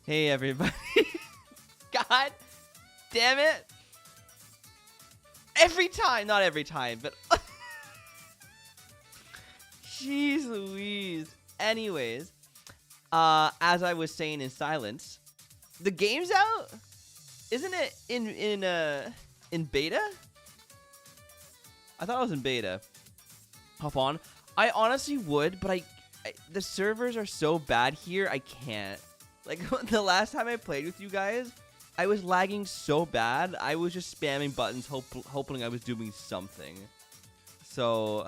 Hey everybody. God damn it. Every time, not every time, but jeez Louise. Anyways, as I was saying in silence, the game's out? Isn't it in beta? I thought it was in beta. Hop on. I honestly would, but the servers are so bad here, I can't. Like, the last time I played with you guys, I was lagging so bad, I was just spamming buttons, hoping I was doing something. So,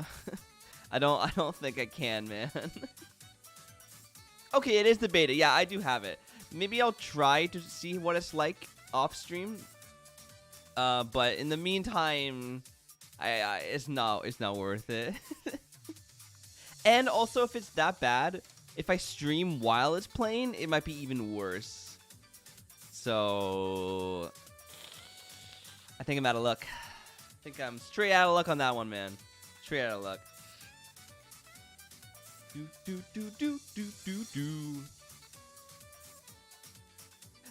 I don't think I can, man. Okay, it is the beta. Yeah, I do have it. Maybe I'll try to see what it's like off stream. But in the meantime, it's not worth it. And also, if it's that bad, if I stream while it's playing, it might be even worse. So, I think I'm out of luck. I think I'm straight out of luck on that one, man. Straight out of luck.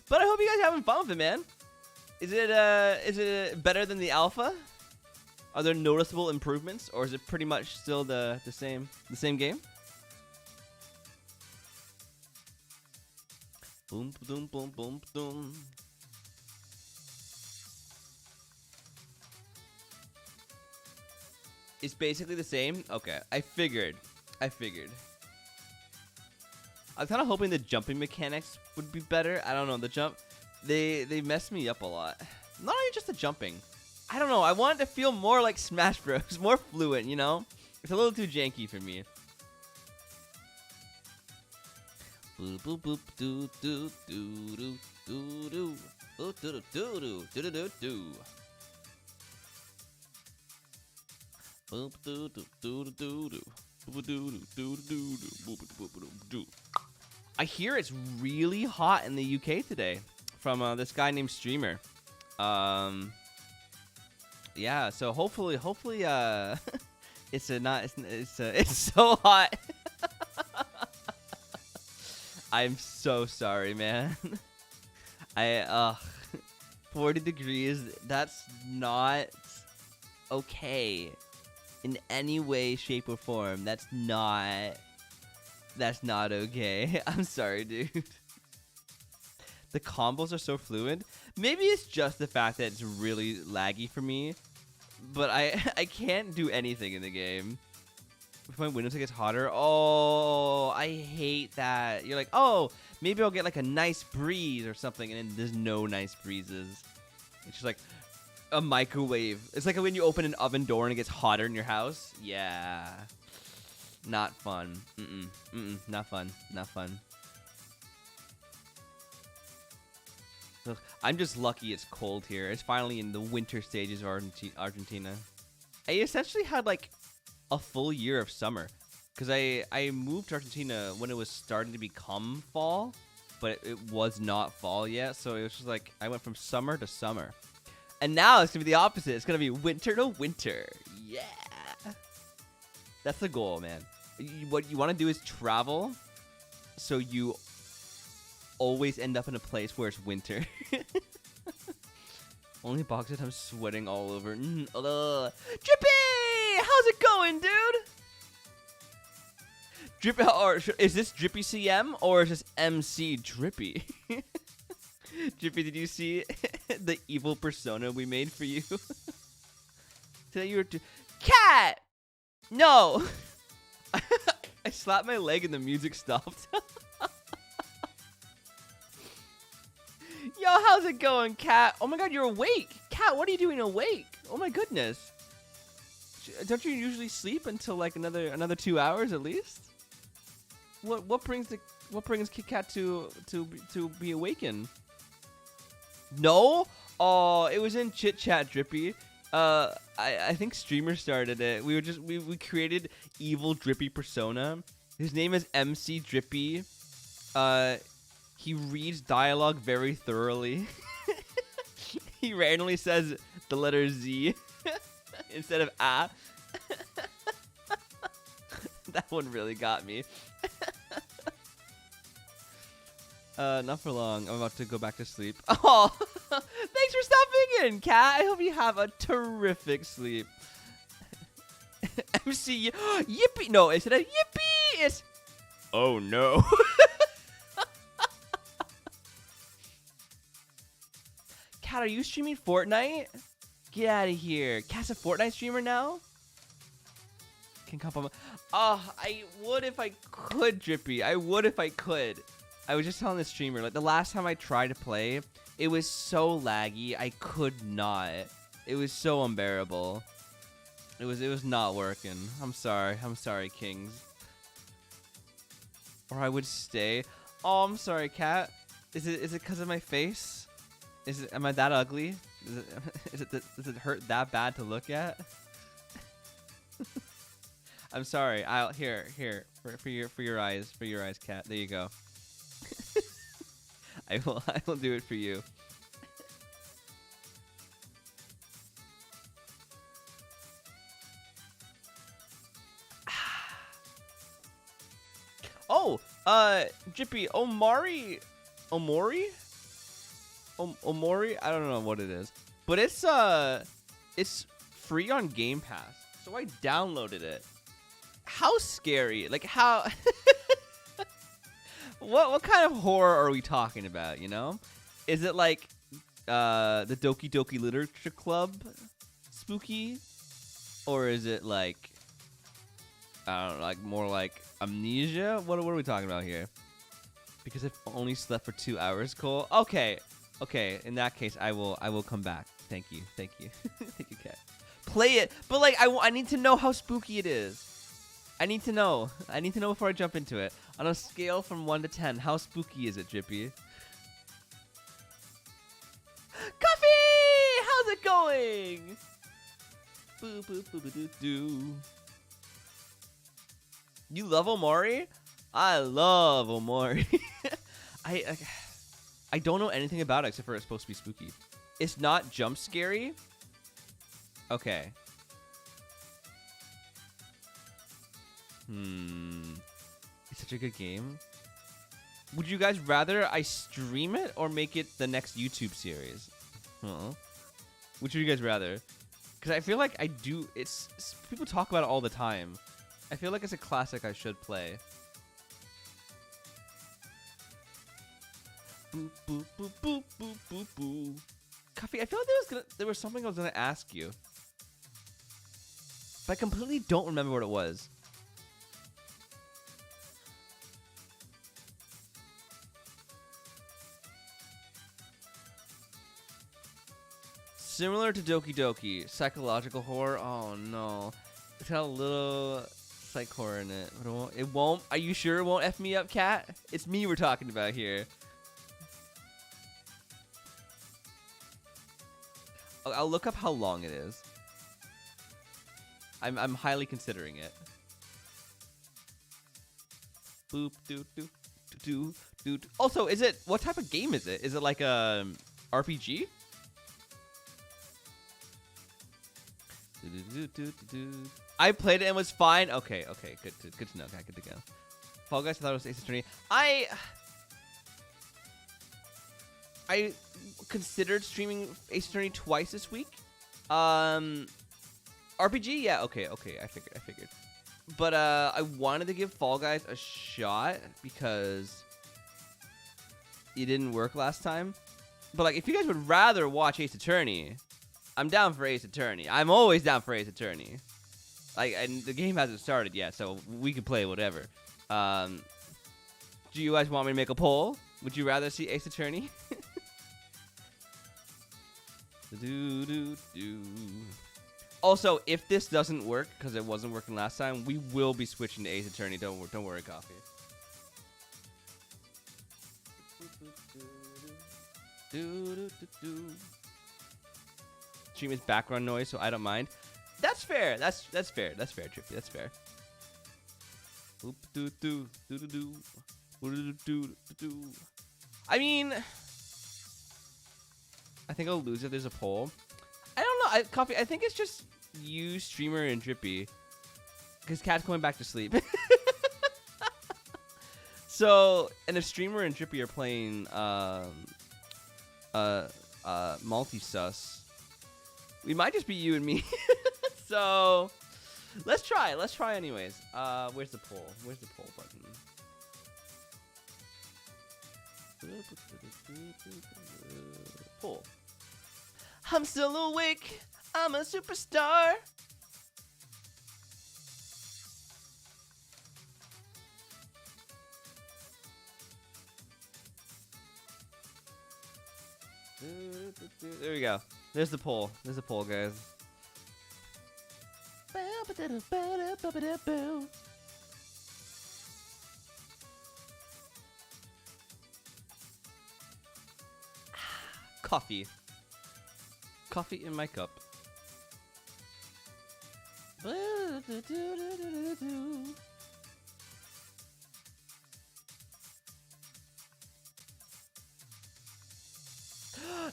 But I hope you guys are having fun with it, man. Is it better than the alpha? Are there noticeable improvements, or is it pretty much still the same game? Boom, boom, boom, boom, boom. It's basically the same. Okay, I figured. I was kind of hoping the jumping mechanics would be better. I don't know, the jump, they messed me up a lot. Not even just the jumping. I don't know. I want it to feel more like Smash Bros. More fluent, you know? It's a little too janky for me. Boop boop boop doo doo doo doo doo doo doo doo doo doo doo doo. Boop doo doo doo doo doo. I hear it's really hot in the UK today from this guy named Streamer. Yeah, so hopefully it's so hot. I'm so sorry, man. 40 degrees, that's not okay. In any way, shape, or form. That's not okay. I'm sorry, dude. The combos are so fluid. Maybe it's just the fact that it's really laggy for me. But I can't do anything in the game. If my windows gets hotter, oh, I hate that. You're like, oh, maybe I'll get like a nice breeze or something, and then there's no nice breezes. It's just like a microwave. It's like when you open an oven door and it gets hotter in your house. Yeah. Not fun. Not fun. Not fun. Ugh, I'm just lucky it's cold here. It's finally in the winter stages of Argentina. I essentially had like a full year of summer. Because I moved to Argentina when it was starting to become fall. But it was not fall yet. So it was just like I went from summer to summer. And now it's going to be the opposite. It's going to be winter to winter. Yeah. That's the goal, man. What you want to do is travel so you always end up in a place where it's winter. Only boxes, I'm sweating all over. Drippy! How's it going, dude? Drippy, or is this Drippy CM or is this MC Drippy? Drippy, did you see the evil persona we made for you? Today you were Cat! No! I slapped my leg and the music stopped. Yo, how's it going, Cat? Oh my god, you're awake. Cat, what are you doing awake? Oh my goodness. Don't you usually sleep until like another 2 hours at least? What brings Cat to be awakened? No? Oh, it was in Chit Chat, Drippy. I think Streamer started it. We created evil Drippy persona. His name is MC Drippy. He reads dialogue very thoroughly. He randomly says the letter Z instead of A. That one really got me. Not for long. I'm about to go back to sleep. Oh, thanks for stopping in, Cat. I hope you have a terrific sleep. MC, yippee. No, instead of yippee, it's, oh no. Cat, are you streaming Fortnite? Get out of here. Cat's a Fortnite streamer now? Can compliment. Oh, I would if I could, Drippy. I would if I could. I was just telling the streamer, like, the last time I tried to play, it was so laggy. I could not. It was so unbearable. It was not working. I'm sorry. I'm sorry, Kings. Or I would stay. Oh, I'm sorry, Cat. Is it because of my face? Am I that ugly? Does it hurt that bad to look at? I'm sorry. I'll here for your eyes, Cat. There you go. I will do it for you. Oh, Jippy, Omori, I don't know what it is, but it's free on Game Pass, so I downloaded it. How scary? Like, how? What kind of horror are we talking about? You know, is it like the Doki Doki Literature Club spooky, or is it like, I don't know, like more like Amnesia? What are we talking about here? Because I've only slept for 2 hours, Cole. Okay. In that case, I will come back. Thank you, thank you, Cat. Play it, but like I need to know how spooky it is. I need to know before I jump into it. On a scale from 1 to 10, how spooky is it, Jippy? Coffee! How's it going? Boo boo boo boo doo doo. You love Omori? I love Omori. I don't know anything about it except for it's supposed to be spooky. It's not jump scary? Okay. It's such a good game. Would you guys rather I stream it or make it the next YouTube series? Which would you guys rather? Because I feel like I do. It's people talk about it all the time. I feel like it's a classic I should play. Boop boop boop boop boop boop boop. Coffee, I feel like there was something I was gonna ask you, but I completely don't remember what it was. Similar to Doki Doki, psychological horror. Oh no, it's got a little psych horror in it. But it won't. Are you sure it won't F me up, Cat? It's me we're talking about here. I'll look up how long it is. I'm highly considering it. Boop doo doo doo doo. Also, is it what type of game is it? Is it like a RPG? I played it and was fine. Okay, good to know. Okay, good to go. Fall Guys, I thought it was Ace Attorney. I considered streaming Ace Attorney twice this week. RPG, yeah, okay. I figured. But I wanted to give Fall Guys a shot because it didn't work last time. But like, if you guys would rather watch Ace Attorney, I'm down for Ace Attorney. I'm always down for Ace Attorney. Like, and the game hasn't started yet, so we can play whatever. Do you guys want me to make a poll? Would you rather see Ace Attorney? Also, if this doesn't work, because it wasn't working last time, we will be switching to Ace Attorney. Don't worry, Coffee. Stream is background noise, so I don't mind. That's fair. That's fair. That's fair, Trippy. That's fair. I mean, I think I'll lose if there's a poll. I don't know, Coffee. I think it's just you, Streamer, and Drippy, because Cat's going back to sleep. So, and a streamer and Drippy are playing multi-sus. We might just be you and me. So, let's try. Let's try anyways. Where's the poll? Where's the poll button? Poll. I'm still awake. I'm a superstar. There we go. There's the poll. There's the poll, guys. Coffee. Coffee in my cup.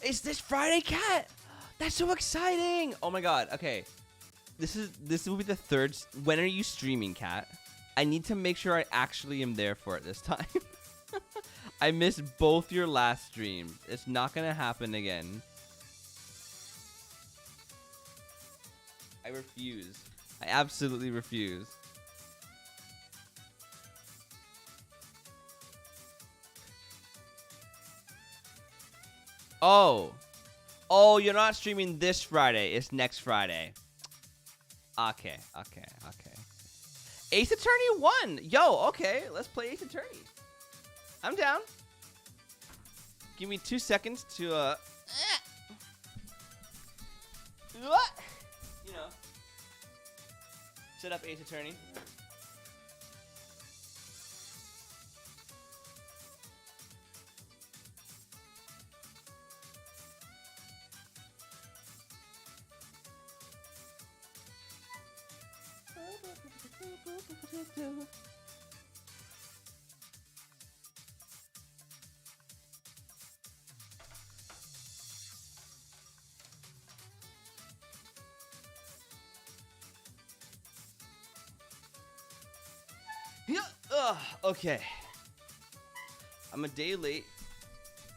It's this Friday, Cat. That's so exciting. Oh my god. Okay. This will be the third. When are you streaming, Cat? I need to make sure I actually am there for it this time. I missed both your last streams. It's not gonna happen again. I refuse. I absolutely refuse. Oh. Oh, you're not streaming this Friday. It's next Friday. Okay. Ace Attorney won. Yo, okay. Let's play Ace Attorney. I'm down. Give me 2 seconds to, what? You know. Set up Ace Attorney. Yeah. Okay. I'm a day late.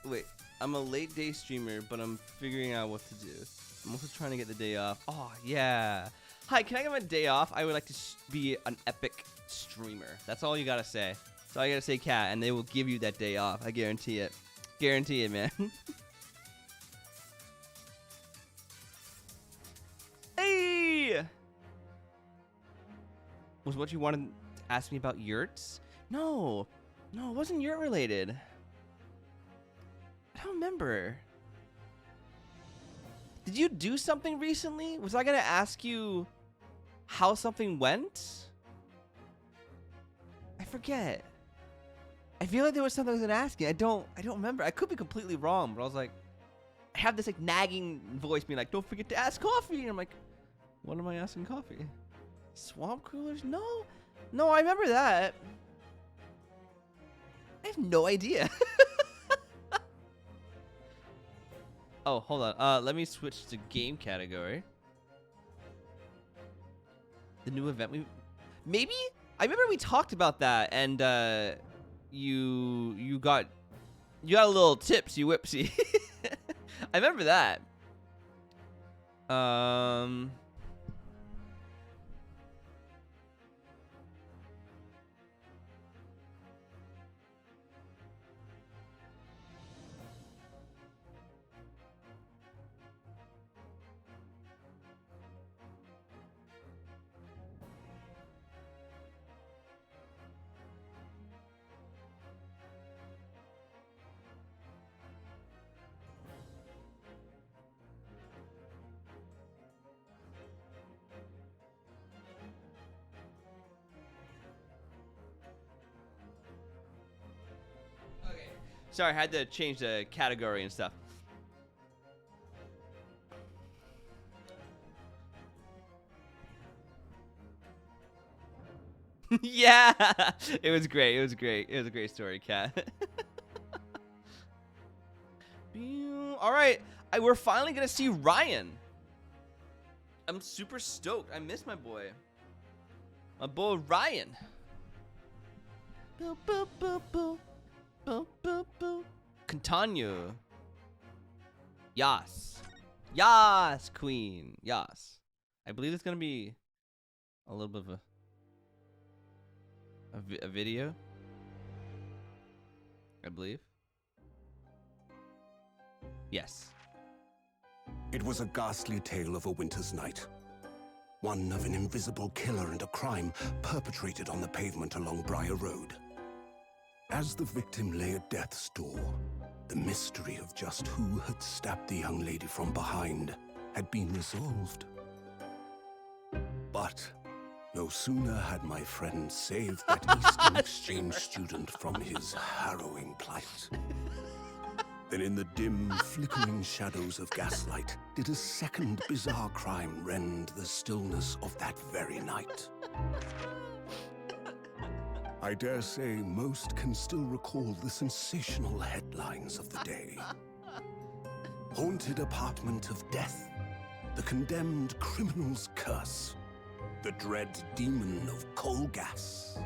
Wait, I'm a late day streamer, but I'm figuring out what to do. I'm also trying to get the day off. Oh, yeah. Hi, can I get my day off? I would like to be an epic streamer. That's all you gotta say. That's all you gotta say, Cat, and they will give you that day off. I guarantee it. Guarantee it, man. Hey! Was what you wanted to ask me about yurts? No. No, it wasn't yurt related. I don't remember. Did you do something recently? Was I gonna ask you how something went? I forget. I feel like there was something I was gonna ask you. I don't remember. I could be completely wrong, but I was like, I have this like nagging voice being like, don't forget to ask Coffee. And I'm like, what am I asking Coffee? Swamp coolers? No, I remember that. I have no idea. Oh, hold on. Let me switch to game category. The new event maybe? I remember we talked about that, and you got a little tipsy whipsy. I remember that. Sorry, I had to change the category and stuff. Yeah, it was great. It was great. It was a great story, Cat. All right, we're finally gonna see Ryan. I'm super stoked. I miss my boy. My boy Ryan. Boo, boo, boo, boo. Boo, boo, boo. Continue. Yas. Yas, queen. Yas. I believe it's going to be a little bit of a video. I believe. Yes. It was a ghastly tale of a winter's night. One of an invisible killer and a crime perpetrated on the pavement along Briar Road. As the victim lay at death's door, the mystery of just who had stabbed the young lady from behind had been resolved. But no sooner had my friend saved that Eastern Exchange student from his harrowing plight than in the dim, flickering shadows of gaslight did a second bizarre crime rend the stillness of that very night. I dare say most can still recall the sensational headlines of the day. Haunted apartment of death, the condemned criminal's curse, the dread demon of coal gas.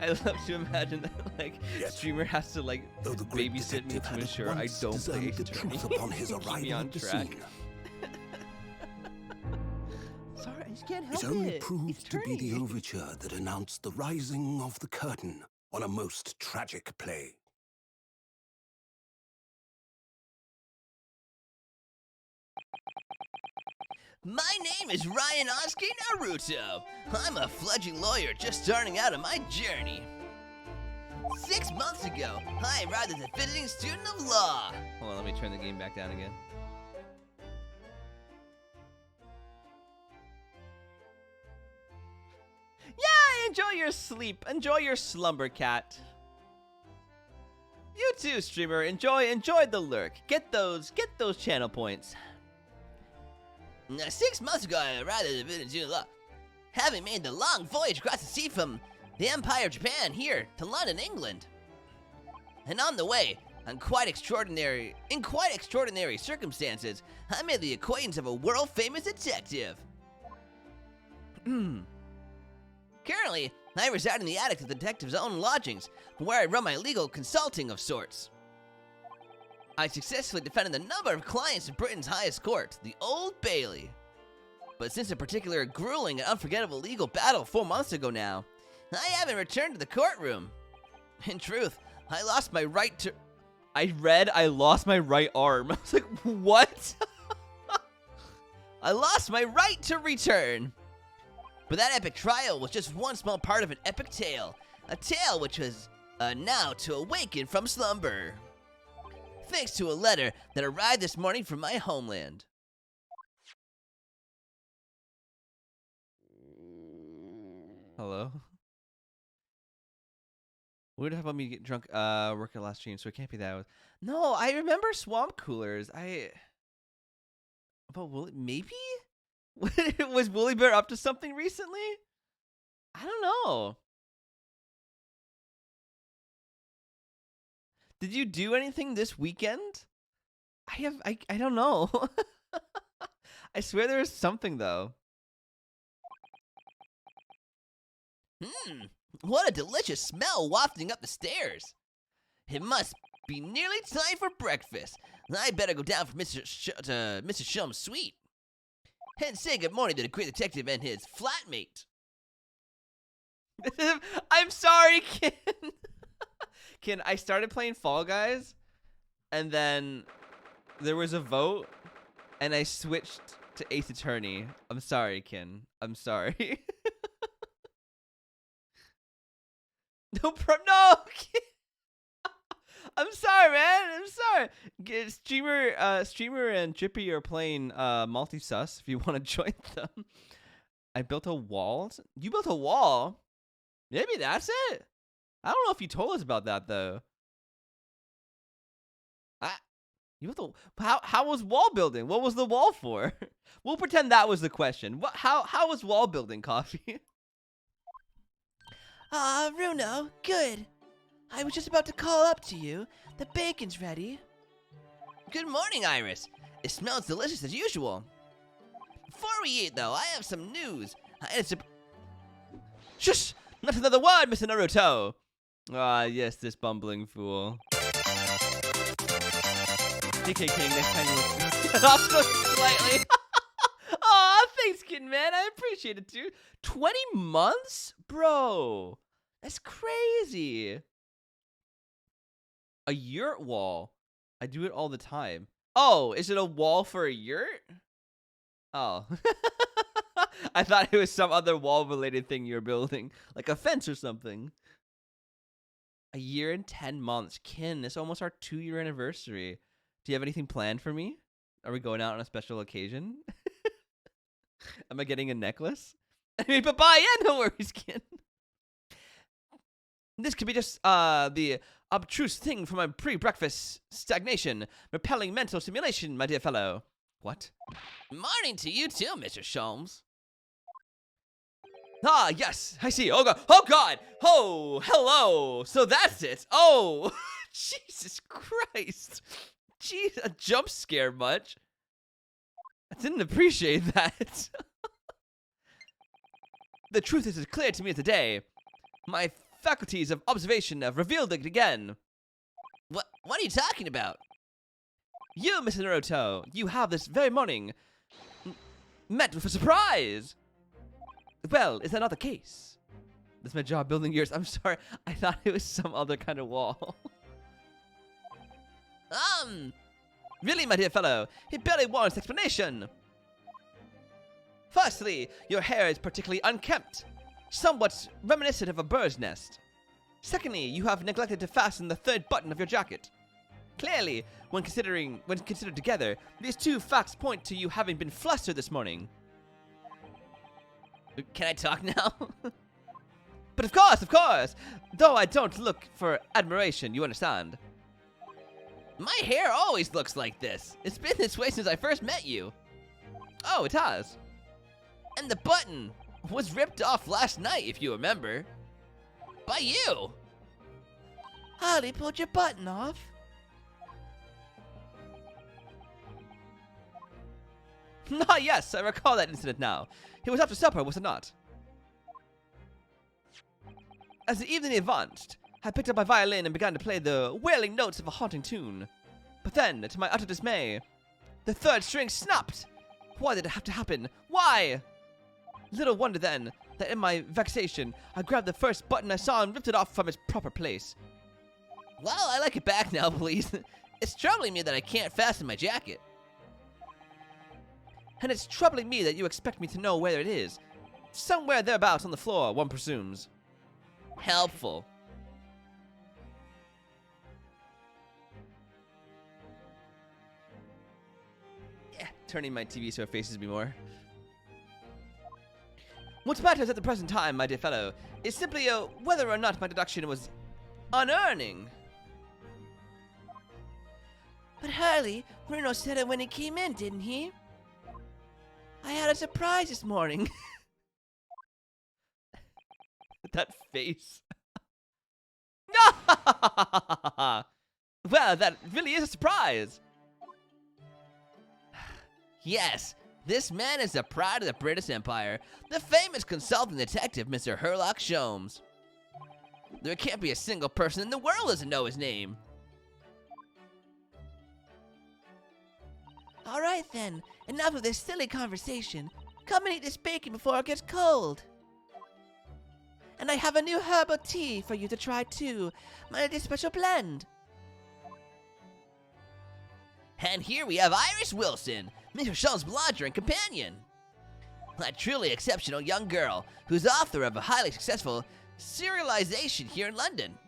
I love to imagine that, like, Yet, streamer has to, like, though the great babysit me detective to had ensure at I once don't play discerned the Attorney. truth upon his Keep me arrival on at the track. scene. Sorry, I just can't help It only it. proved to be the Attorney. overture that announced the rising of the curtain on a most tragic play. My name is Ryan Oski Naruto. I'm a fledgling lawyer just starting out on my journey. 6 months ago, I arrived as a visiting student of law. Hold on, let me turn the game back down again. Yeah, enjoy your sleep. Enjoy your slumber, cat. You too, streamer. Enjoy the lurk. Get those channel points. Now, 6 months ago, I arrived as a visiting student of law, having made the long voyage across the sea from the Empire of Japan here to London, England. And on the way, in quite extraordinary circumstances, I made the acquaintance of a world-famous detective. Currently, I reside in the attic of the detective's own lodgings, where I run my legal consulting of sorts. I successfully defended a number of clients in Britain's highest court, the Old Bailey. But since a particular grueling and unforgettable legal battle 4 months ago now, I haven't returned to the courtroom. In truth, I lost my right to... I lost my right arm. I was like, what? I lost my right to return. But that epic trial was just one small part of an epic tale. A tale which was now to awaken from slumber. Thanks to a letter that arrived this morning from my homeland. Hello? What did about me get drunk work at last stream, so it can't be that. No, I remember swamp coolers. But maybe? Was Woolly Bear up to something recently? I don't know. Did you do anything this weekend? I don't know. I swear there was something though. What a delicious smell wafting up the stairs. It must be nearly time for breakfast. I better go down for Mr. Shum's suite and say good morning to the great detective and his flatmate. I'm sorry, Ken. Ken, I started playing Fall Guys, and then there was a vote, and I switched to Ace Attorney. I'm sorry, Ken. I'm sorry. No. I'm sorry, man. I'm sorry. Streamer and Chippy are playing multi-sus if you want to join them. I built a wall. You built a wall? Maybe that's it. I don't know if you told us about that though. How was wall building? What was the wall for? We'll pretend that was the question. How was wall building, Coffee? Runo, good. I was just about to call up to you. The bacon's ready. Good morning, Iris. It smells delicious as usual. Before we eat, though, I have some news. Shush! Not another word, Mr. Naruto! Ah, yes, this bumbling fool. DK King, next time you will off so slightly. Aw, thanks, Kid Man. I appreciate it, dude. 20 months? Bro, that's crazy. A yurt wall. I do it all the time. Oh, is it a wall for a yurt? Oh. I thought it was some other wall-related thing you're building. Like a fence or something. A year and 10 months. Kin, it's almost our 2-year anniversary. Do you have anything planned for me? Are we going out on a special occasion? Am I getting a necklace? I mean, bye-bye. Yeah, no worries, Kin. This could be just the obtruse thing from my pre-breakfast stagnation, repelling mental stimulation, my dear fellow. What? Morning to you too, Mr. Sholmes. Ah, yes, I see. Oh, God. Oh, God. Oh, hello. So that's it. Oh, Jesus Christ. Jeez, a jump scare much. I didn't appreciate that. The truth is as clear to me as the day. My faculties of observation have revealed it again. What are you talking about? You, Mr. Naruto, you have this very morning met with a surprise. Well, is that not the case? That's my job building yours. I'm sorry. I thought it was some other kind of wall. Really, my dear fellow, it barely warrants explanation. Firstly, your hair is particularly unkempt, somewhat reminiscent of a bird's nest. Secondly, you have neglected to fasten the third button of your jacket. Clearly, when considered together, these two facts point to you having been flustered this morning. Can I talk now? But of course! Though I don't look for admiration, you understand. My hair always looks like this. It's been this way since I first met you. Oh, it has. And the button was ripped off last night, if you remember. By you. Harley pulled your button off. Ah, yes, I recall that incident now. It was after supper, was it not? As the evening advanced, I picked up my violin and began to play the wailing notes of a haunting tune. But then, to my utter dismay, the third string snapped. Why did it have to happen? Why? Little wonder then that in my vexation, I grabbed the first button I saw and ripped it off from its proper place. Well, I like it back now, please. It's troubling me that I can't fasten my jacket. And it's troubling me that you expect me to know where it is. Somewhere thereabouts on the floor, one presumes. Helpful. Yeah, turning my TV so it faces me more. What matters at the present time, my dear fellow, is simply whether or not my deduction was unearning. But Harley, Bruno said it when he came in, didn't he? I had a surprise this morning. That face. Well, that really is a surprise. Yes, this man is the pride of the British Empire, the famous consulting detective, Mr. Herlock Sholmes. There can't be a single person in the world who doesn't know his name. All right then, enough of this silly conversation. Come and eat this bacon before it gets cold. And I have a new herbal tea for you to try too, my special blend. And here we have Iris Wilson, Mr. Sholmes' lodger and companion. A truly exceptional young girl who's author of a highly successful serialization here in London.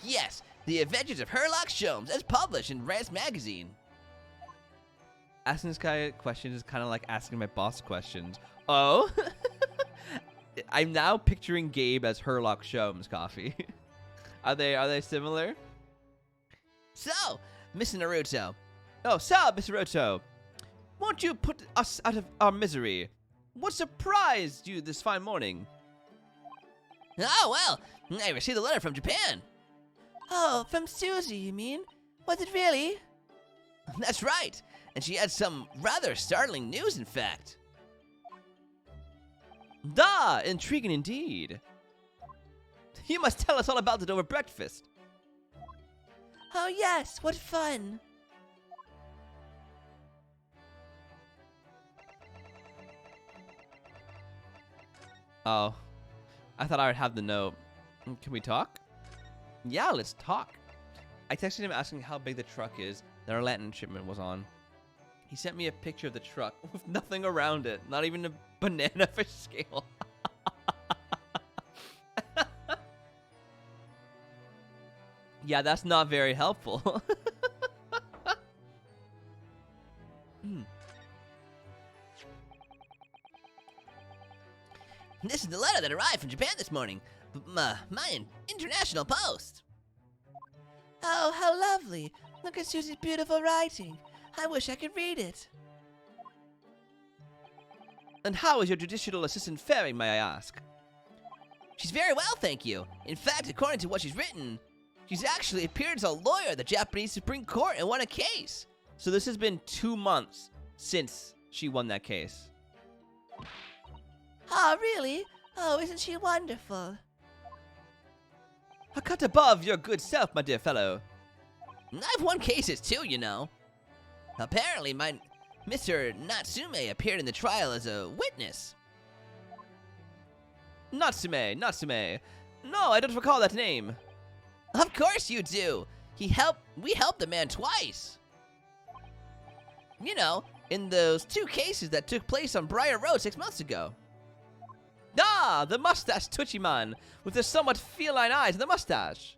Yes, The Adventures of Herlock Sholmes, as published in Rance magazine. Asking this guy questions is kind of like asking my boss questions. Oh? I'm now picturing Gabe as Herlock Sholmes coffee. Are they similar? So, Mr. Naruto. Oh, so, Mr. Naruto, won't you put us out of our misery? What surprised you this fine morning? Oh, well, I received a letter from Japan. Oh, from Susie, you mean? Was it really? That's right. And she had some rather startling news, in fact. Da! Intriguing indeed. You must tell us all about it over breakfast. Oh yes, what fun. Oh, I thought I would have the note. Can we talk? Yeah, let's talk. I texted him asking how big the truck is that our Latin shipment was on. He sent me a picture of the truck with nothing around it, not even a banana fish scale. Yeah, that's not very helpful. This is the letter that arrived from Japan this morning. My international post. Oh, how lovely. Look at Susie's beautiful writing. I wish I could read it. And how is your judicial assistant faring, may I ask? She's very well, thank you. In fact, according to what she's written, she's actually appeared as a lawyer at the Japanese Supreme Court and won a case. So this has been 2 months since she won that case. Oh, really? Oh, isn't she wonderful? A cut above your good self, my dear fellow. I've won cases too, you know. Apparently, my Mr. Natsume appeared in the trial as a witness. Natsume. No, I don't recall that name. Of course you do. We helped the man twice. You know, in those 2 cases that took place on Briar Road 6 months ago. Ah, the mustache twitchy man with the somewhat feline eyes and the mustache.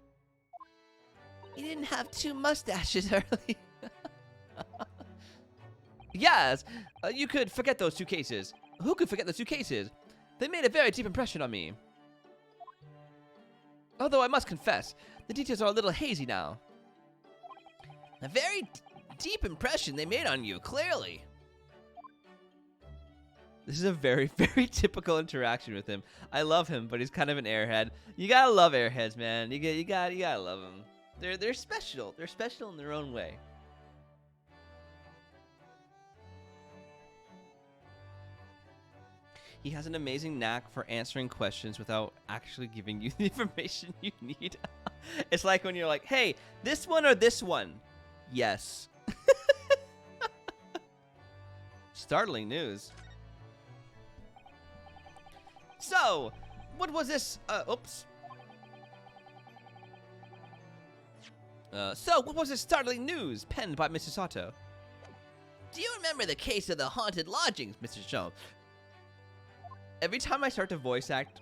He didn't have 2 mustaches early. Yes, you could forget those 2 cases. Who could forget those 2 cases? They made a very deep impression on me. Although I must confess, the details are a little hazy now. A very deep impression they made on you, clearly. This is a very, very typical interaction with him. I love him, but he's kind of an airhead. You gotta love airheads, man. You gotta love them. They're special. They're special in their own way. He has an amazing knack for answering questions without actually giving you the information you need. It's like when you're like, hey, this one or this one? Yes. Startling news. So, what was this? So, what was this startling news penned by Mr. Sato? Do you remember the case of the haunted lodgings, Mr. Sholmes? Every time I start to voice act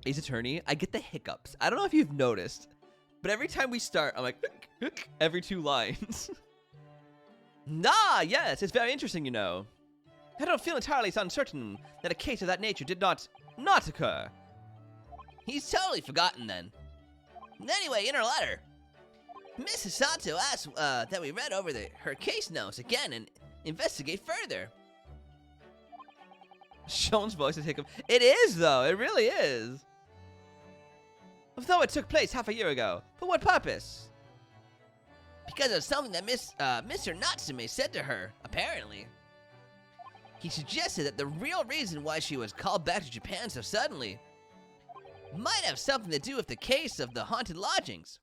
Ace Attorney, I get the hiccups. I don't know if you've noticed, but every time we start, I'm like, every 2 lines. Nah, yes, it's very interesting, you know. I don't feel entirely uncertain that a case of that nature did not occur. He's totally forgotten then. Anyway, in her letter, Mrs. Sato asked that we read over her case notes again and investigate further. Sean's voice is hiccup. It is, though. It really is. Although it took place half a year ago. For what purpose? Because of something that Mr. Natsume said to her, apparently. He suggested that the real reason why she was called back to Japan so suddenly might have something to do with the case of the haunted lodgings.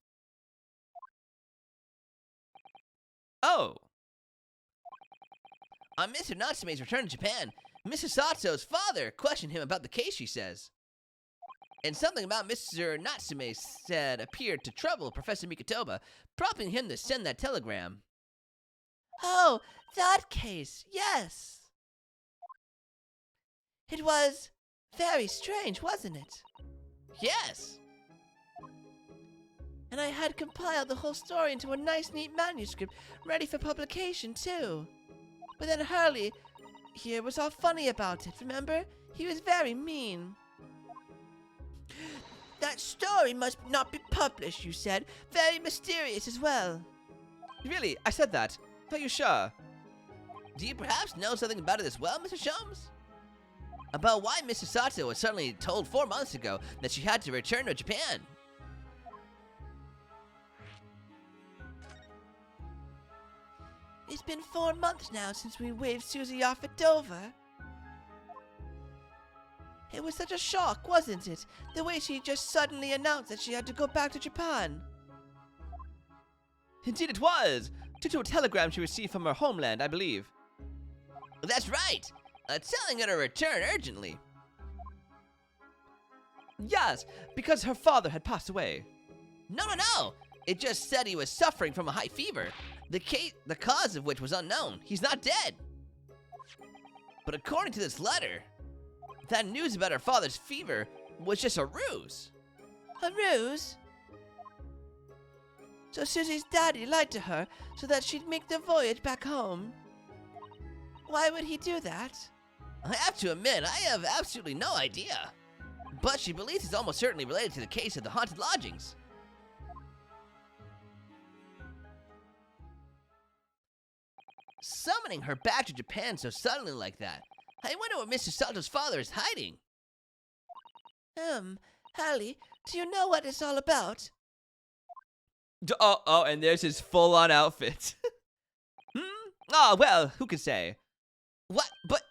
Oh. On Mr. Natsume's return to Japan, Mrs. Sato's father questioned him about the case, she says. And something about Mr. Natsume said appeared to trouble Professor Mikotoba, prompting him to send that telegram. Oh, that case, yes. It was very strange, wasn't it? Yes. And I had compiled the whole story into a nice, neat manuscript, ready for publication, too. But then Hurley here was all funny about it, remember? He was very mean. That story must not be published, you said. Very mysterious as well. Really? I said that. Are you sure? Do you perhaps know something about it as well, Mr. Sholmes? About why Mrs. Sato was suddenly told 4 months ago that she had to return to Japan? It's been 4 months now since we waved Susie off at Dover. It was such a shock, wasn't it? The way she just suddenly announced that she had to go back to Japan. Indeed it was! Due to a telegram she received from her homeland, I believe. That's right! Telling her to return urgently. Yes, because her father had passed away. No. It just said he was suffering from a high fever. The cause of which was unknown. He's not dead. But according to this letter, that news about her father's fever was just a ruse. A ruse? So Susie's daddy lied to her so that she'd make the voyage back home. Why would he do that? I have to admit, I have absolutely no idea. But she believes it's almost certainly related to the case of the haunted lodgings. Summoning her back to Japan so suddenly like that. I wonder what Mr. Sato's father is hiding. Hallie, do you know what it's all about? Oh, and there's his full-on outfit. Oh, well, who can say? What? But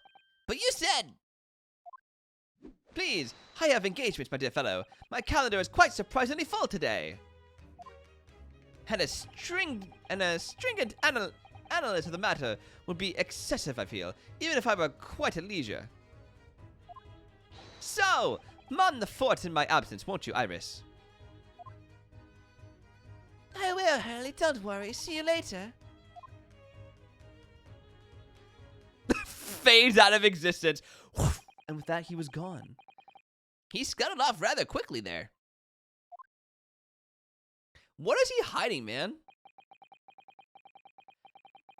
you said... Please, I have engagements, my dear fellow. My calendar is quite surprisingly full today. And a stringent analysis of the matter would be excessive, I feel, even if I were quite at leisure. So, man the fort in my absence, won't you, Iris? I will, Hallie, don't worry. See you later. Fades out of existence. And with that, he was gone. He scuttled off rather quickly there. What is he hiding, man?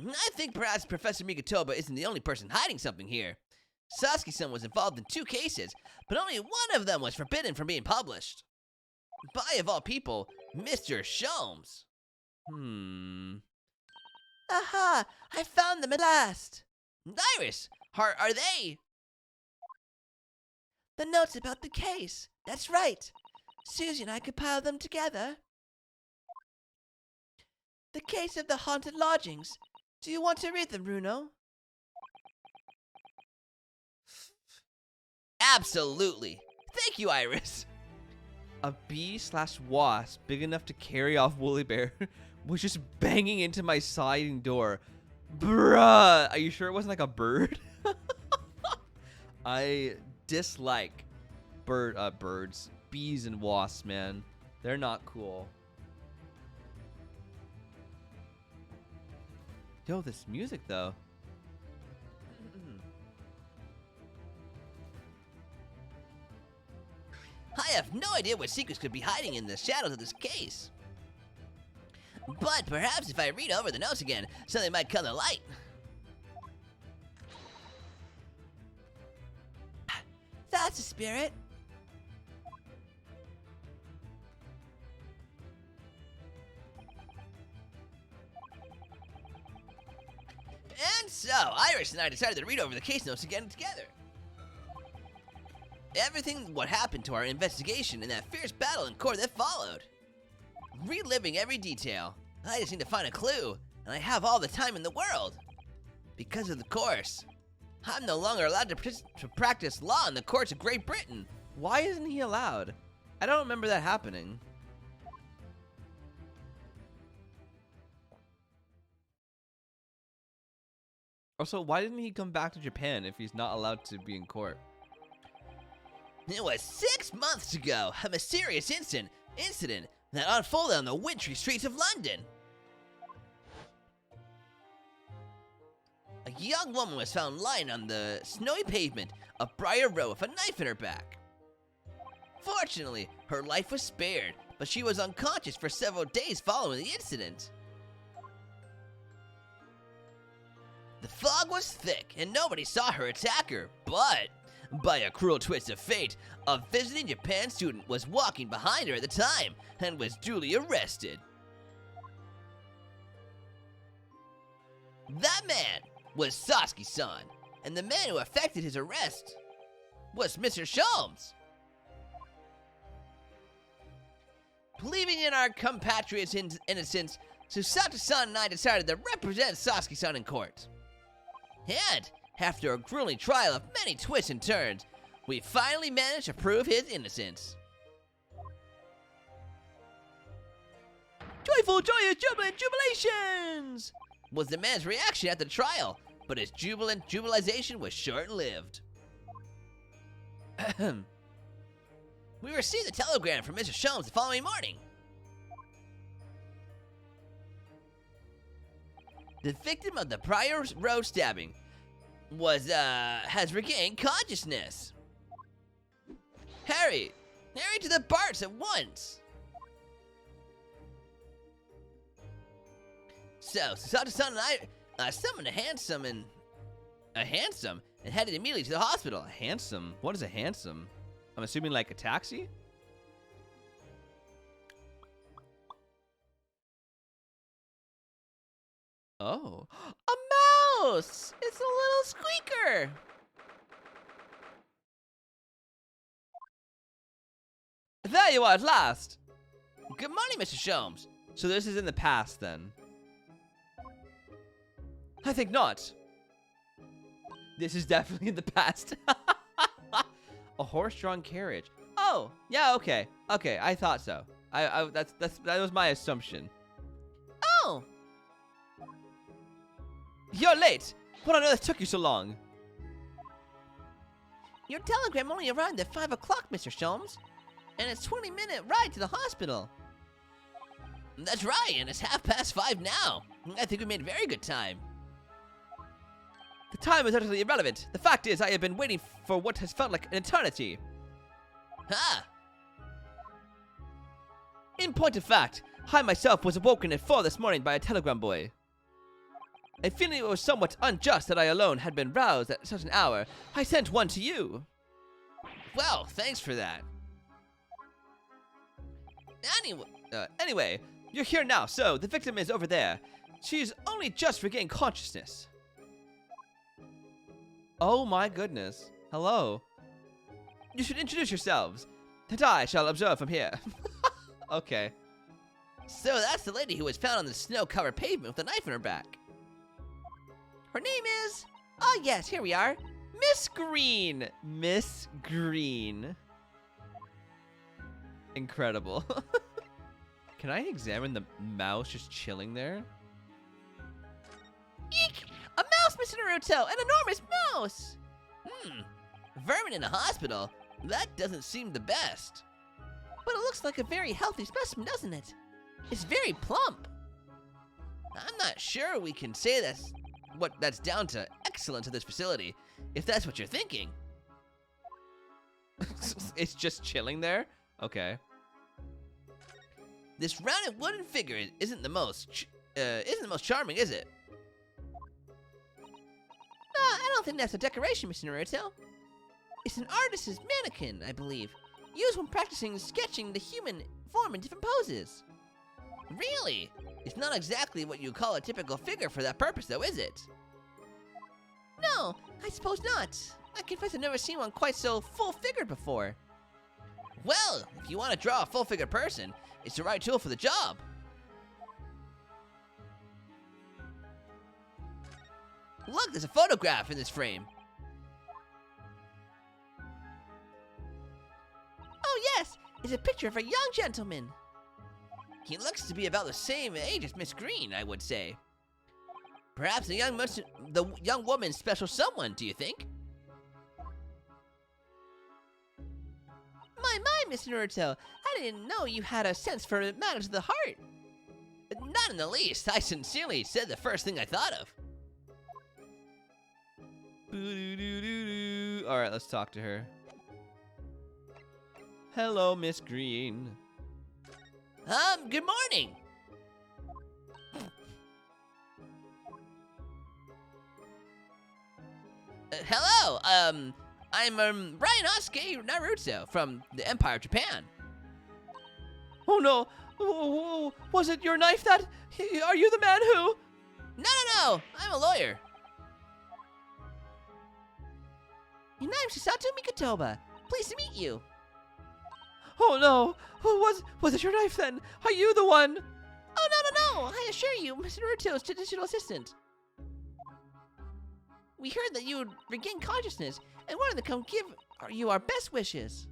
I think perhaps Professor Migatoba isn't the only person hiding something here. Sasuke-san was involved in 2 cases, but only one of them was forbidden from being published. By, of all people, Mr. Sholmes. Aha! I found them at last! Iris, are they? The notes about the case. That's right. Susie and I compiled them together. The case of the haunted lodgings. Do you want to read them, Runo? Absolutely. Thank you, Iris. A bee/wasp big enough to carry off Woolly Bear was just banging into my sliding door. Bruh, are you sure it wasn't like a bird? I dislike birds, bees and wasps, man. They're not cool. Yo, this music though. I have no idea what secrets could be hiding in the shadows of this case. But perhaps if I read over the notes again, something might come to light. That's a spirit. And so, Iris and I decided to read over the case notes again together. Everything what happened to our investigation in that fierce battle in court that followed. Reliving every detail. I just need to find a clue, and I have all the time in the world. Because of the course, I'm no longer allowed to practice law in the courts of Great Britain. Why isn't he allowed? I don't remember that happening. Also, why didn't he come back to Japan if he's not allowed to be in court? It was 6 months ago, a mysterious incident that unfolded on the wintry streets of London. A young woman was found lying on the snowy pavement of Briar Row with a knife in her back. Fortunately, her life was spared, but she was unconscious for several days following the incident. The fog was thick and nobody saw her attacker, but by a cruel twist of fate, a visiting Japan student was walking behind her at the time and was duly arrested. That man was Sasuke-san, and the man who effected his arrest was Mr. Sholmes. Believing in our compatriots' innocence, Susato-san and I decided to represent Sasuke-san in court. And after a grueling trial of many twists and turns, We finally managed to prove his innocence. Joyful, joyous, jubilant jubilations! Was the man's reaction at the trial, but his jubilization was short-lived. We received a telegram from Mr. Sholmes the following morning. The victim of the prior road stabbing has regained consciousness. Harry to the Barts at once. So Sato-san and I summoned a handsome and headed immediately to the hospital. A handsome? What is a handsome? I'm assuming like a taxi? Oh. A mouse! It's a little squeaker! There you are at last! Good morning, Mr. Sholmes. So this is in the past then? I think not. This is definitely in the past. A horse-drawn carriage. Oh, yeah, okay. Okay, I thought so. That was my assumption. Oh! You're late! What on earth took you so long? Your telegram only arrived at 5 o'clock, Mr. Sholmes. And it's a 20-minute ride to the hospital. That's right, and it's 5:30 now. I think we made very good time. The time is utterly irrelevant. The fact is, I have been waiting for what has felt like an eternity. Ah! In point of fact, I myself was awoken at 4 this morning by a telegram boy. And feeling it was somewhat unjust that I alone had been roused at such an hour, I sent one to you. Well, thanks for that. Anyway, you're here now, so the victim is over there. She's only just regained consciousness. Oh my goodness. Hello. You should introduce yourselves, that I shall observe from here. Okay. So that's the lady who was found on the snow-covered pavement with a knife in her back. Her name is... Oh yes, here we are. Miss Green. Miss Green. Incredible. Can I examine the mouse just chilling there? Eek! A mouse, Mr. Naruto! An enormous mouse! Vermin in a hospital? That doesn't seem the best. But it looks like a very healthy specimen, doesn't it? It's very plump. I'm not sure we can say that's down to excellence at this facility, if that's what you're thinking. It's just chilling there? Okay. This rounded wooden figure isn't the most charming, is it? I don't think that's a decoration, Mr. Naruto. It's an artist's mannequin, I believe, used when practicing sketching the human form in different poses. Really? It's not exactly what you call a typical figure for that purpose, though, is it? No, I suppose not. I confess I've never seen one quite so full-figured before. Well, if you want to draw a full-figured person, it's the right tool for the job. Look, there's a photograph in this frame. Oh yes, it's a picture of a young gentleman. He looks to be about the same age as Miss Green, I would say. Perhaps the young woman's special someone, do you think? My, Mr. Naruto, I didn't know you had a sense for matters of the heart. Not in the least. I sincerely said the first thing I thought of. Alright, let's talk to her. Hello, Miss Green. Good morning. Hello, I'm Ryan Osuke Naruto from the Empire of Japan. Oh no! Oh, was it your knife that... Are you the man who... No, I'm a lawyer. Your name's Shisato Mikotoba. Pleased to meet you. Oh no! Was it your knife then? Are you the one? Oh, no. I assure you, Mr. Naruto's traditional assistant. We heard that you had regained consciousness and wanted to come give you our best wishes.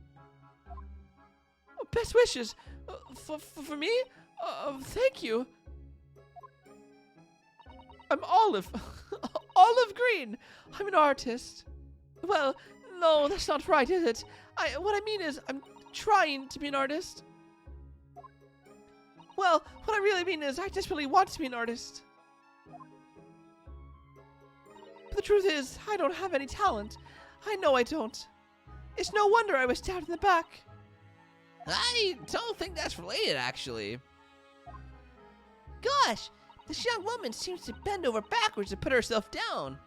Best wishes? For me? Thank you. I'm Olive. Olive Green. I'm an artist. Well, no, that's not right, is it? What I mean is, I'm trying to be an artist. Well, what I really mean is, I just really want to be an artist. But the truth is, I don't have any talent. I know I don't. It's no wonder I was stabbed in the back. I don't think that's related, actually. Gosh, this young woman seems to bend over backwards to put herself down.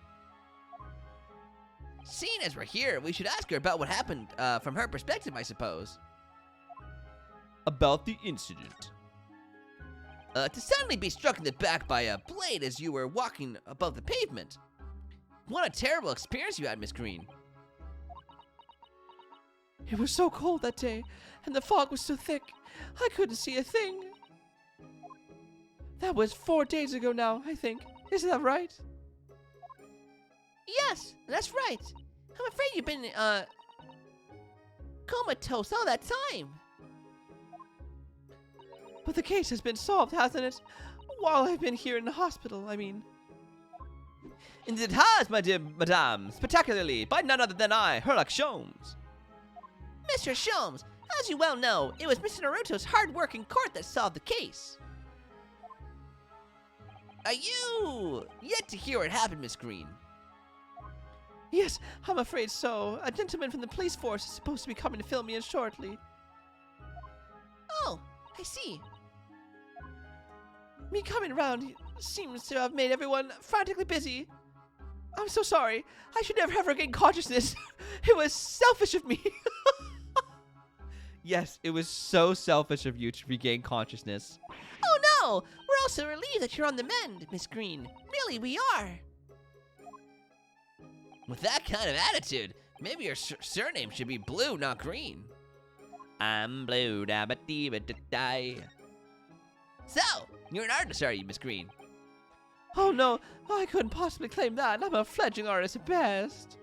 Seeing as we're here, we should ask her about what happened from her perspective, I suppose. About the incident. To suddenly be struck in the back by a blade as you were walking above the pavement. What a terrible experience you had, Miss Green. It was so cold that day, and the fog was so thick, I couldn't see a thing. That was 4 days ago now, I think. Isn't that right? Yes, that's right. I'm afraid you've been, comatose all that time. But the case has been solved, hasn't it? While I've been here in the hospital, I mean. Indeed it has, my dear madame, spectacularly, by none other than I, Herlock Sholmes. Mr. Sholmes, as you well know, it was Mr. Naruto's hard work in court that solved the case. Are you yet to hear what happened, Miss Green? Yes, I'm afraid so. A gentleman from the police force is supposed to be coming to fill me in shortly. Oh, I see. Me coming around seems to have made everyone frantically busy. I'm so sorry. I should never have regained consciousness. It was selfish of me. Yes, it was so selfish of you to regain consciousness. Oh no! We're also relieved that you're on the mend, Miss Green. Really, we are. With that kind of attitude, maybe your surname should be Blue, not Green. I'm blue, da ba dee ba da die. So, you're an artist, are you, Miss Green? Oh no, I couldn't possibly claim that. I'm a fledgling artist at best.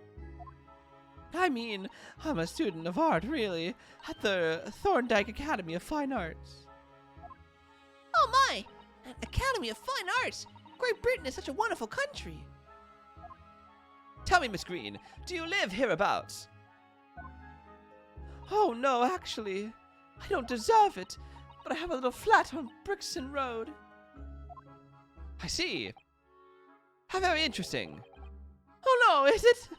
I mean, I'm a student of art, really, at the Thorndike Academy of Fine Arts. Oh my! An Academy of Fine Arts! Great Britain is such a wonderful country. Tell me, Miss Green, do you live hereabouts? Oh no, actually, I don't deserve it, but I have a little flat on Brixton Road. I see. How very interesting. Oh no, is it?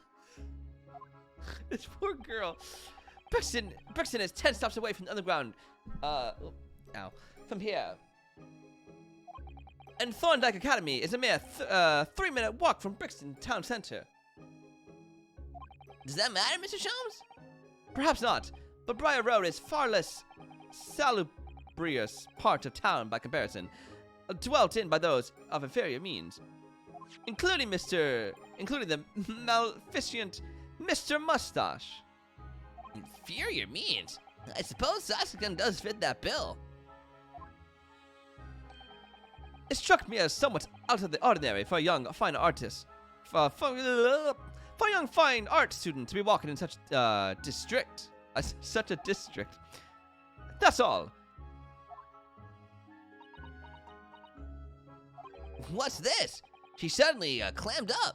This poor girl. Brixton is 10 stops away from the underground. From here. And Thorndike Academy is a mere 3-minute walk from Brixton town center. Does that matter, Mr. Sholmes? Perhaps not, but Briar Road is far less salubrious part of town by comparison, dwelt in by those of inferior means, including the maleficent Mr. Mustache. Inferior means? I suppose Sasagun does fit that bill. It struck me as somewhat out of the ordinary for a young fine artist, for a young fine art student to be walking in such a district. That's all. What's this? She suddenly clammed up.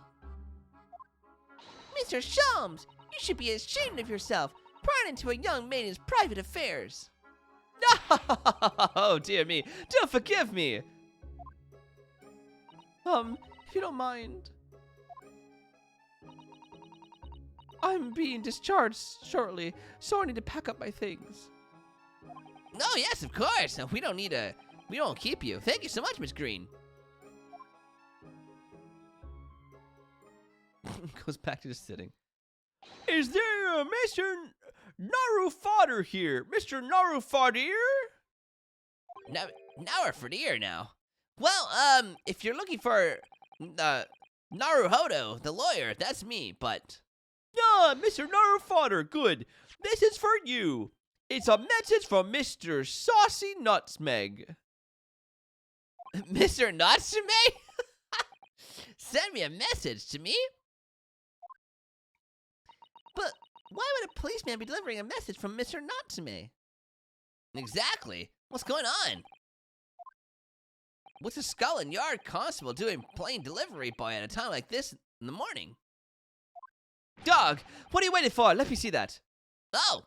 Mr. Sholmes, you should be ashamed of yourself, prying into a young maiden's private affairs. Oh, dear me. Do forgive me. If you don't mind. I'm being discharged shortly, so I need to pack up my things. Oh, yes, of course. We won't keep you. Thank you so much, Miss Green. Goes back to just sitting. Is there a Mr. Narufodder here? Mr. Narufodder? Now we're for dear now. Well, if you're looking for Naruhodo, the lawyer, that's me, but... Ah, Mr. Narufodder, good. This is for you. It's a message from Mr. Saucy Nutsmeg. Mr. Natsume? Send me a message to me? Why would a policeman be delivering a message from Mr. Natsume? Exactly. What's going on? What's a Scotland Yard constable doing plain delivery boy at a time like this in the morning? Dog, what are you waiting for? Let me see that. Oh!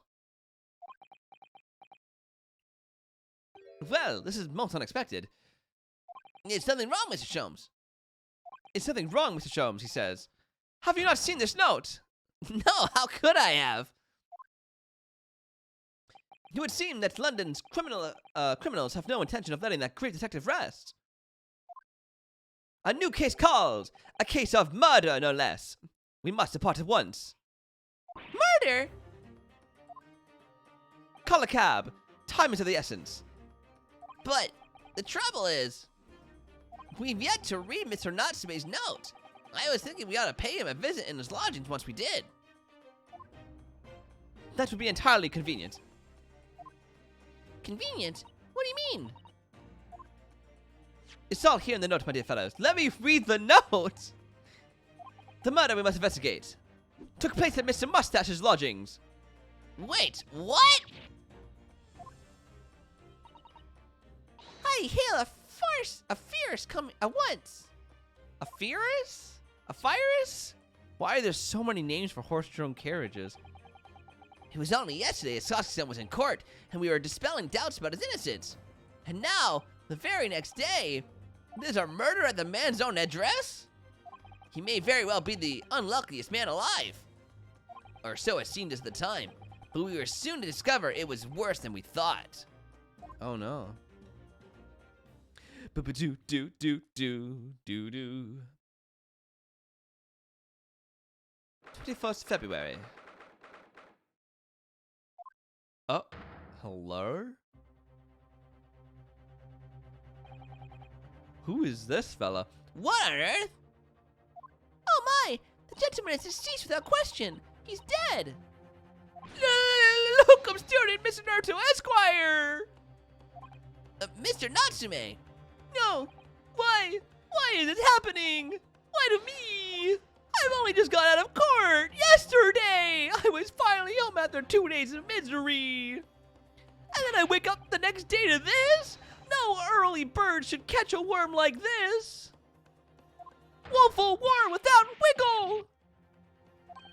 Well, this is most unexpected. Is something wrong, Mr. Sholmes? Is something wrong, Mr. Sholmes, he says. Have you not seen this note? No, how could I have? It would seem that London's criminals have no intention of letting that great detective rest. A new case calls. A case of murder, no less. We must depart at once. Murder? Call a cab. Time is of the essence. But the trouble is, we've yet to read Mr. Natsume's note. I was thinking we ought to pay him a visit in his lodgings once we did. That would be entirely convenient. Convenient? What do you mean? It's all here in the note, my dear fellows. Let me read the note. The murder we must investigate took place at Mr. Mustache's lodgings. Wait, what? I hail a fierce coming at once. A fierce? A virus? Why are there so many names for horse-drawn carriages? It was only yesterday that Sasuke-san was in court, and we were dispelling doubts about his innocence. And now, the very next day, there's a murder at the man's own address? He may very well be the unluckiest man alive. Or so it seemed at the time, but we were soon to discover it was worse than we thought. Oh no. Do. 21st February. Oh, hello? Who is this fella? What on earth? Oh my! The gentleman is deceased without question. He's dead. Look, I'm stealing Mr. Naruto Esquire! Mr. Natsume! No! Why? Why is it happening? Why to me? I've only just got out of court yesterday! I was finally home after 2 days of misery! And then I wake up the next day to this? No early bird should catch a worm like this! Woeful worm without wiggle!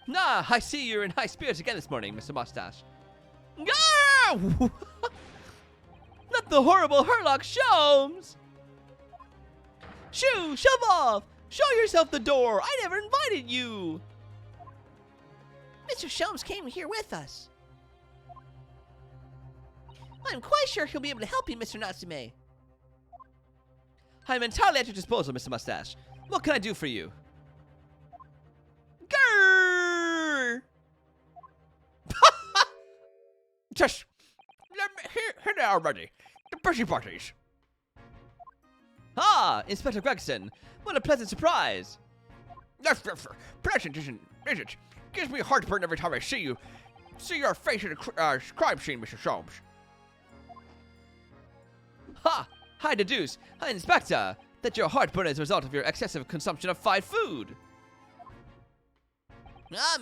Nah, I see you're in high spirits again this morning, Mr. Mustache. Ah! Not the horrible Herlock Sholmes! Shoo, shove off! Show yourself the door! I never invited you! Mr. Sholmes came here with us. I'm quite sure he'll be able to help you, Mr. Natsume. I'm entirely at your disposal, Mr. Mustache. What can I do for you? Grrr! Just, here they are ready. The busy bodies. Ah, Inspector Gregson. What a pleasant surprise. That's pleasant, is it? Gives me heartburn every time I see you. See your face at a crime scene, Mr. Sholmes. Ha! I deduce, Inspector, that your heartburn is a result of your excessive consumption of fried food.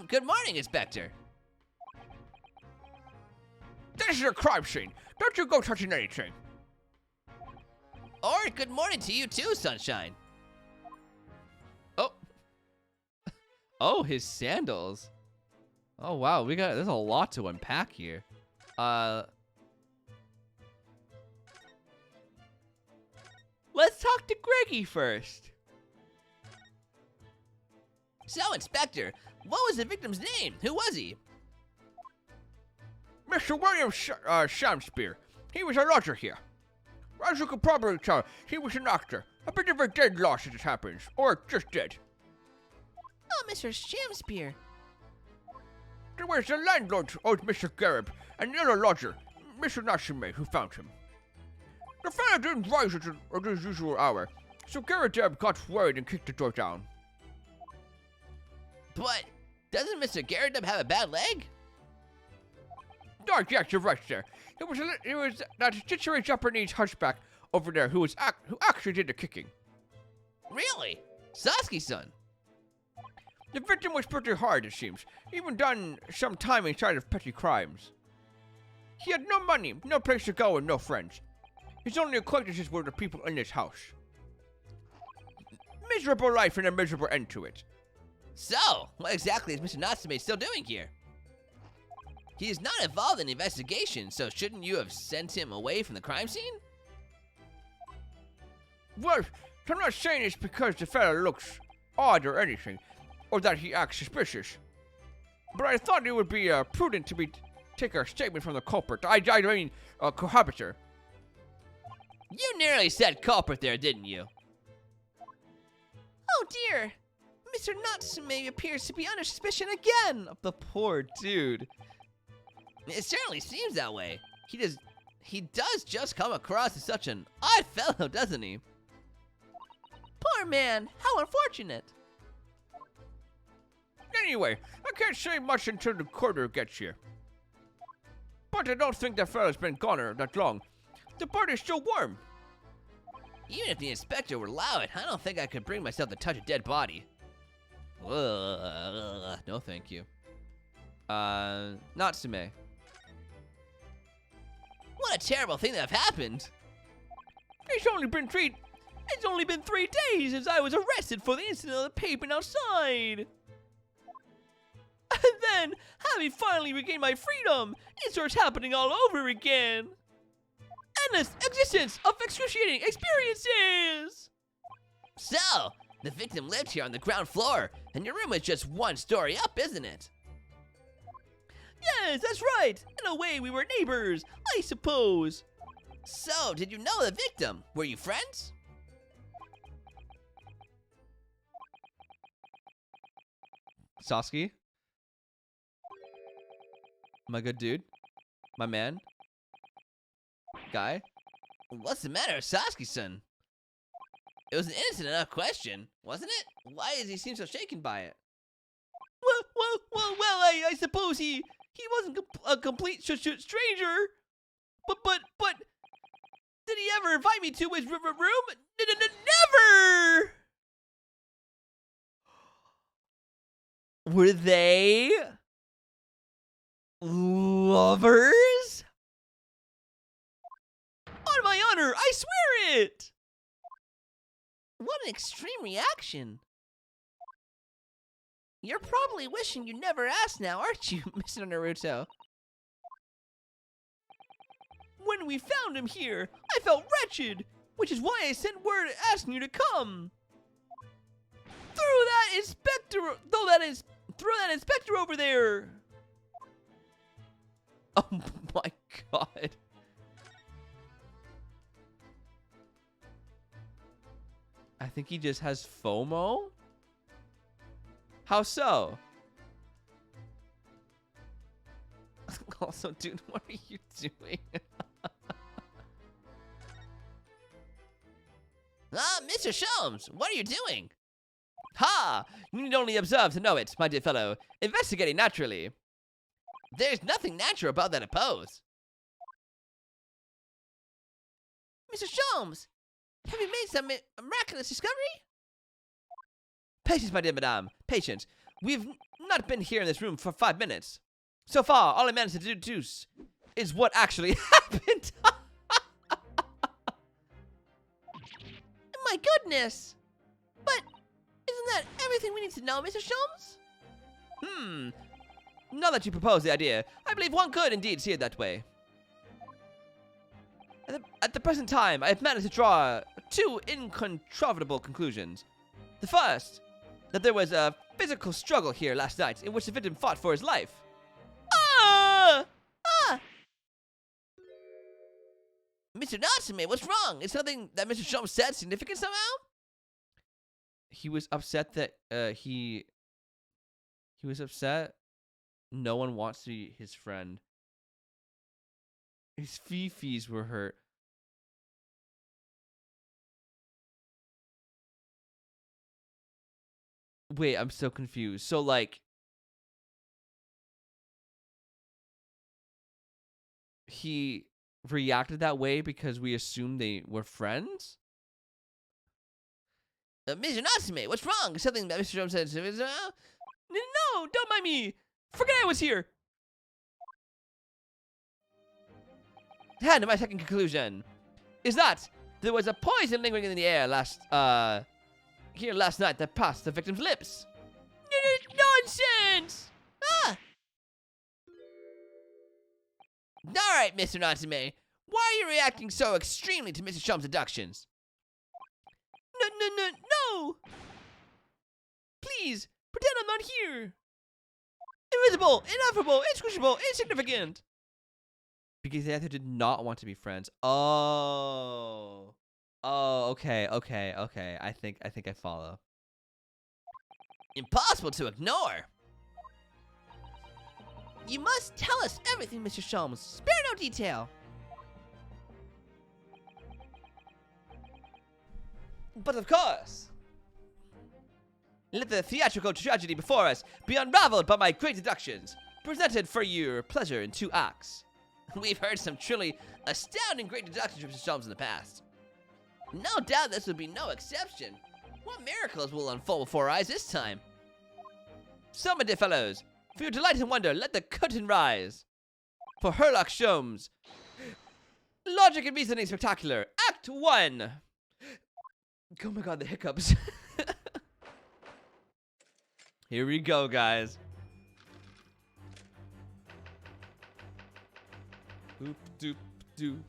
Good morning, Inspector. This is a crime scene. Don't you go touching anything. Or good morning to you too, Sunshine. Oh. Oh, his sandals. Oh, wow. There's a lot to unpack here. Let's talk to Greggy first. So, Inspector, what was the victim's name? Who was he? Mr. William Shakespeare. He was a lodger here. As you could probably tell, he was an actor. A bit of a dead loss as it happens. Or just dead. Oh, Mr. Shamspeare. There was the landlord, old Mr. Garib, and the other lodger, Mr. Natsume, who found him. The fella didn't rise at his usual hour, so Garib got worried and kicked the door down. But doesn't Mr. Garrett have a bad leg? Oh, yes, you're right there. It was that titular Japanese hunchback over there who actually did the kicking. Really? Sasuke-san? The victim was pretty hard, it seems. Even done some time inside of petty crimes. He had no money, no place to go, and no friends. His only acquaintances were the people in his house. Miserable life and a miserable end to it. So, what exactly is Mr. Natsume still doing here? He is not involved in the investigation, so shouldn't you have sent him away from the crime scene? Well, I'm not saying it's because the fella looks odd or anything, or that he acts suspicious. But I thought it would be prudent to take a statement from the culprit. I mean, cohabiter. You nearly said culprit there, didn't you? Oh dear! Mr. Natsume appears to be under suspicion again! The poor dude. It certainly seems that way. He does just come across as such an odd fellow, doesn't he? Poor man! How unfortunate! Anyway, I can't say much until the coroner gets here. But I don't think that fella's been gone that long. The body's still warm. Even if the inspector would allow it, I don't think I could bring myself to touch a dead body. No, thank you. Natsume. What a terrible thing to have happened. It's only been 3 days since I was arrested for the incident of the pavement outside. And then, having finally regained my freedom, it starts happening all over again. Endless existence of excruciating experiences. So, the victim lived here on the ground floor, and your room is just one story up, isn't it? Yes, that's right. In a way, we were neighbors, I suppose. So, did you know the victim? Were you friends? Sasuke? My good dude? My man? Guy? What's the matter, Sasuke-san? It was an innocent enough question, wasn't it? Why does he seem so shaken by it? Well, I suppose he wasn't a complete stranger. But, did he ever invite me to his room? Never! Were they lovers? On my honor, I swear it! What an extreme reaction! You're probably wishing you never asked now, aren't you, Mr. Naruto? When we found him here, I felt wretched, which is why I sent word asking you to come. Throw that inspector over there. Oh my god. I think he just has FOMO? How so? Also, dude, what are you doing? Mr. Sholmes, what are you doing? Ha! You need only observe to know it, my dear fellow. Investigating naturally. There's nothing natural about that pose. Mr. Sholmes, have you made some miraculous discovery? Patience, my dear madame. Patience. We've not been here in this room for 5 minutes. So far, all I managed to deduce is what actually happened. My goodness! But isn't that everything we need to know, Mr. Sholmes? Now that you propose the idea, I believe one could indeed see it that way. At the present time, I have managed to draw 2 incontrovertible conclusions. The first, that there was a physical struggle here last night in which the victim fought for his life. Mr. Natsume, what's wrong? Is something that Mr. Sholmes said significant somehow? He was upset that he was upset no one wants to be his friend. His fifis were hurt. Wait, I'm so confused. So, like, he reacted that way because we assumed they were friends? Mr. Natsume, what's wrong? Is something that Mr. Sholmes said significant somehow? No, don't mind me. Forget I was here. And my second conclusion is that there was a poison lingering in the air last night that passed the victim's lips. Nonsense! Ah! Alright, Mr. Natsume. Why are you reacting so extremely to Mr. Shum's deductions? No! Please, pretend I'm not here. Invisible, ineffable, inscrutable, insignificant. Because they either did not want to be friends. Oh, okay. I think I follow. Impossible to ignore. You must tell us everything, Mr. Sholmes. Spare no detail. But of course, let the theatrical tragedy before us be unraveled by my great deductions, presented for your pleasure in 2 acts. We've heard some truly astounding great deductions from Mr. Sholmes in the past. No doubt this will be no exception. What miracles will unfold before our eyes this time? So, my dear fellows, for your delight and wonder, let the curtain rise. For Herlock Sholmes, Logic and Reasoning Spectacular, Act 1. Oh my god, the hiccups. Here we go, guys. Oop doop doo.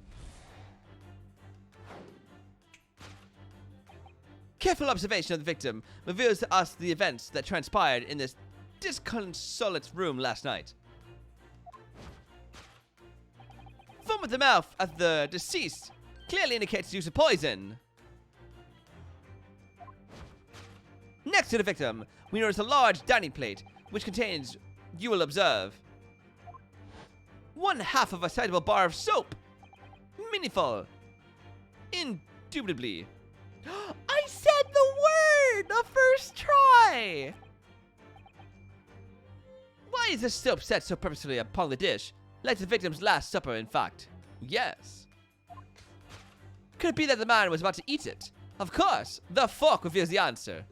Careful observation of the victim reveals to us the events that transpired in this disconsolate room last night. Foam at the mouth of the deceased clearly indicates use of poison. Next to the victim, we notice a large dining plate, which contains, you will observe, 1/2 of a sizable bar of soap. Meaningful. Indubitably. I said the word the first try. Why is this soap set so purposefully upon the dish? Like the victim's last supper, in fact. Yes. Could it be that the man was about to eat it? Of course. The fork reveals the answer.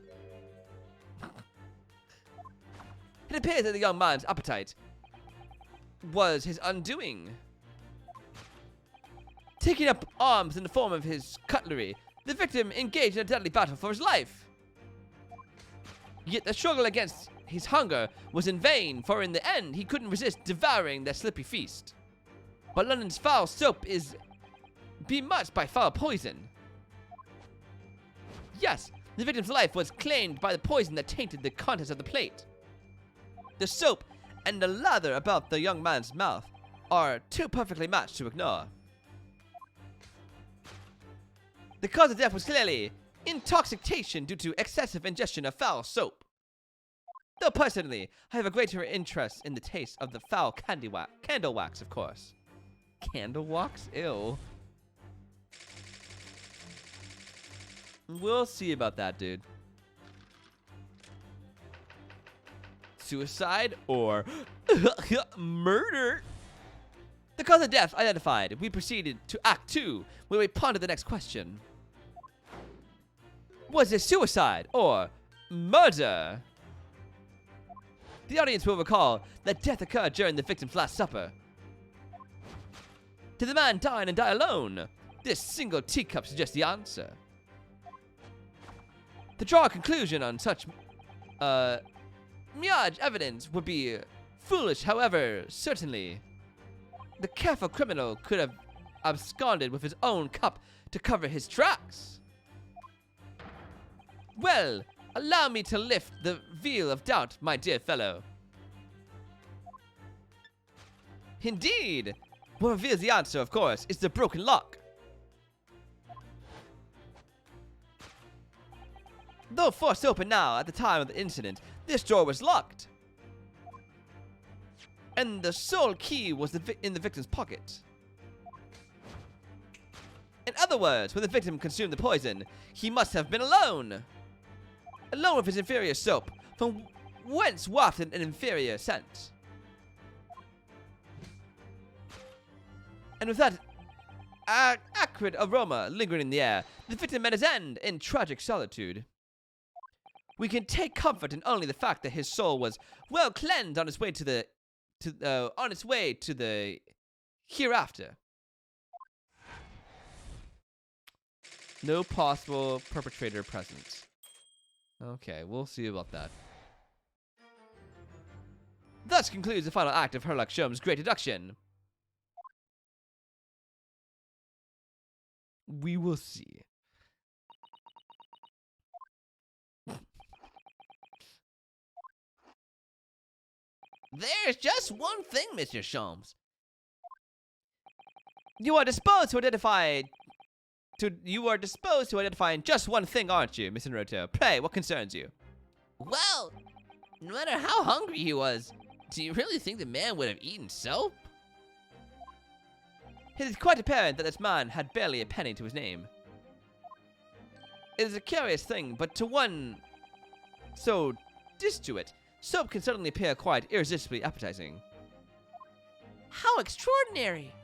It appears that the young man's appetite was his undoing. Taking up arms in the form of his cutlery, the victim engaged in a deadly battle for his life. Yet the struggle against his hunger was in vain, for in the end he couldn't resist devouring that slippery feast. But London's foul soap is bematched by foul poison. Yes, the victim's life was claimed by the poison that tainted the contents of the plate. The soap and the lather about the young man's mouth are too perfectly matched to ignore. The cause of death was clearly intoxication due to excessive ingestion of foul soap. Though personally, I have a greater interest in the taste of the foul candle wax, of course. Candle wax? Ew. We'll see about that, dude. Suicide or murder? The cause of death identified, we proceeded to Act 2, where we pondered the next question. Was it suicide or murder? The audience will recall that death occurred during the victim's last supper. Did the man dine and die alone? This single teacup suggests the answer. To draw a conclusion on such mirage evidence would be foolish, however, certainly. The careful criminal could have absconded with his own cup to cover his tracks. Well, allow me to lift the veil of doubt, my dear fellow. Indeed! What reveals the answer, of course, is the broken lock. Though forced open now at the time of the incident, this door was locked. And the sole key was in the victim's pocket. In other words, when the victim consumed the poison, he must have been alone. Alone with his inferior soap, from whence wafted an inferior scent. And with that acrid aroma lingering in the air, the victim met his end in tragic solitude. We can take comfort in only the fact that his soul was well cleansed on its way to the hereafter. No possible perpetrator present. Okay, we'll see about that. Thus concludes the final act of Herlock Sholmes' Great Deduction. We will see. There's just one thing, Mr. Sholmes. You are disposed to identify just one thing, aren't you, Mr. Naruto? Pray, what concerns you? Well, no matter how hungry he was, do you really think the man would have eaten soap? It is quite apparent that this man had barely a penny to his name. It is a curious thing, but to one so destitute, soap can certainly appear quite irresistibly appetizing. How extraordinary!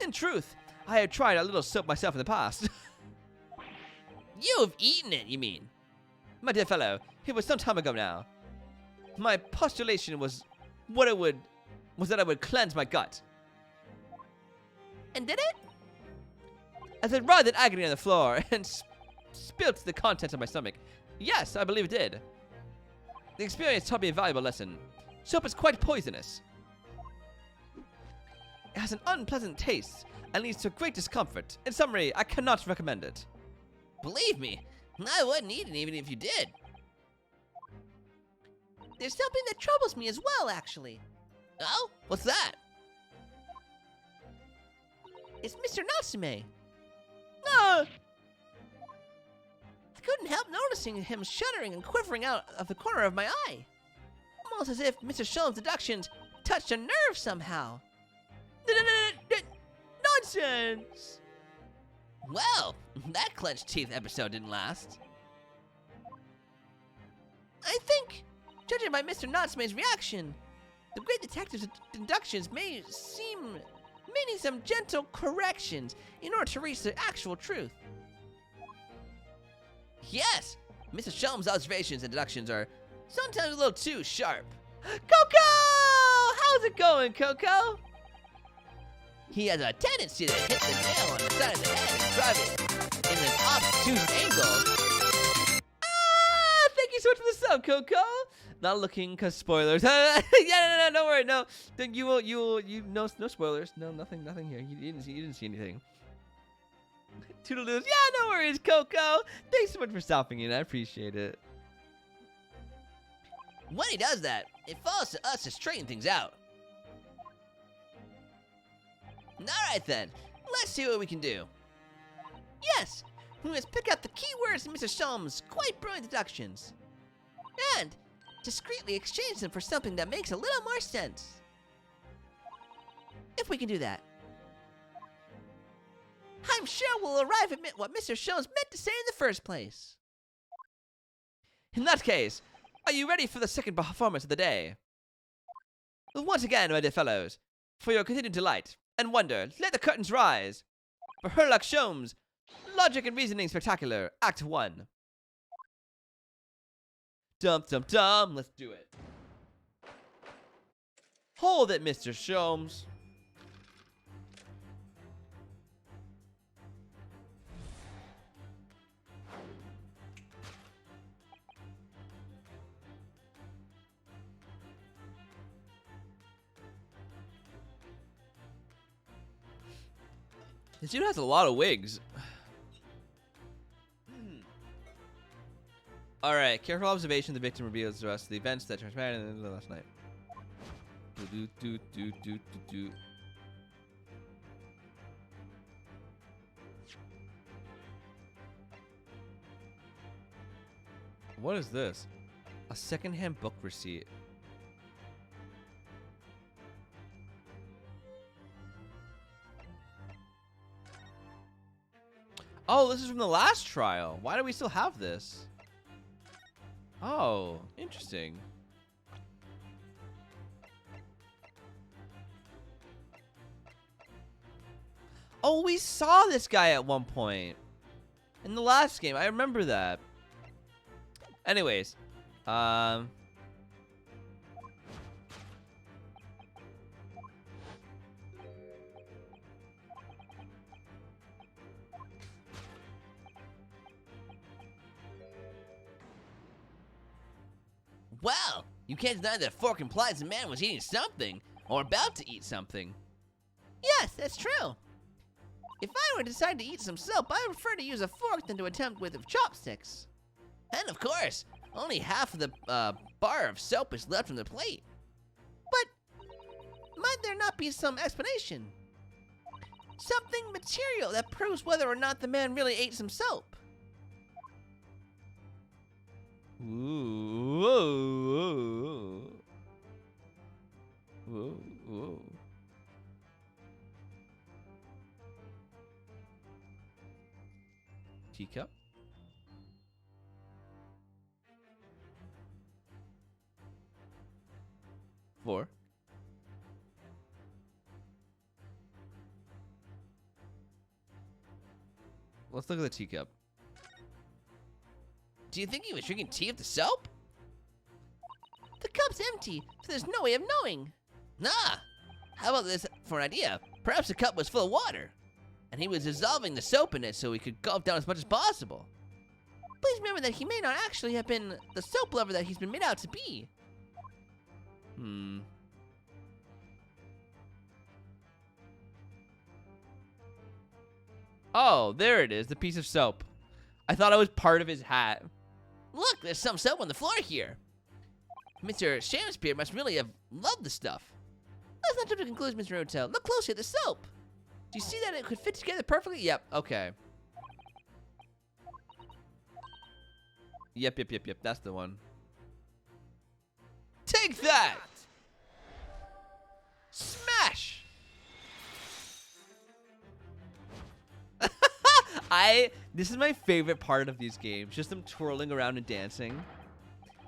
In truth, I have tried a little soap myself in the past. You've eaten it, you mean? My dear fellow, it was some time ago now. My postulation was that it would cleanse my gut. And did it? As I writhed in agony on the floor and spilt the contents of my stomach. Yes, I believe it did. The experience taught me a valuable lesson. Soap is quite poisonous. It has an unpleasant taste and leads to great discomfort. In summary, I cannot recommend it. Believe me, I wouldn't eat it even if you did. There's something that troubles me as well, actually. Oh? What's that? It's Mr. Natsume. Ah! I couldn't help noticing him shuddering and quivering out of the corner of my eye. Almost as if Mr. Sholmes' deductions touched a nerve somehow. Nonsense! Well, that clenched teeth episode didn't last. I think, judging by Mr. Natsume's reaction, the great detective's deductions may need some gentle corrections in order to reach the actual truth. Yes, Mr. Sholmes' observations and deductions are sometimes a little too sharp. Coco! How's it going, Coco? He has a tendency to hit the nail on the side of the head and drive it in an obtuse angle. Ah! Thank you so much for the sub, Coco. Not looking, cause spoilers. Yeah, no, don't worry, no. Then no spoilers. No, nothing here. You didn't see anything. Toodaloos. Yeah, no worries, Coco. Thanks so much for stopping in. I appreciate it. When he does that, it falls to us to straighten things out. Alright then, let's see what we can do. Yes, we must pick out the key words in Mr. Sholmes' quite brilliant deductions. And discreetly exchange them for something that makes a little more sense. If we can do that, I'm sure we'll arrive at what Mr. Sholmes meant to say in the first place. In that case, are you ready for the second performance of the day? Well, once again, my dear fellows, for your continued delight and wonder, let the curtains rise for Herlock Sholmes' Logic and Reasoning Spectacular, Act 1. Dum dum dum, let's do it. Hold it, Mr. Sholmes. This dude has a lot of wigs. Alright, careful observation. The victim reveals the rest of the events that transpired in the last night. What is this? A secondhand book receipt. Oh, this is from the last trial. Why do we still have this? Oh, interesting. Oh, we saw this guy at one point. In the last game, I remember that. Anyways, Well, you can't deny that a fork implies the man was eating something, or about to eat something. Yes, that's true. If I were to decide to eat some soap, I would prefer to use a fork than to attempt with chopsticks. And of course, only half of the bar of soap is left from the plate. But might there not be some explanation? Something material that proves whether or not the man really ate some soap. ooh, whoa, whoa, whoa. Teacup. Four. Let's look at the teacup. Do you think he was drinking tea with the soap? The cup's empty, so there's no way of knowing. Nah. How about this for an idea? Perhaps the cup was full of water, and he was dissolving the soap in it so he could gulp down as much as possible. Please remember that he may not actually have been the soap lover that he's been made out to be. Oh, there it is, the piece of soap. I thought it was part of his hat. Look, there's some soap on the floor here. Mr. Shakespeare must really have loved the stuff. Let's not jump to conclusions, Mr. Hotel. Look closely at the soap. Do you see that it could fit together perfectly? Yep, okay. Yep, that's the one. Take that! Smash! This is my favorite part of these games, just them twirling around and dancing.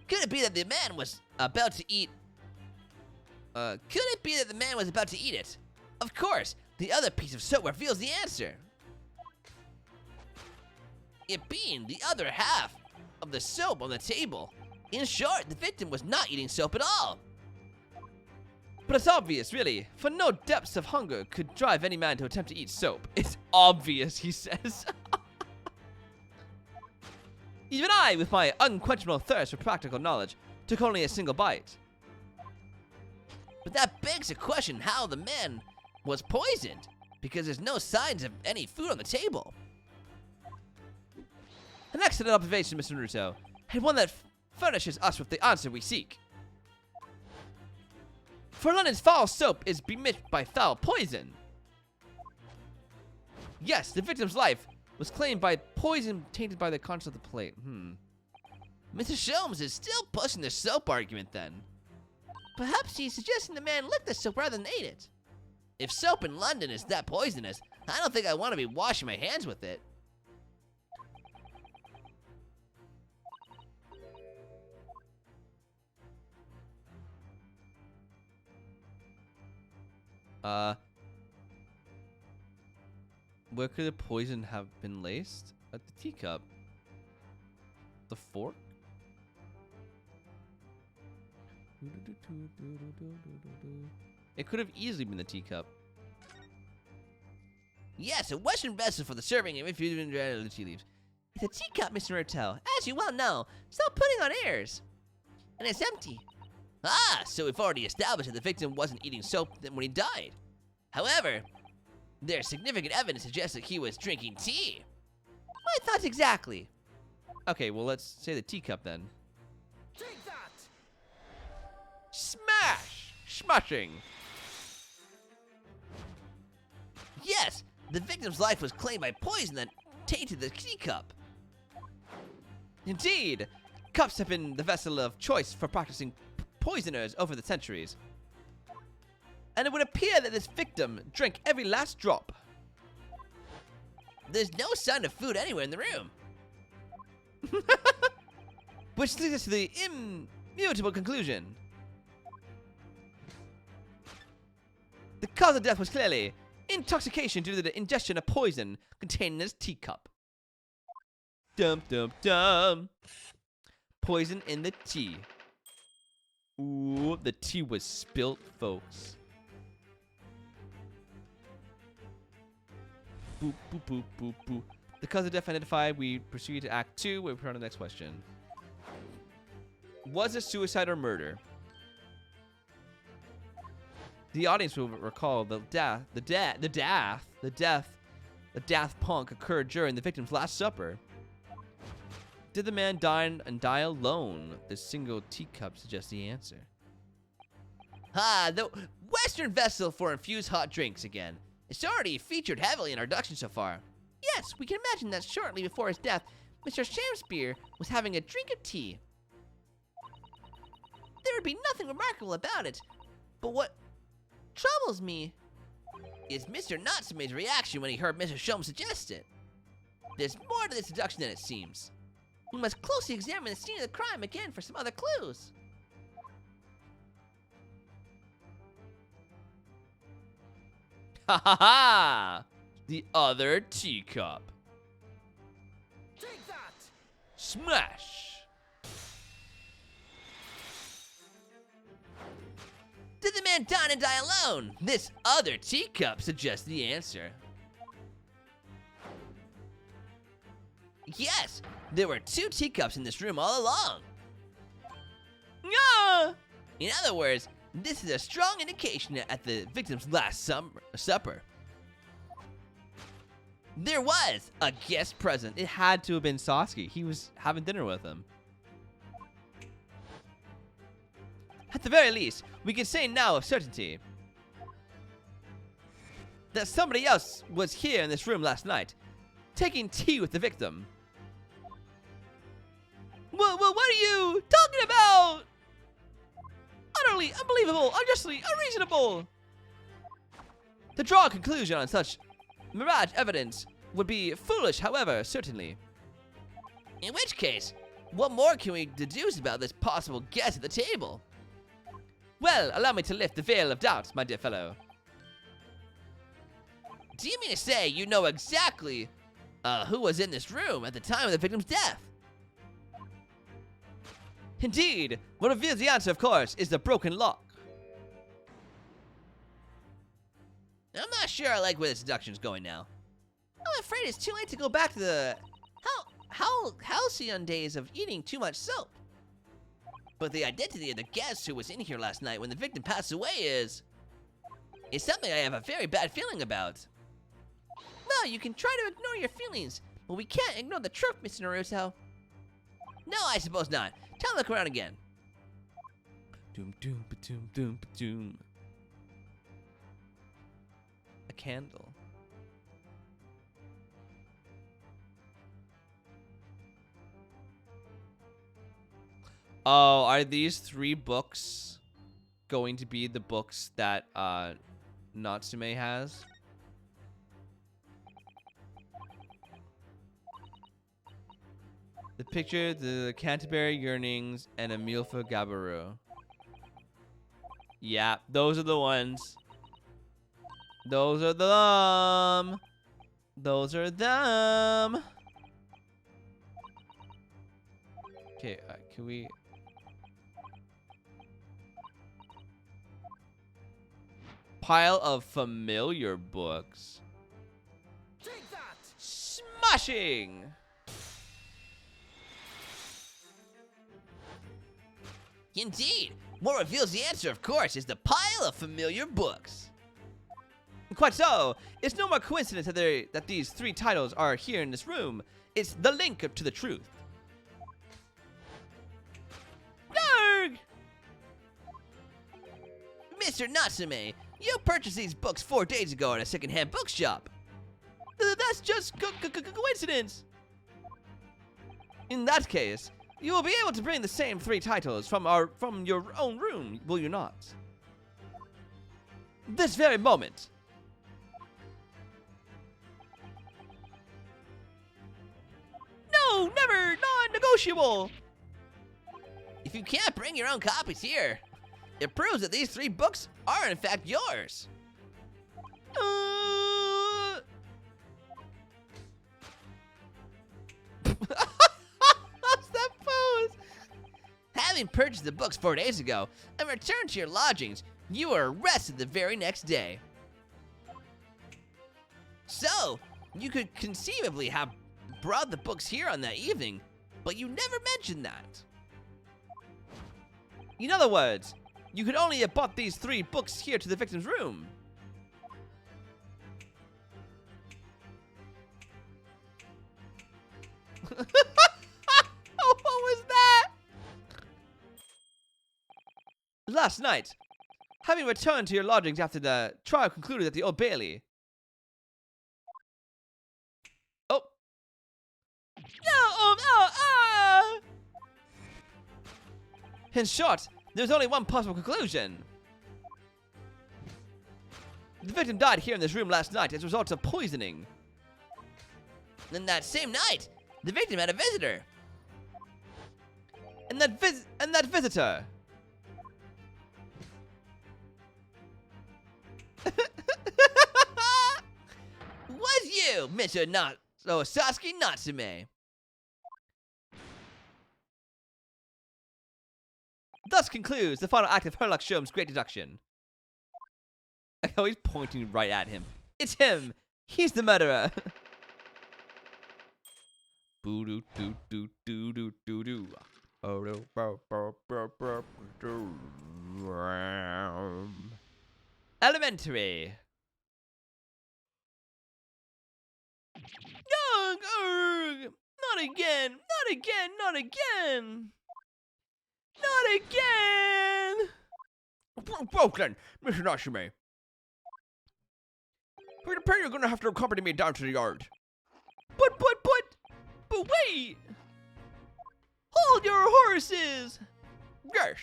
Could it be that the man was about to eat? Could it be that the man was about to eat it? Of course, the other piece of soap reveals the answer. It being the other half of the soap on the table. In short, the victim was not eating soap at all. But it's obvious, really, for no depths of hunger could drive any man to attempt to eat soap. It's obvious, he says. Even I, with my unquenchable thirst for practical knowledge, took only a single bite. But that begs the question how the man was poisoned, because there's no signs of any food on the table. An excellent observation, Mr. Naruto, and one that furnishes us with the answer we seek. For London's foul soap is bemitched by foul poison. Yes, the victim's life was claimed by poison tainted by the contents of the plate. Mr. Sholmes is still pushing the soap argument then. Perhaps he's suggesting the man licked the soap rather than ate it. If soap in London is that poisonous, I don't think I want to be washing my hands with it. Where could the poison have been laced? At the teacup? The fork? It could have easily been the teacup. Yes, a Western vessel for the serving of infusion tea leaves. It's a teacup, Mr. Naruto. As you well know, stop putting on airs. And it's empty. Ah, so we've already established that the victim wasn't eating soap when he died. However, there's significant evidence to suggest that he was drinking tea. My thoughts exactly. Okay, well, let's say the teacup then. Take that! Smash! Smashing! Yes, the victim's life was claimed by poison that tainted the teacup. Indeed! Cups have been the vessel of choice for practicing poisoners over the centuries. And it would appear that this victim drank every last drop. There's no sign of food anywhere in the room. Which leads us to the immutable conclusion. The cause of death was clearly intoxication due to the ingestion of poison contained in this teacup. Dum dum dum. poison in the tea. Ooh, the tea was spilt, folks. Boop, boop, boop, boop, boop. The cause of death identified. We proceed to Act 2. We put on the next question. Was it suicide or murder? The audience will recall the death punk occurred during the victim's last supper. Did the man die and die alone? The single teacup suggests the answer. The Western vessel for infused hot drinks again. It's already featured heavily in our production so far. Yes, we can imagine that shortly before his death, Mr. Shakespeare was having a drink of tea. There would be nothing remarkable about it, but what troubles me is Mr. Natsume's reaction when he heard Mr. Shom suggest it. There's more to this deduction than it seems. We must closely examine the scene of the crime again for some other clues. Ha ha ha! The other teacup. Take that! Smash! Did the man dine and die alone? This other teacup suggests the answer. Yes, there were 2 teacups in this room all along. Yeah! In other words, this is a strong indication at the victim's last supper. There was a guest present. It had to have been Sasuke. He was having dinner with him. At the very least, we can say now with certainty that somebody else was here in this room last night, taking tea with the victim. What are you talking about? Utterly unbelievable, unjustly unreasonable. To draw a conclusion on such mirage evidence would be foolish, however, certainly. In which case, what more can we deduce about this possible guest at the table? Well, allow me to lift the veil of doubt, my dear fellow. Do you mean to say you know exactly who was in this room at the time of the victim's death? Indeed, what reveals the answer, of course, is the broken lock. I'm not sure I like where this deduction's going now. I'm afraid it's too late to go back to the halcyon days of eating too much soap. But the identity of the guest who was in here last night when the victim passed away is something I have a very bad feeling about. Well, you can try to ignore your feelings, but we can't ignore the truth, Mr. Naruto. No, I suppose not. Time to look around again. Doom, doom, ba-doom, doom, ba-doom. A candle. Oh, are these 3 books going to be the books that Natsume has? The picture, the Canterbury Yearnings, and a meal for Gabaru. Yeah, those are the ones. Those are them. Those are them. Okay, can we... Pile of familiar books. Take that! Smashing! Indeed. What reveals the answer, of course, is the pile of familiar books. Quite so. It's no more coincidence that these 3 titles are here in this room. It's the link to the truth. Yarg! Mr. Natsume, you purchased these books 4 days ago at a secondhand bookshop. That's just coincidence. In that case, you will be able to bring the same 3 titles from your own room, will you not? This very moment. No, never, non-negotiable. If you can't bring your own copies here, it proves that these 3 books are in fact yours. How's that pose? Having purchased the books 4 days ago and returned to your lodgings, you were arrested the very next day. So, you could conceivably have brought the books here on that evening, but you never mentioned that. In other words, you could only have bought these 3 books here to the victim's room. What was that? Last night, having returned to your lodgings after the trial concluded at the Old Bailey. Oh. In short, there's only one possible conclusion. The victim died here in this room last night as a result of poisoning. And that same night, the victim had a visitor. And that visitor. Was you, Mr. Sasuke Natsume. Thus concludes the final act of Herlock Sholmes' great deduction. I know he's pointing right at him. It's him. He's the murderer. Boo doo doo doo doo doo doo doo. Oh no. Elementary. Not again. Not again. Not again. Not again. Broken, Mr. Natsume. It appears you're gonna have to accompany me down to the yard. But wait! Hold your horses! Yes.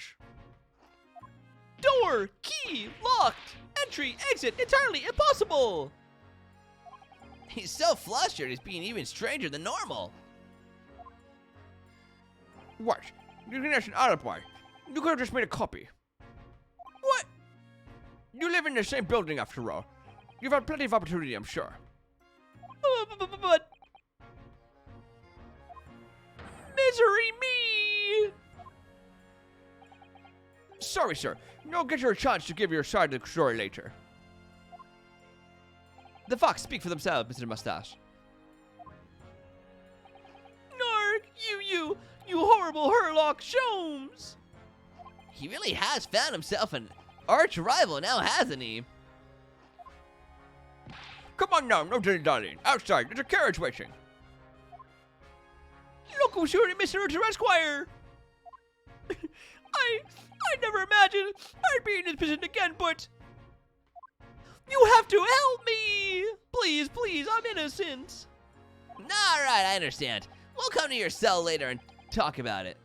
Door, key, locked, entry, exit, entirely impossible! He's so flustered, he's being even stranger than normal. What? You think that's an alibi? You could have just made a copy. What? You live in the same building after all. You've had plenty of opportunity, I'm sure. But misery me! Sorry, sir. You'll get your chance to give your side of the story later. The facts speak for themselves, Mr. Mustache. Narg, you horrible Herlock Sholmes! He really has found himself an arch rival now, hasn't he? Come on now, no dilly-dallying. Outside, there's a carriage waiting. Look who's here, Mr. Esquire! I never imagined I'd be in this position again, but you have to help me! Please, I'm innocent. Alright, I understand. We'll come to your cell later and talk about it.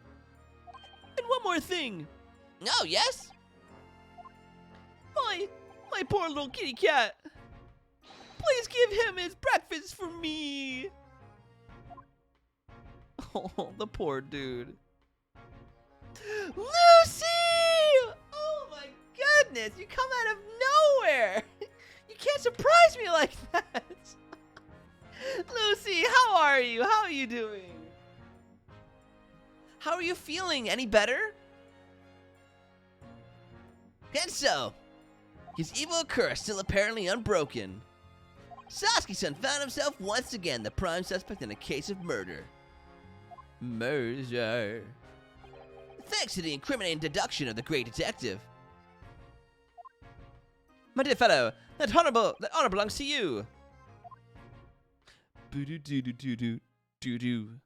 And one more thing. Oh, yes? My poor little kitty cat. Please give him his breakfast for me. Oh, the poor dude. Lucy! Oh my goodness, you come out of nowhere. You can't surprise me like that. Lucy, how are you? How are you doing? How are you feeling? Any better? And so, his evil curse still apparently unbroken. Sasuke-san found himself once again the prime suspect in a case of murder. Murder. Thanks to the incriminating deduction of the great detective. My dear fellow, that honor belongs to you. Boo-doo-doo-doo-doo-doo-doo.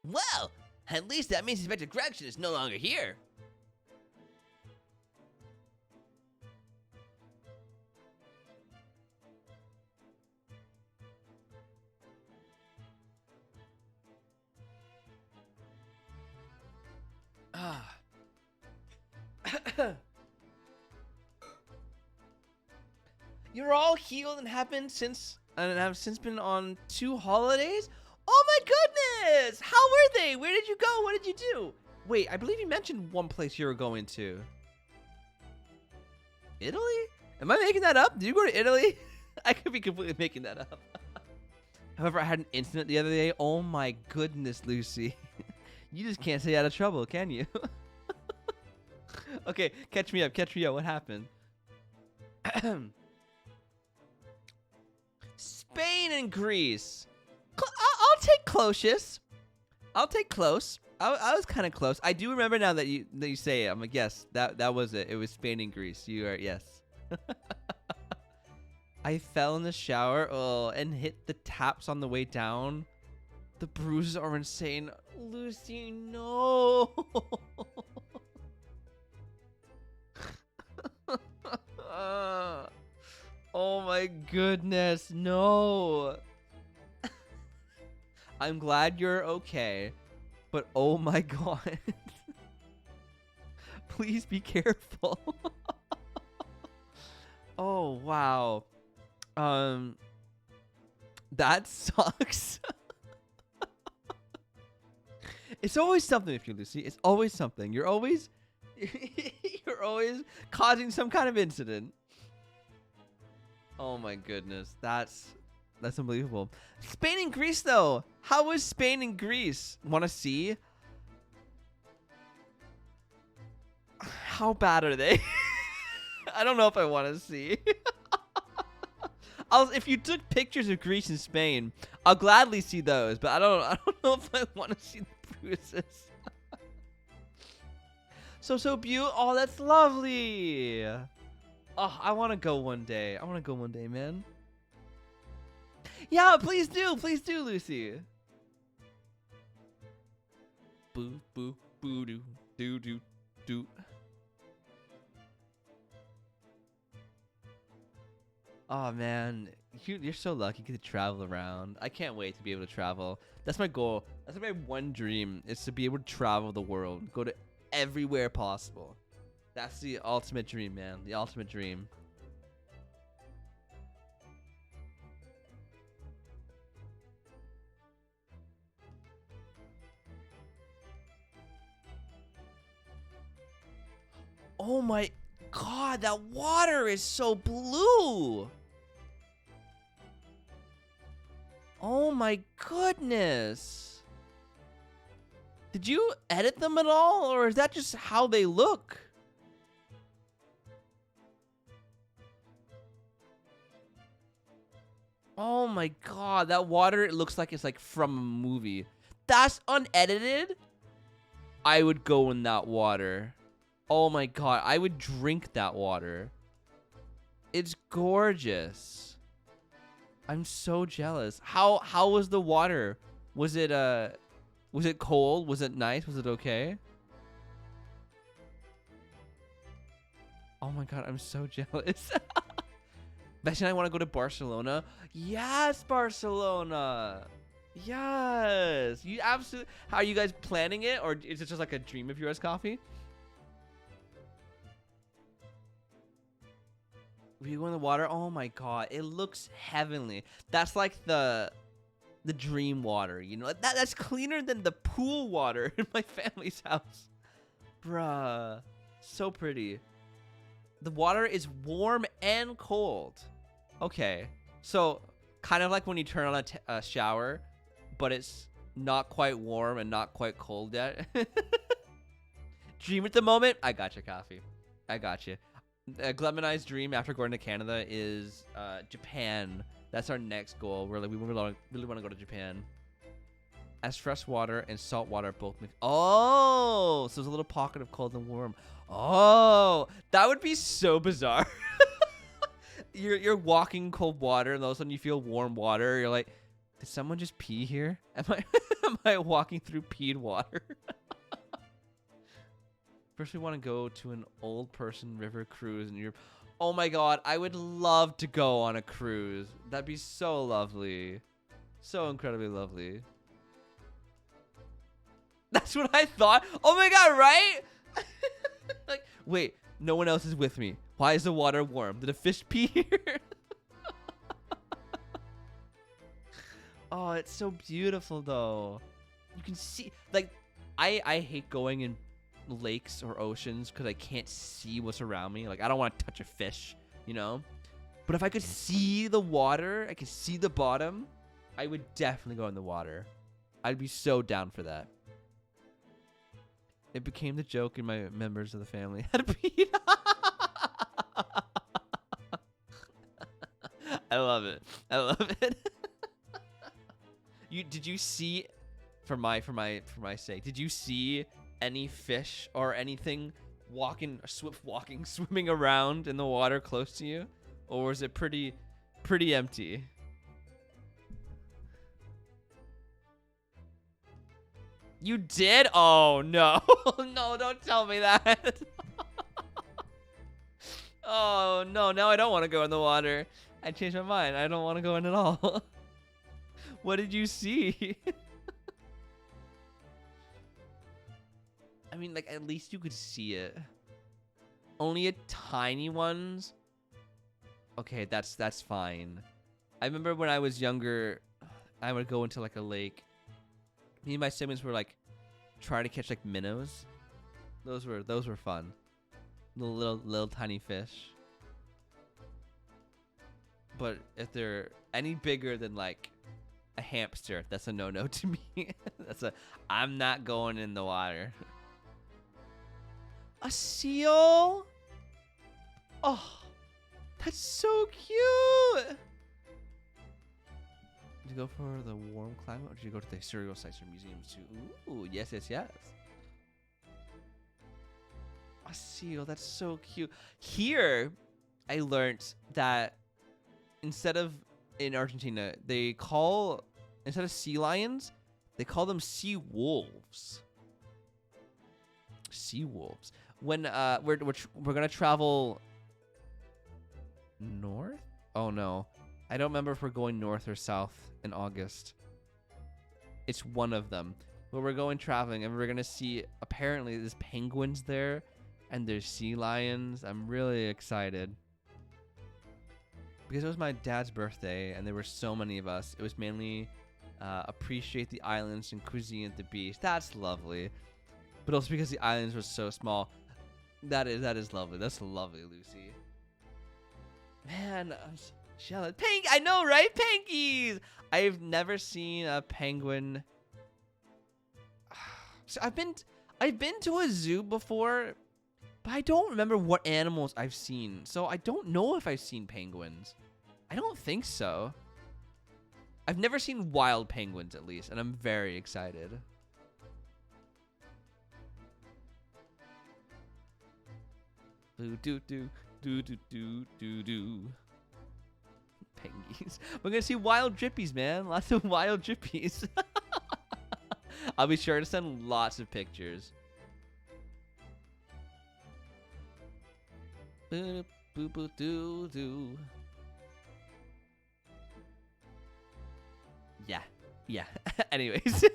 Well, at least that means Inspector Gregson is no longer here. You're all healed and have since been on 2 holidays? Oh my goodness! How were they? Where did you go? What did you do? Wait, I believe you mentioned one place you were going to. Italy? Am I making that up? Did you go to Italy? I could be completely making that up. However, I had an incident the other day. Oh my goodness, Lucy. You just can't stay out of trouble, can you? Okay, catch me up. Catch me up. What happened? Spain and Greece. I'll take closest. I'll take close. I was kind of close. I do remember now that you say it. I'm like, yes, that was it. It was Spain and Greece. You are, yes. I fell in the shower and hit the taps on the way down. The bruises are insane. Lucy, no. Oh my goodness, no. I'm glad you're okay, but oh my god. Please be careful. Oh, wow. That sucks. It's always something with you, Lucy. It's always something. You're always you're always causing some kind of incident. Oh my goodness. That's unbelievable. Spain and Greece though. How was Spain and Greece? Want to see? How bad are they? I don't know if I want to see. If you took pictures of Greece and Spain, I'll gladly see those, but I don't know if I want to see the bruises. So beautiful. Oh, that's lovely. Oh, I want to go one day. Man. Yeah, please do, Lucy. Boo, boo, boo, doo, doo, doo, doo. Oh man, you're so lucky you get to travel around. I can't wait to be able to travel. That's my goal. That's my one dream, is to be able to travel the world, go to everywhere possible. That's the ultimate dream, man. The ultimate dream. Oh my god, that water is so blue. Oh my goodness. Did you edit them at all, or is that just how they look? Oh my god, that water, it looks like it's like from a movie. That's unedited? I would go in that water. Oh my god, I would drink that water. It's gorgeous. I'm so jealous. How was the water? Was it cold? Was it nice? Was it okay? Oh my god, I'm so jealous. Imagine I want to go to Barcelona. Yes, Barcelona. Yes. You absolutely. How are you guys planning it, or is it just like a dream of yours, Coffee? We go in the water. Oh my god, it looks heavenly. That's like the dream water, you know. That's cleaner than the pool water in my family's house, bruh. So pretty. The water is warm and cold. Okay, so kind of like when you turn on a shower, but it's not quite warm and not quite cold yet. Dream at the moment. I got you, Coffee. I got you. Gleb and I's dream after going to Canada is Japan. That's our next goal. We really want to go to Japan. As fresh water and salt water both mix. Oh, so there's a little pocket of cold and warm. Oh, that would be so bizarre. You're walking cold water, and all of a sudden you feel warm water. You're like, did someone just pee here? Am I walking through peed water? First, we want to go to an old person river cruise in Europe. Oh my god, I would love to go on a cruise. That'd be so lovely. So incredibly lovely. That's what I thought. Oh my god, right? Like, wait, no one else is with me. Why is the water warm? Did a fish pee here? Oh, it's so beautiful though. You can see, like, I hate going in lakes or oceans because I can't see what's around me. Like, I don't want to touch a fish, you know? But if I could see the water, I could see the bottom, I would definitely go in the water. I'd be so down for that. It became the joke in my members of the family had peed. I love it. I love it. Did you see, for my sake, did you see any fish or anything swimming around in the water close to you, or was it pretty empty? You did? Oh no. No, don't tell me that. Oh no, now I don't want to go in the water. I changed my mind. I don't want to go in at all. What did you see? I mean, like, at least you could see it. Only a tiny ones? Okay, that's fine. I remember when I was younger, I would go into like a lake. Me and my siblings were like trying to catch like minnows. Those were fun. Little tiny fish. But if they're any bigger than like a hamster, that's a no-no to me. I'm not going in the water. A seal? Oh, that's so cute. Did you go for the warm climate, or did you go to the historical sites or museums too? Ooh, yes. A seal, that's so cute. Here, I learned that instead of in Argentina, instead of sea lions, they call them sea wolves. Sea wolves. When we're gonna travel north? Oh no, I don't remember if we're going north or south in August. It's one of them. But we're going traveling, and we're gonna see. Apparently, there's penguins there, and there's sea lions. I'm really excited because it was my dad's birthday, and there were so many of us. It was mainly appreciate the islands and cuisine at the beach. That's lovely. But also because the islands were so small. That is lovely. That's lovely, Lucy. Man, I'm jealous. I know, right? Penguins! I've never seen a penguin. So I've been to a zoo before, but I don't remember what animals I've seen. So I don't know if I've seen penguins. I don't think so. I've never seen wild penguins, at least, and I'm very excited. Do. Penguins. We're gonna see wild drippies, man. Lots of wild drippies. I'll be sure to send lots of pictures. Boop, boop, boop, doo, doo. Yeah. Anyways.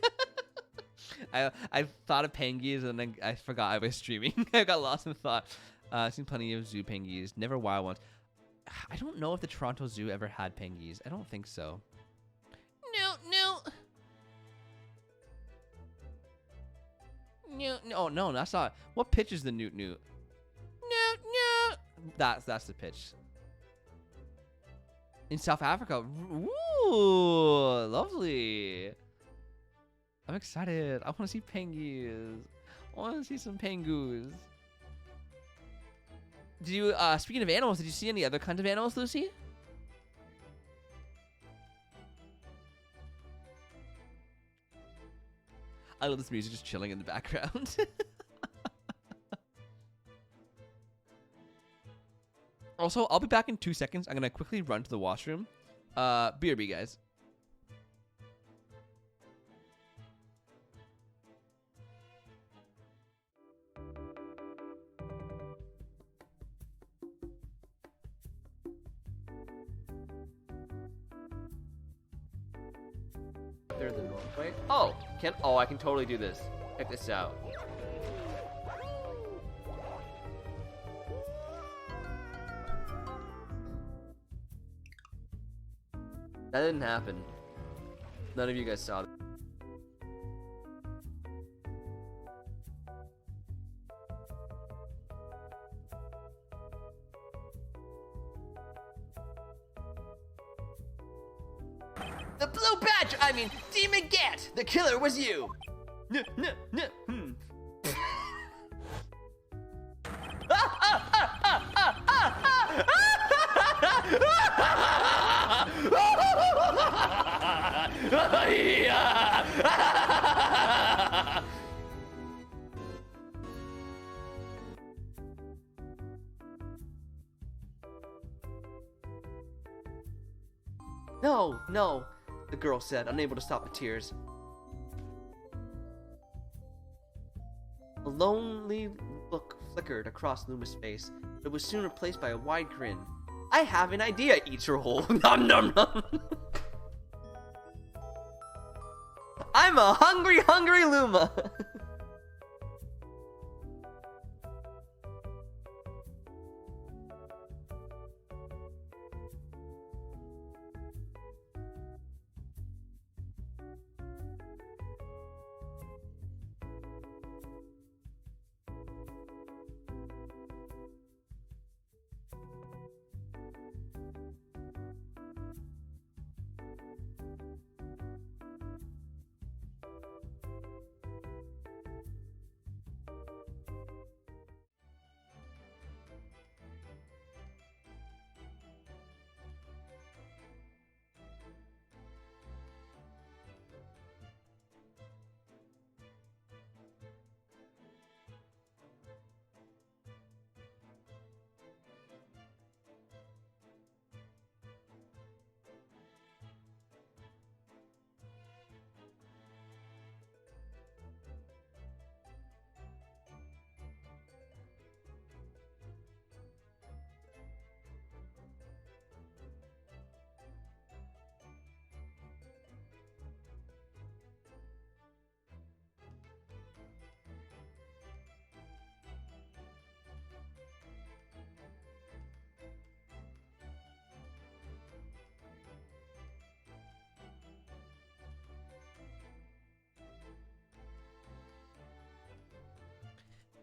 I thought of penguins and then I forgot I was streaming. I got lost in thought. I've seen plenty of zoo penguins, never wild ones. I don't know if the Toronto Zoo ever had penguins. I don't think so. No. Oh no, that's not. What pitch is the newt? No. That's the pitch. In South Africa. Ooh, lovely. I'm excited. I want to see penguins. I want to see some penguins. Did you, speaking of animals, did you see any other kinds of animals, Lucy? I love this music just chilling in the background. Also, I'll be back in 2 seconds. I'm going to quickly run to the washroom. BRB, guys. They're the normal way. Oh, I can totally do this. Check this out. That didn't happen. None of you guys saw that. The blue badger, Demon Gat! The killer was you! No, no, the girl said, unable to stop the tears. A lonely look flickered across Luma's face, but was soon replaced by a wide grin. I have an idea, eats her whole. Nom nom nom. I'm a hungry, hungry Luma.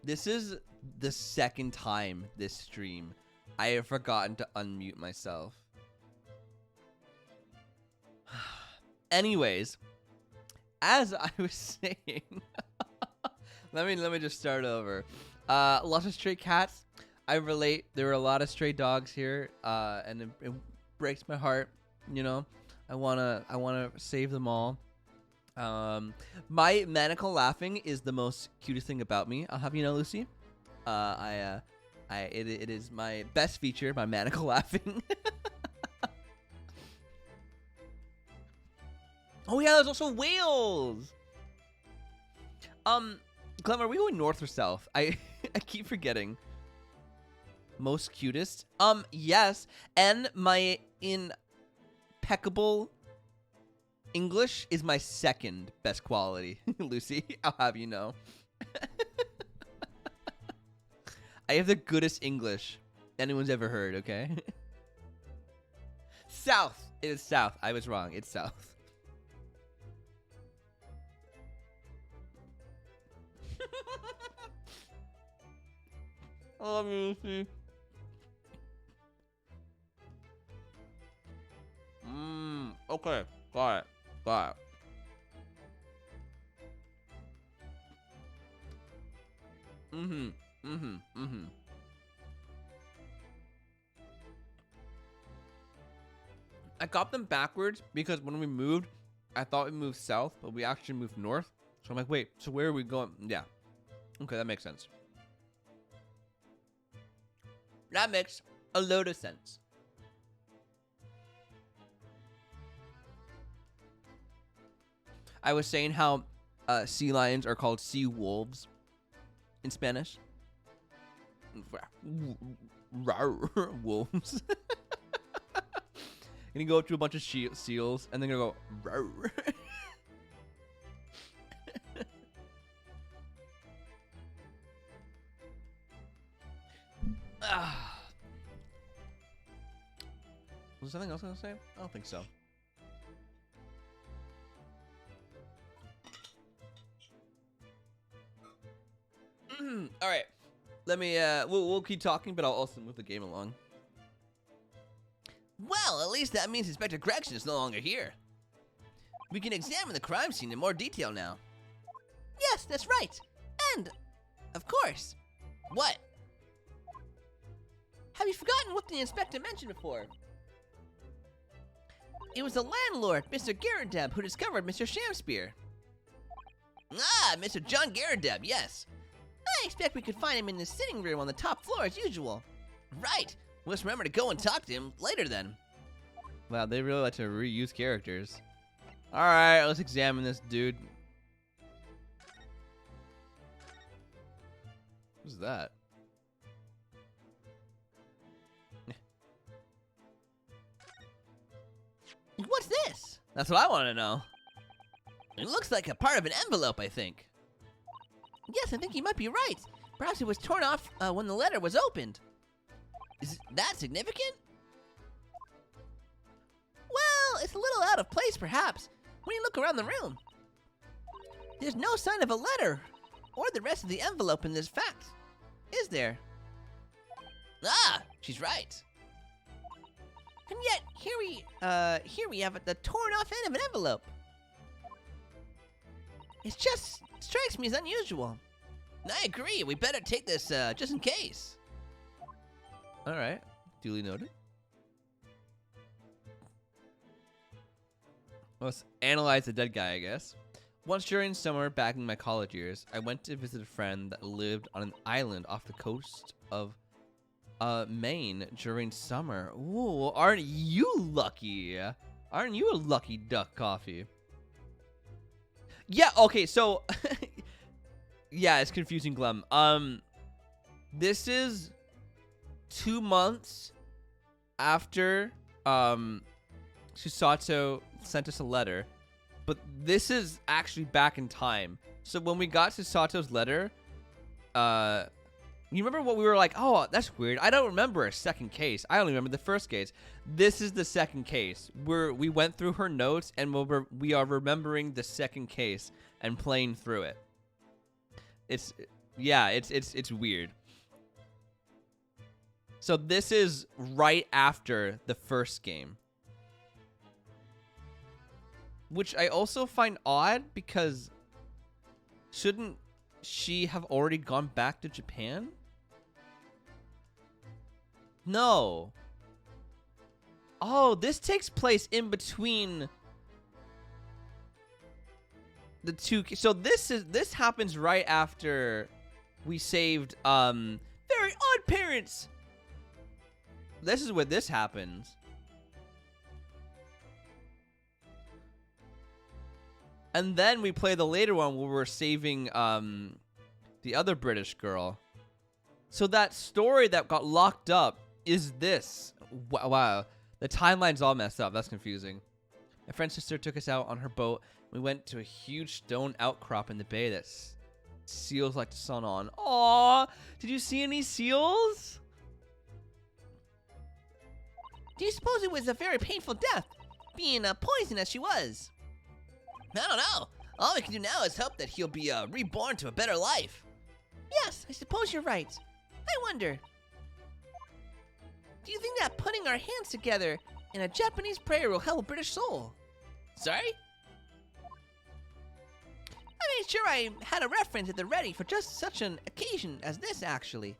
This is the second time this stream I have forgotten to unmute myself. Anyways, as I was saying, let me just start over. Lots of stray cats. I relate. There were a lot of stray dogs here, and it breaks my heart. You know, I wanna save them all. My manacle laughing is the most cutest thing about me. I'll have you know, Lucy. It is my best feature, my manacle laughing. Oh yeah, there's also whales. Clem, are we going north or south? I keep forgetting. Most cutest? Yes. And my impeccable English is my second best quality, Lucy. I'll have you know. I have the goodest English anyone's ever heard, okay? South. It is south. I was wrong. It's south. I love you, Lucy. Okay. Got it. Got it. I got them backwards because when we moved, I thought we moved south, but we actually moved north. So I'm like, wait, so where are we going? Yeah. Okay, that makes sense. That makes a load of sense. I was saying how sea lions are called sea wolves in Spanish. Wolves. And you go up to a bunch of seals, and then you go. Was there something else I was gonna say? I don't think so. All right, let me. We'll keep talking, but I'll also move the game along. Well, at least that means Inspector Gregson is no longer here. We can examine the crime scene in more detail now. Yes, that's right. And, of course. What? Have you forgotten what the inspector mentioned before? It was the landlord, Mr. Garradeb, who discovered Mr. Shamspear. Ah, Mr. John Garradeb, yes. I expect we could find him in the sitting room on the top floor as usual. Right. We'll just remember to go and talk to him later then. Wow, they really like to reuse characters. Alright, let's examine this dude. Who's that? What's this? That's what I want to know. It looks like a part of an envelope, I think. Yes, I think you might be right. Perhaps it was torn off when the letter was opened. Is that significant? Well, it's a little out of place, perhaps, when you look around the room. There's no sign of a letter or the rest of the envelope in this fact, is there? Ah, she's right. And yet, here we have the torn off end of an envelope. It just strikes me as unusual. I agree. We better take this just in case. Alright, duly noted. Let's analyze the dead guy, I guess. Once during summer back in my college years, I went to visit a friend that lived on an island off the coast of Maine during summer. Ooh, aren't you lucky? Aren't you a lucky duck, Coffee? Yeah, okay, so yeah, it's confusing, Glem. This is 2 months after Susato sent us a letter, but this is actually back in time. So when we got Susato's letter, you remember what we were like, oh, that's weird. I don't remember a second case. I only remember the first case. This is the second case. We went through her notes, and we are remembering the second case and playing through it. It's weird. So this is right after the first game, which I also find odd because shouldn't she have already gone back to Japan? No. Oh, this takes place in between the two. So this happens right after we saved Very Odd Parents. This is where this happens. And then we play the later one where we're saving the other British girl. So that story that got locked up is this. Wow. The timeline's all messed up. That's confusing. My friend's sister took us out on her boat. We went to a huge stone outcrop in the bay that seals like the sun on. Aww. Did you see any seals? Do you suppose it was a very painful death, being poisoned as she was? I don't know. All we can do now is hope that he'll be reborn to a better life. Yes, I suppose you're right. I wonder, do you think that putting our hands together in a Japanese prayer will help a British soul? Sorry? I made sure I had a reference at the ready for just such an occasion as this, actually.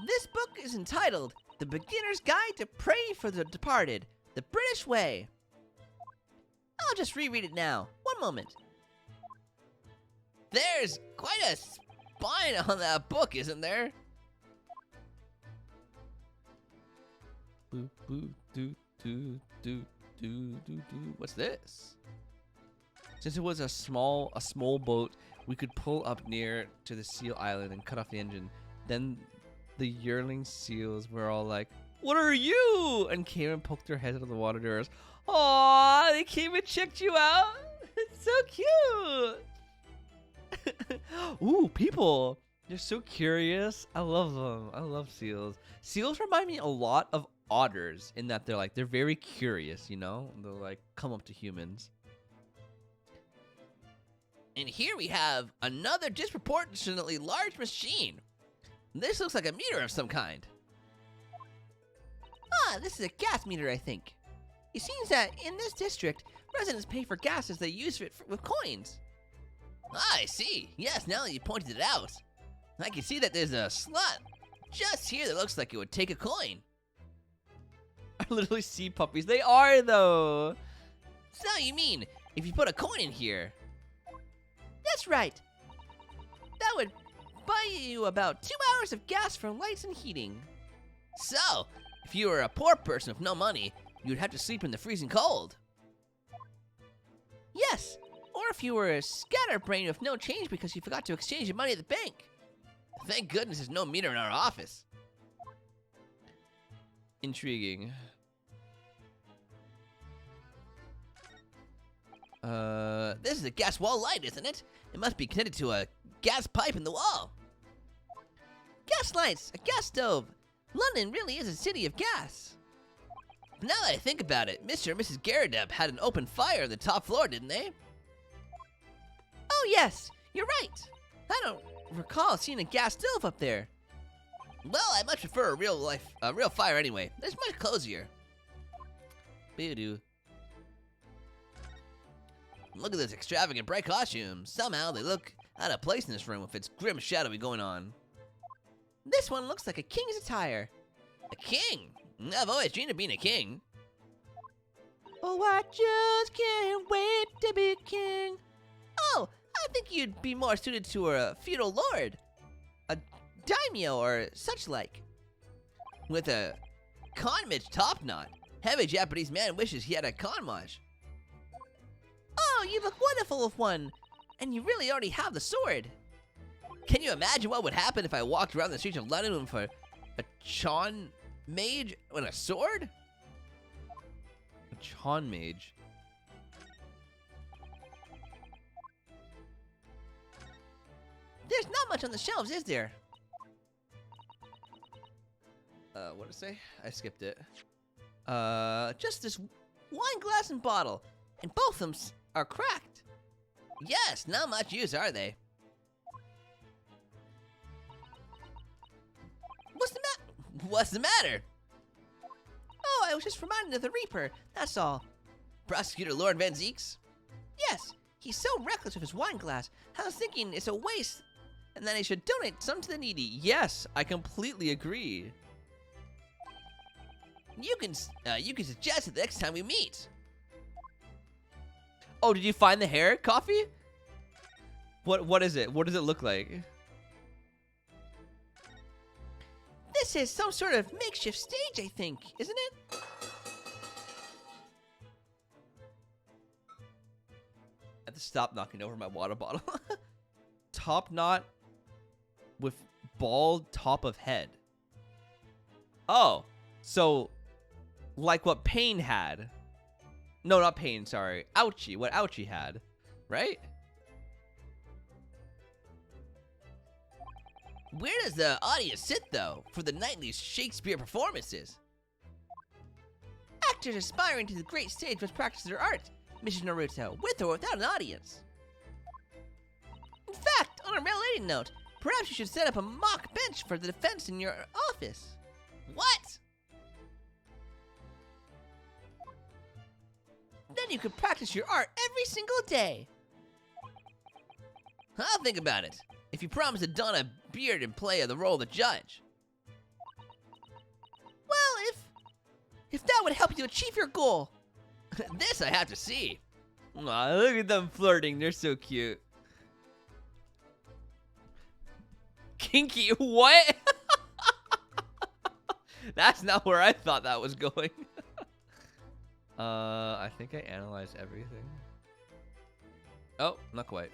This book is entitled The Beginner's Guide to Pray for the Departed, the British Way. I'll just reread it now. One moment. There's quite a spine on that book, isn't there? Boo, boo, doo, doo, doo, doo, doo, doo. What's this? Since it was a small boat, we could pull up near to the seal island and cut off the engine. Then the yearling seals were all like, "What are you?" and came and poked their heads out of the water to us. Aww, they came and checked you out. It's so cute. Ooh, people. They're so curious. I love them. I love seals. Seals remind me a lot of otters in that they're very curious, you know? They'll like come up to humans. And here we have another disproportionately large machine. This looks like a meter of some kind. Ah, this is a gas meter, I think. It seems that in this district, residents pay for gas as they use it with coins. Ah, I see. Yes, now that you pointed it out. I can see that there's a slot just here that looks like it would take a coin. I Literally sea puppies. They are, though. So you mean, if you put a coin in here, That's right. That would buy you about 2 hours of gas for lights and heating. so, if you were a poor person with no money, you'd have to sleep in the freezing cold. Yes, or if you were a scatterbrain with no change because you forgot to exchange your money at the bank. Thank goodness there's no meter in our office. Intriguing. This is a gas wall light, isn't it? It must be connected to a gas pipe in the wall. Gas lights, a gas stove. London really is a city of gas. But now that I think about it, Mr. and Mrs. Garrideb had an open fire on the top floor, didn't they? Oh yes, you're right. I don't recall seeing a gas stove up there. Well, I much prefer a real fire anyway. It's much cozier. Boo-doo. Look at those extravagant bright costumes. Somehow they look out of place in this room with its grim shadowy going on. This one looks like a king's attire. A king? I've always dreamed of being a king. Oh, I just can't wait to be king. Oh, I think you'd be more suited to a feudal lord. A daimyo or such like. With a conmage top knot. Every Japanese man wishes he had a conmage. Oh, you look wonderful with one. And you really already have the sword. Can you imagine what would happen if I walked around the streets of London with a Chon mage and a sword? A Chon mage. There's not much on the shelves, is there? What did it say? I skipped it. Just this wine glass and bottle. And both of them are cracked. Yes, not much use, are they? What's the matter? Oh, I was just reminded of the Reaper, that's all. Prosecutor Lord Van Zeeks? Yes, he's so reckless with his wine glass. I was thinking it's a waste and that he should donate some to the needy. Yes, I completely agree. You can suggest it the next time we meet. Oh, did you find the hair coffee? What is it? What does it look like? This is some sort of makeshift stage, I think, isn't it? I have to stop knocking over my water bottle. Top knot with bald top of head. Oh, so like what Pain had. No, not Pain, sorry. Ouchie, what Ouchie had, right? Where does the audience sit, though, for the nightly Shakespeare performances? Actors aspiring to the great stage must practice their art, Mrs. Naruto, with or without an audience. In fact, on a related note, perhaps you should set up a mock bench for the defense in your office. What? Then you could practice your art every single day. I'll think about it. If you promise to don a beard and play the role of the judge. Well, if that would help you achieve your goal. This I have to see. Aw, look at them flirting. They're so cute. Kinky, what? That's not where I thought that was going. I think I analyzed everything. Oh, not quite.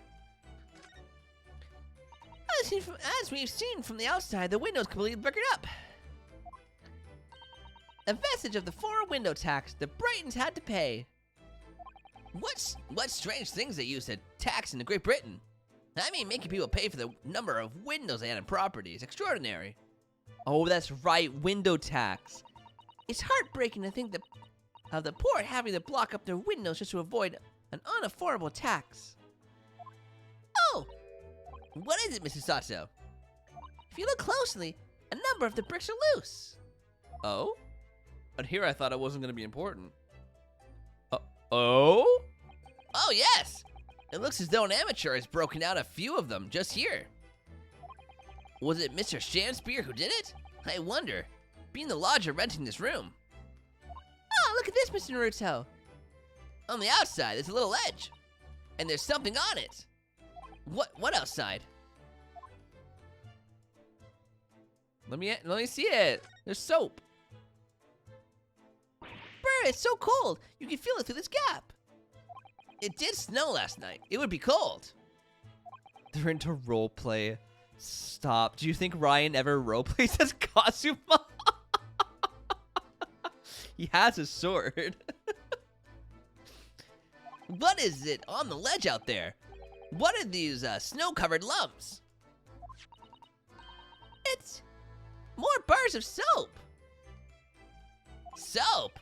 As we've seen from the outside, the window's completely bricked up. A vestige of the foreign window tax the Brightons had to pay. What strange things they use to tax in Great Britain? I mean, making people pay for the number of windows they had in property is extraordinary. Oh, that's right, window tax. It's heartbreaking to think of the poor having to block up their windows just to avoid an unaffordable tax. Oh! What is it, Mrs. Sato? If you look closely, a number of the bricks are loose. Oh? But here I thought it wasn't going to be important. Oh? Oh, yes! It looks as though an amateur has broken out a few of them just here. Was it Mr. Shakespeare who did it? I wonder, being the lodger renting this room. Oh, look at this, Mr. Naruto. On the outside, there's a little ledge. And there's something on it. What outside? Let me see it. There's soap. Brr, it's so cold. You can feel it through this gap. It did snow last night. It would be cold. They're into roleplay. Stop. Do you think Ryan ever roleplays as Kazuma? He has a sword. What is it on the ledge out there? What are these snow-covered lumps? It's more bars of soap. Soap?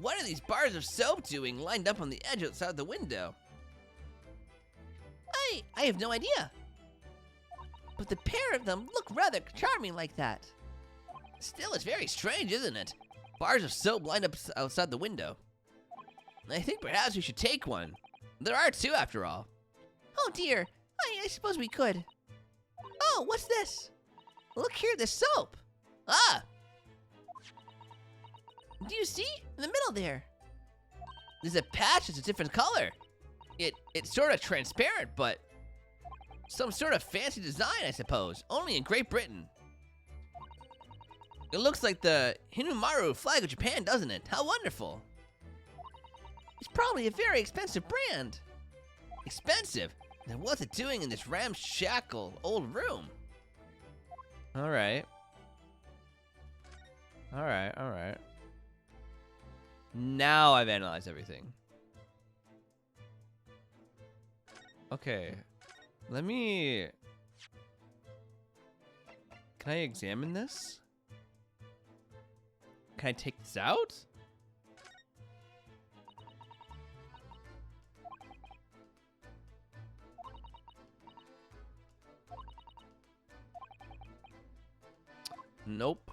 What are these bars of soap doing lined up on the edge outside the window? I have no idea. But the pair of them look rather charming like that. Still, it's very strange, isn't it? Bars of soap lined up outside the window. I think perhaps we should take one. There are two, after all. Oh dear, I suppose we could. Oh, what's this? Look here, this soap. Ah! Do you see? In the middle there. There's a patch that's a different color. It's sort of transparent, but some sort of fancy design, I suppose. Only in Great Britain. It looks like the Hinumaru flag of Japan, doesn't it? How wonderful. It's probably a very expensive brand. Expensive? Then what's it doing in this ramshackle old room? All right. All right, all right. Now I've analyzed everything. Okay. Let me... Can I examine this? Can I take this out? Nope.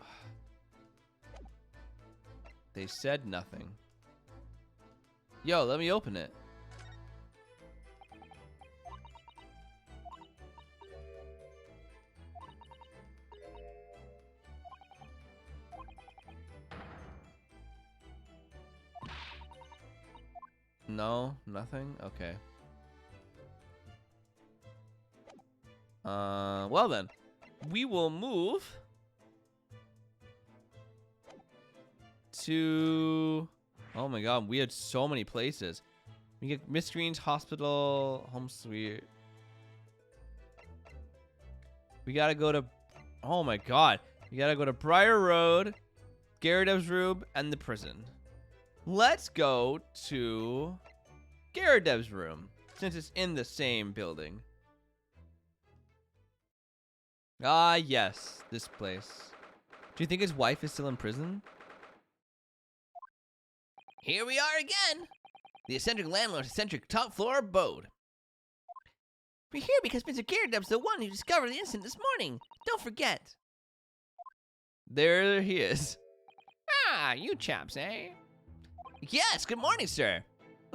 They said nothing. Yo, let me open it. No, nothing? Okay. Well then, we will move to... Oh my god, we had so many places. We get Miss Green's Hospital, Home Suite. We gotta go to... Oh my god. We gotta go to Briar Road, Gyarados room, and the prison. Let's go to Gyarados room, since it's in the same building. Ah, yes, this place. Do you think his wife is still in prison? Here we are again. The eccentric landlord's eccentric top floor abode. We're here because Mr. Gyarados the one who discovered the incident this morning. Don't forget. There he is. Ah, you chaps, eh? Yes, good morning, sir.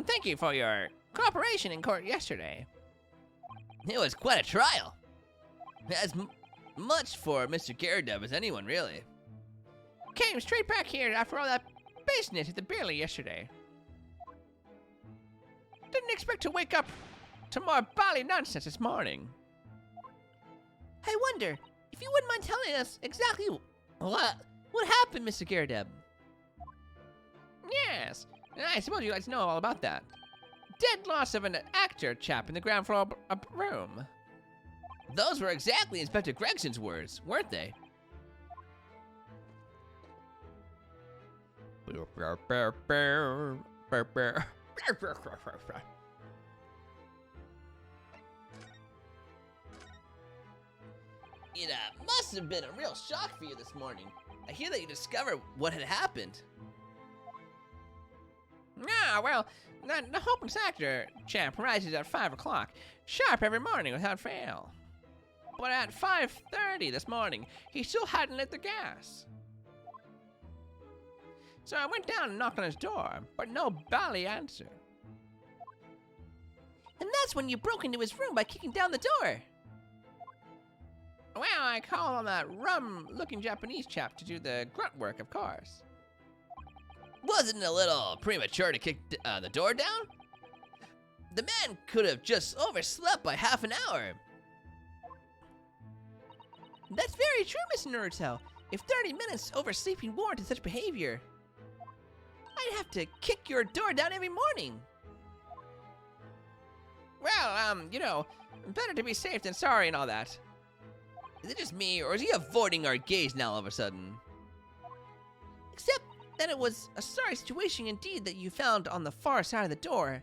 Thank you for your cooperation in court yesterday. It was quite a trial. As much for Mr. Gyarados as anyone, really. Came straight back here after all that business at the Beerly yesterday. Didn't expect to wake up to more bally nonsense this morning. I wonder if you wouldn't mind telling us exactly what happened, Mr. Gyarados. Yes, I suppose you'd like to know all about that. Dead loss of an actor chap in the ground floor room. Those were exactly Inspector Gregson's words, weren't they? It must have been a real shock for you this morning. I hear that you discovered what had happened. Ah, well, the hopeless actor chap rises at 5 o'clock, sharp every morning without fail. But at 5:30 this morning, he still hadn't lit the gas. So I went down and knocked on his door, but no bally answer. And that's when you broke into his room by kicking down the door. Well, I called on that rum-looking Japanese chap to do the grunt work, of course. Wasn't it a little premature to kick the door down? The man could have just overslept by half an hour. That's very true, Mr. Naruto. If 30 minutes oversleeping warranted such behavior, I'd have to kick your door down every morning. Well, you know, better to be safe than sorry and all that. Is it just me, or is he avoiding our gaze now all of a sudden? Except that it was a sorry situation indeed that you found on the far side of the door.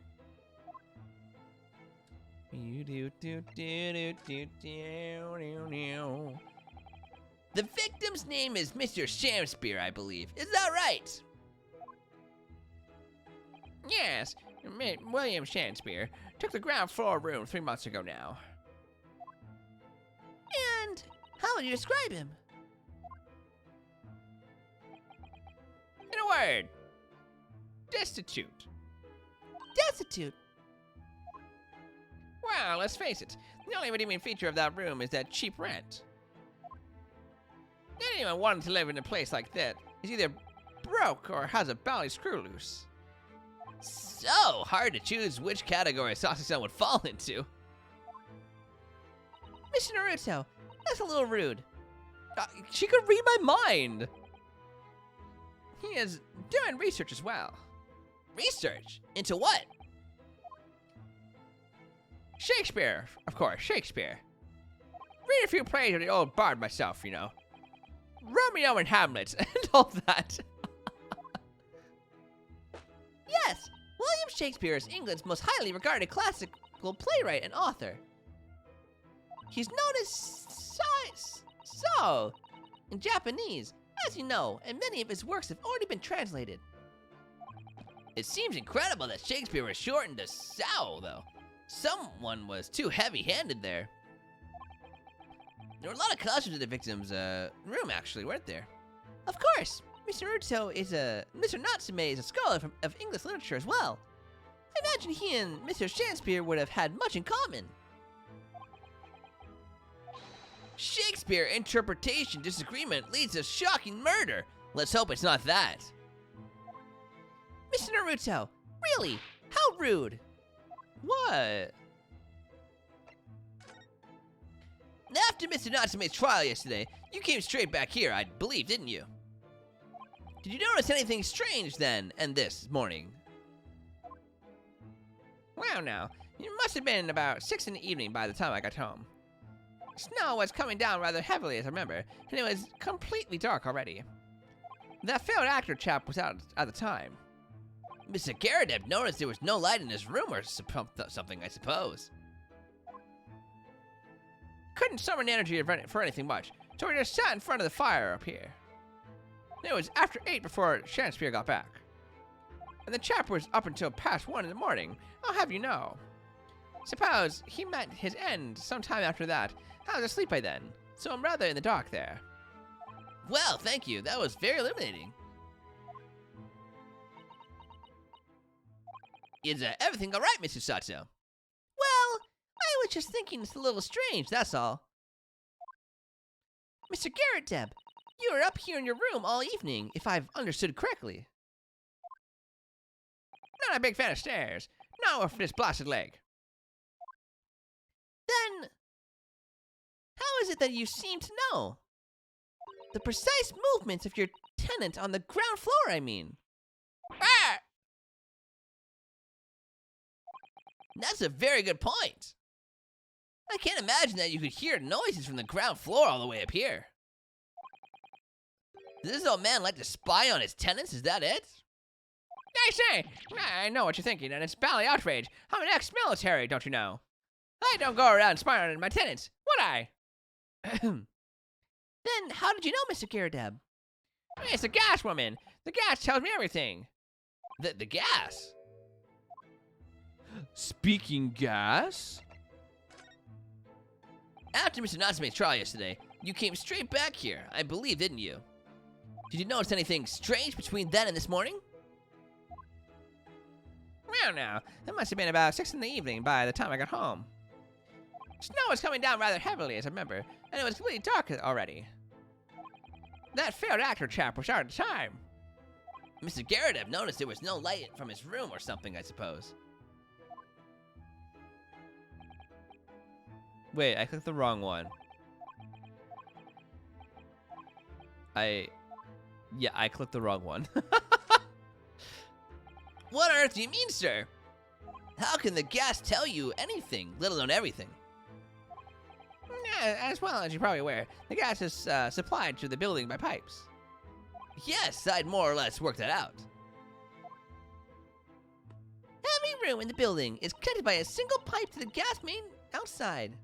The victim's name is Mr. Shamspear, I believe. Is that right? Yes, William Shakespeare took the ground floor room 3 months ago now. And how would you describe him? In a word, destitute. Destitute. Well, let's face it, the only redeeming feature of that room is that cheap rent. Anyone wanting to live in a place like that is either broke or has a bally screw loose. So hard to choose which category Sasuke-san would fall into. Mr. Naruto, that's a little rude. She could read my mind. He is doing research as well. Research? Into what? Shakespeare, of course, Shakespeare. Read a few plays of the old bard myself, you know. Romeo and Hamlet and all that. Yes, William Shakespeare is England's most highly regarded classical playwright and author. He's known as So in Japanese, as you know, and many of his works have already been translated. It seems incredible that Shakespeare was shortened to Sao, though. Someone was too heavy-handed there. There were a lot of costumes in the victim's room, actually, weren't there? Of course, Mr. Natsume is a scholar of English literature as well. I imagine he and Mr. Shakespeare would have had much in common. Shakespeare interpretation disagreement leads to shocking murder. Let's hope it's not that. Mr. Naruto, really? How rude. What? After Mr. Natsume's trial yesterday, you came straight back here, I believe, didn't you? Did you notice anything strange then, and this morning? Well, now, it must have been about 6 in the evening by the time I got home. Snow was coming down rather heavily, as I remember, and it was completely dark already. That failed actor chap was out at the time. Mr. Garradeb noticed there was no light in his room or something, I suppose. Couldn't summon energy for anything much, so we just sat in front of the fire up here. It was after 8 before Shakespeare got back. And the chap was up until past 1 in the morning, I'll have you know. Suppose he met his end sometime after that. I was asleep by then, so I'm rather in the dark there. Well, thank you. That was very illuminating. Is everything all right, Mr. Satsu? Well, I was just thinking it's a little strange, that's all. Mr. Garradeb, you were up here in your room all evening, if I've understood correctly. Not a big fan of stairs. Not with this blasted leg. Then, how is it that you seem to know? The precise movements of your tenant on the ground floor, I mean. Ah! That's a very good point. I can't imagine that you could hear noises from the ground floor all the way up here. Does this old man like to spy on his tenants? Is that it? I say, I know what you're thinking, and it's bally outrage. I'm an ex-military, don't you know? I don't go around spying on my tenants, would I? Then how did you know, Mr. Garradeb? It's the gas woman. The gas tells me everything. The gas? Speaking gas? After Mr. Natsume's trial yesterday, you came straight back here, I believe, didn't you? Did you notice anything strange between then and this morning? Well, now, it must have been about 6 in the evening by the time I got home. Snow was coming down rather heavily, as I remember, and it was completely dark already. That failed actor chap was out at the time. Mr. Garrett noticed there was no light from his room or something, I suppose. Wait, I clicked the wrong one. Yeah, I clicked the wrong one. What on earth do you mean, sir? How can the gas tell you anything, let alone everything? As well as you're probably aware, the gas is supplied to the building by pipes. Yes, I'd more or less worked that out. Every room in the building is connected by a single pipe to the gas main outside.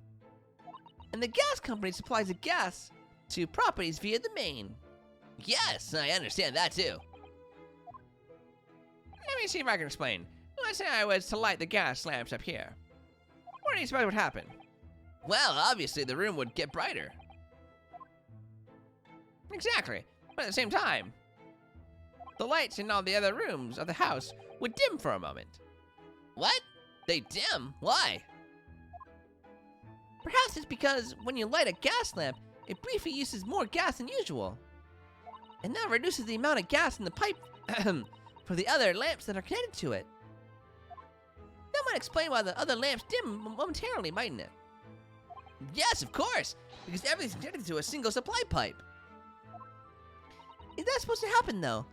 And the gas company supplies the gas to properties via the main. Yes, I understand that too. Let me see if I can explain. Let's say I was to light the gas lamps up here. What do you suppose would happen? Well, obviously the room would get brighter. Exactly. But at the same time, the lights in all the other rooms of the house would dim for a moment. What? They dim? Why? Perhaps it's because when you light a gas lamp, it briefly uses more gas than usual. And that reduces the amount of gas in the pipe for the other lamps that are connected to it. That might explain why the other lamps dim momentarily, mightn't it? Yes, of course, because everything's connected to a single supply pipe. Is that supposed to happen, though?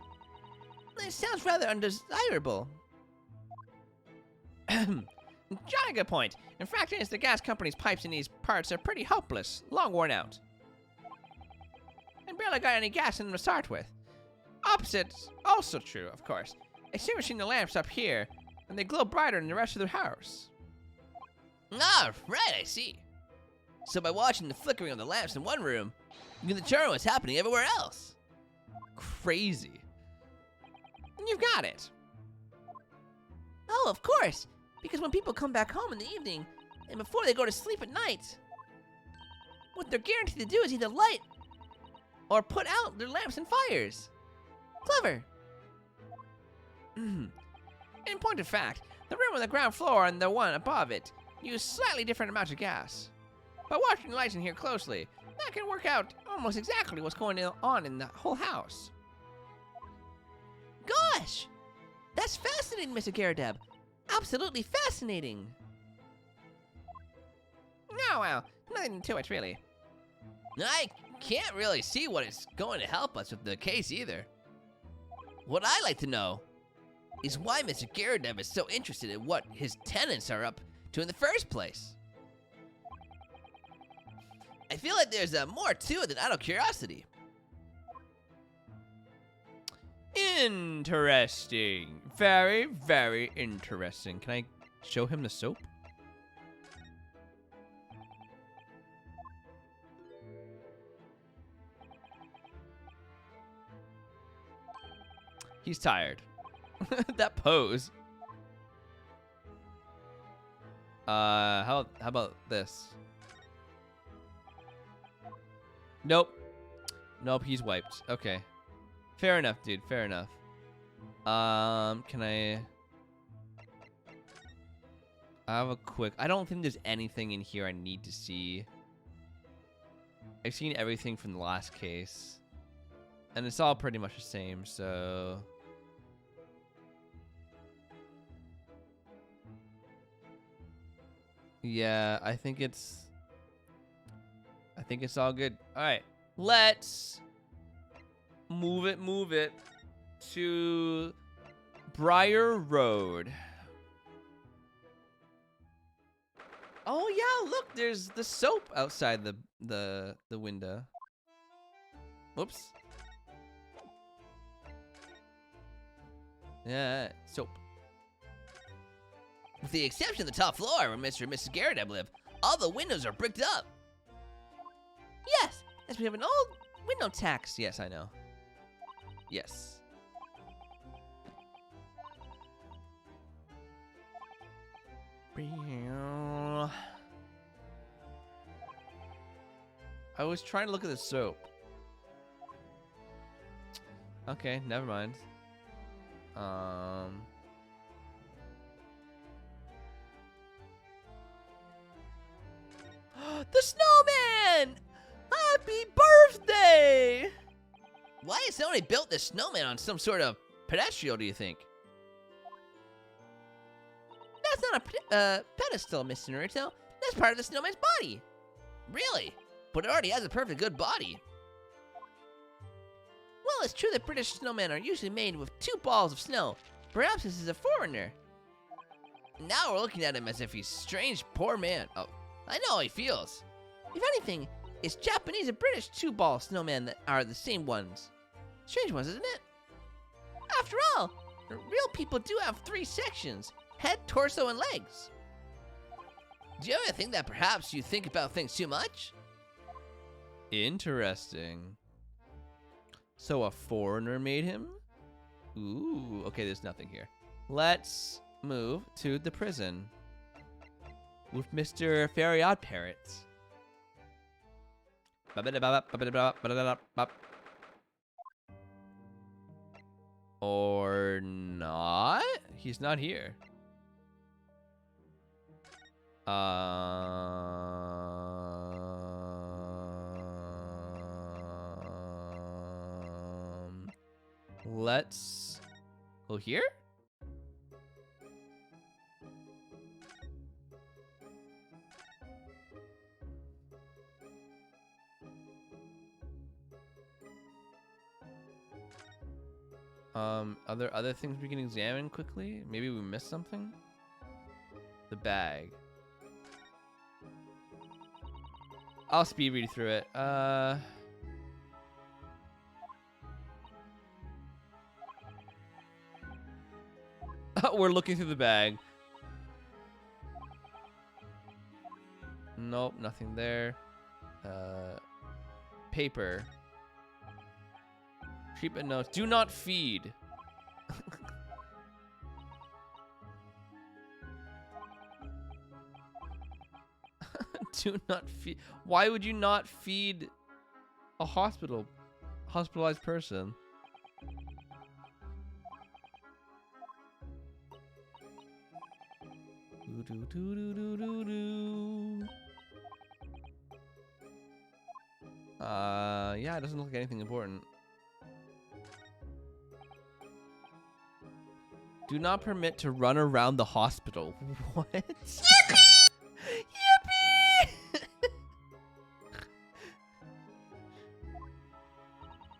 It sounds rather undesirable. Jolly good point. In fact, it is the gas company's pipes in these parts are pretty hopeless, long worn out. And barely got any gas in them to start with. Opposite's also true, of course. Extinguishing the lamps up here, and they glow brighter than the rest of the house. Ah, right, I see. So by watching the flickering of the lamps in one room, you can determine what's happening everywhere else. Crazy. You've got it. Oh, of course. Because when people come back home in the evening, and before they go to sleep at night, what they're guaranteed to do is either light or put out their lamps and fires. Clever. In point of fact, the room on the ground floor and the one above it use slightly different amounts of gas. By watching the lights in here closely, that can work out almost exactly what's going on in the whole house. Gosh! That's fascinating, Mr. Garrett. Absolutely fascinating. Oh, well, nothing to it, really. I can't really see what it's going to help us with the case either. What I'd like to know is why Mr. Garrett is so interested in what his tenants are up to in the first place. I feel like there's more to it than out of curiosity. Interesting. Very, very interesting. Can I show him the soap? He's tired. That pose. How about this? Nope. Nope, he's wiped. Okay. Fair enough, dude. Fair enough. Can I have a quick... I don't think there's anything in here I need to see. I've seen everything from the last case. And it's all pretty much the same, so... Yeah, I think it's all good. All right, let's move it to Briar Road. Oh yeah, look, there's the soap outside the window. Whoops. Yeah, soap. With the exception of the top floor where Mr. and Mrs. Garrett live, all the windows are bricked up. Yes, as we have an old window tax. Yes, I know. Yes. I was trying to look at the soap. Okay, never mind. The snowman! Happy birthday! Why has somebody built this snowman on some sort of pedestrian, do you think? That's not a pedestal, Mr. Naruto. That's part of the snowman's body. Really? But it already has a perfect good body. Well, it's true that British snowmen are usually made with 2 balls of snow. Perhaps this is a foreigner. Now we're looking at him as if he's a strange, poor man. Oh, I know how he feels. If anything, it's Japanese and British 2-ball snowmen that are the same ones. Strange ones, isn't it? After all, real people do have 3 sections: head, torso, and legs. Do you ever think that perhaps you think about things too much? Interesting. So a foreigner made him? Ooh, okay, there's nothing here. Let's move to the prison with Mr. Fairy Odd Parrot. Or not? He's not here. Let's go here. Are there other things we can examine quickly? Maybe we missed something? The bag. I'll speed read through it. We're looking through the bag. Nope, nothing there. Paper. Treatment notes. Do not feed. Do not feed. Why would you not feed a hospitalized person? Yeah, it doesn't look like anything important. Do not permit to run around the hospital. What? Yippee! Yippee!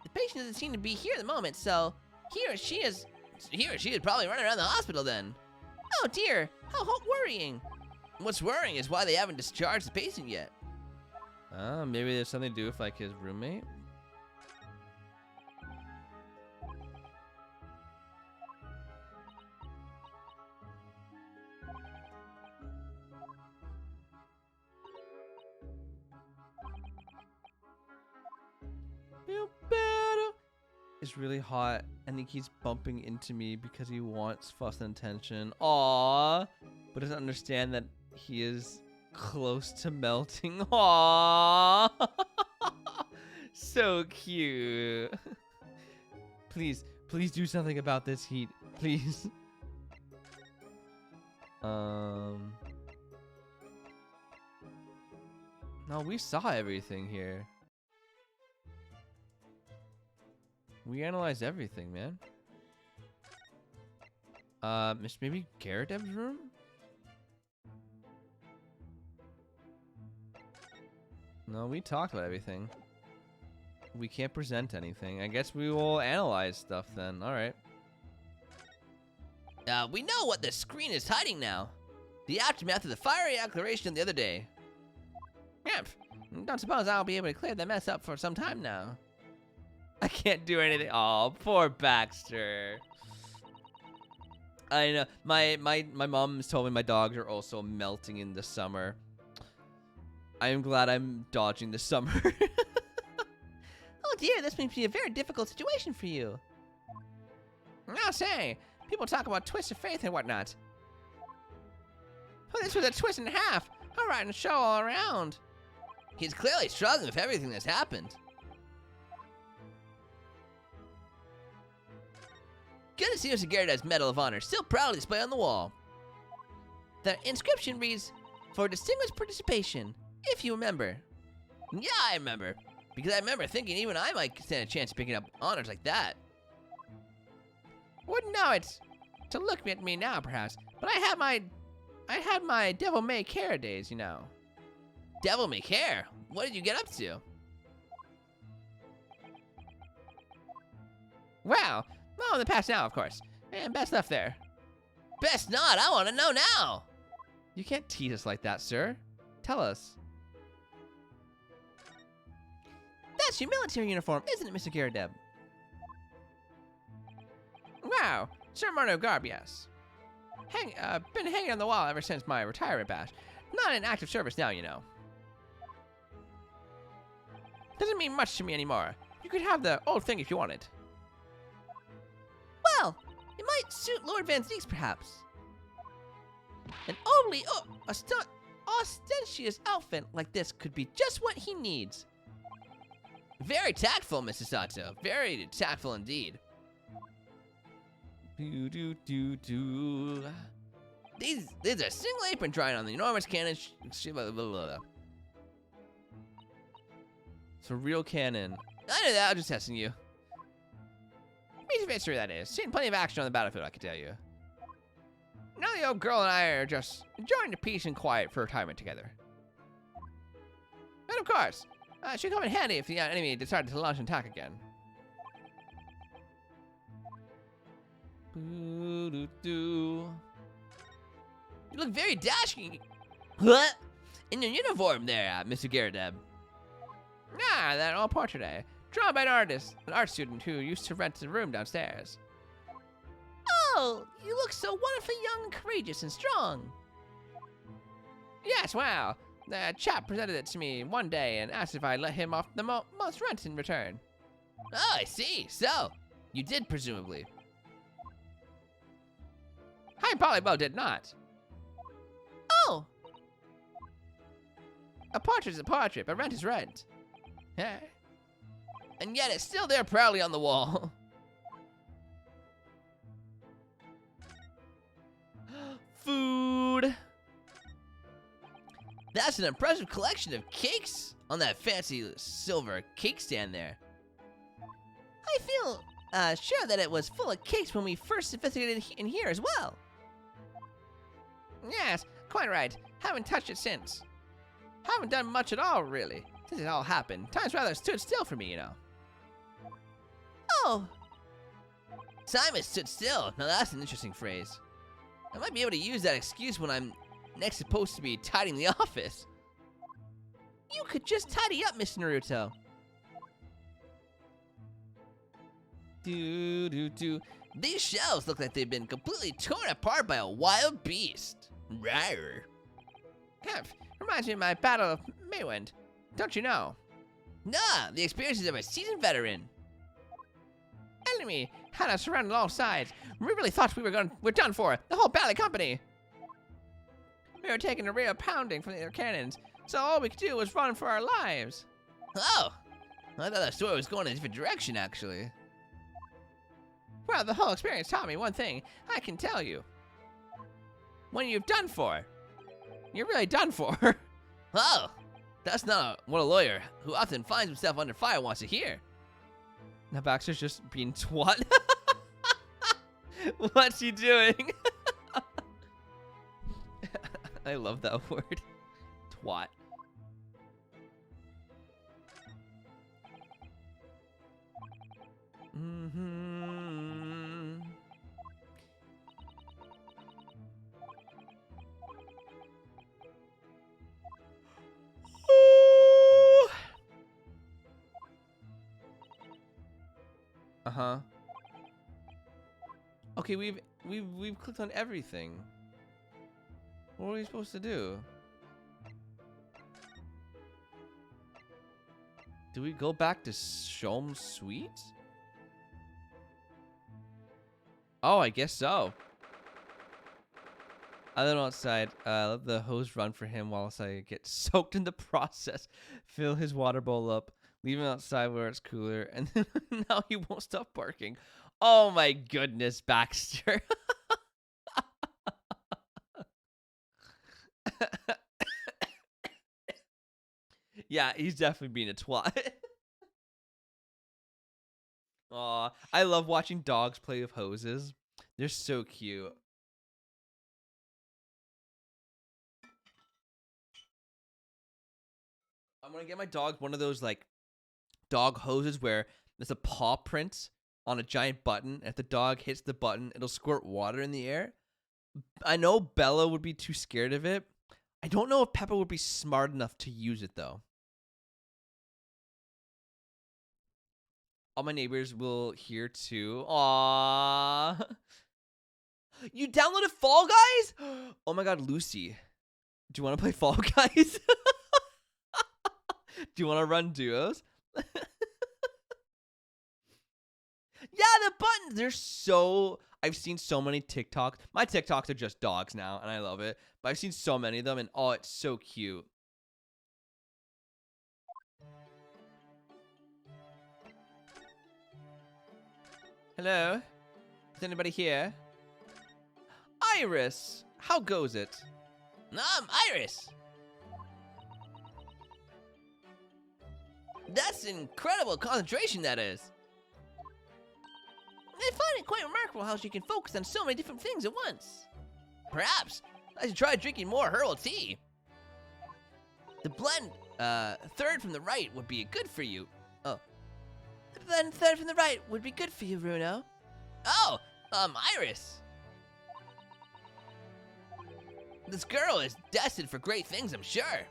The patient doesn't seem to be here at the moment, so he or she is probably running around the hospital then. Oh dear, how worrying. What's worrying is why they haven't discharged the patient yet. Maybe there's something to do with like his roommate. Feel better. It's really hot, and he keeps bumping into me because he wants fuss and attention. Aww, but doesn't understand that he is close to melting. Aww, so cute. Please do something about this heat, please. No, we saw everything here. We analyzed everything, man. Maybe Garrett's room? No, we talked about everything. We can't present anything. I guess we will analyze stuff then. Alright. We know what the screen is hiding now. The aftermath of the fiery declaration the other day. Yep. Don't suppose I'll be able to clear that mess up for some time now. I can't do anything. Oh, poor Baxter. I know. My mom's told me my dogs are also melting in the summer. I am glad I'm dodging the summer. Oh dear, this must be a very difficult situation for you. I'll say, people talk about twists of faith and whatnot. Oh, this was a twist and a half. A rotten show all around. He's clearly struggling with everything that's happened. Good to see Mr. Garrett's Medal of Honor still proudly displayed on the wall. The inscription reads, "For distinguished participation," if you remember. Yeah, I remember. Because I remember thinking even I might stand a chance of picking up honors like that. Wouldn't know it to look at me now, perhaps, but I had my devil-may-care days, you know. Devil may care. What did you get up to? Well, in the past now, of course, and best left there. Best not. I want to know now. You can't tease us like that, sir. Tell us. That's your military uniform, isn't it, Mr. Garrideb? Wow, ceremonial garb, yes. Been hanging on the wall ever since my retirement bash. Not in active service now, you know. Doesn't mean much to me anymore. You could have the old thing if you wanted. Well, it might suit Lord Van Zeeks, perhaps. An overly ostentatious outfit like this could be just what he needs. Very tactful, Mrs. Sato. Very tactful indeed. Do. These are single apron drying on the enormous cannon. It's a real cannon. I knew that. I was just testing you. Piece of history, that is. Seen plenty of action on the battlefield, I can tell you. Now the old girl and I are just enjoying the peace and quiet for retirement together. And of course, she'll come in handy if the enemy decided to launch an attack again. Do. You look very dashing. What? In your uniform there, Mr. Garrideb. Ah, that old portrait, drawn by an artist, an art student who used to rent a room downstairs. Oh, you look so wonderfully young, courageous, and strong. Yes, wow. The chap presented it to me one day and asked if I'd let him off the month's rent in return. Oh, I see. So, you did presumably. I probably did not. Oh. A portrait's a portrait, but rent is rent. Yeah. And yet it's still there proudly on the wall. Food. That's an impressive collection of cakes on that fancy silver cake stand there. I feel sure that it was full of cakes when we first investigated in here as well. Yes, quite right. Haven't touched it since. Haven't done much at all, really, since it all happened. Time's rather stood still for me, you know. Oh. Time has stood still. Now that's an interesting phrase. I might be able to use that excuse when I'm next supposed to be tidying the office. You could just tidy up, Mr. Naruto. Do. These shelves look like they've been completely torn apart by a wild beast. Rawr. Reminds me of my battle of Maywind. Don't you know? Nah, the experiences of a seasoned veteran. Enemy had us surrounded on all sides. We really thought we're done for. The whole Ballet Company. We were taking a real pounding from their cannons, so all we could do was run for our lives. Oh, I thought that story was going in a different direction, actually. Well, the whole experience taught me one thing. I can tell you. When you've done for, you're really done for. Oh, that's not what a lawyer who often finds himself under fire wants to hear. Now Baxter's just being twat. What's he doing? I love that word. Twat. Uh-huh. Okay, we've clicked on everything. What are we supposed to do? Do we go back to Shom's suite? Oh, I guess so. I don't know outside. Let the hose run for him whilst I get soaked in the process. Fill his water bowl up. Leave him outside where it's cooler. And then now he won't stop barking. Oh my goodness, Baxter. Yeah, he's definitely being a twat. Aw, I love watching dogs play with hoses. They're so cute. I'm gonna get my dog one of those like dog hoses where there's a paw print on a giant button. If the dog hits the button, it'll squirt water in the air. I know Bella would be too scared of it. I don't know if Peppa would be smart enough to use it though. All my neighbors will hear too. Aww. You downloaded Fall Guys? Oh my god, Lucy. Do you want to play Fall Guys? Do you want to run duos? Yeah, the buttons, they're so... I've seen so many TikToks. My TikToks are just dogs now, and I love it. But I've seen so many of them, and oh, it's so cute. Hello? Is anybody here? Iris, how goes it? Iris. That's incredible concentration, that is. I find it quite remarkable how she can focus on so many different things at once. Perhaps I should try drinking more herbal tea. The blend, third from the right would be good for you. Oh. The blend third from the right would be good for you, Bruno. Oh, Iris. This girl is destined for great things, I'm sure.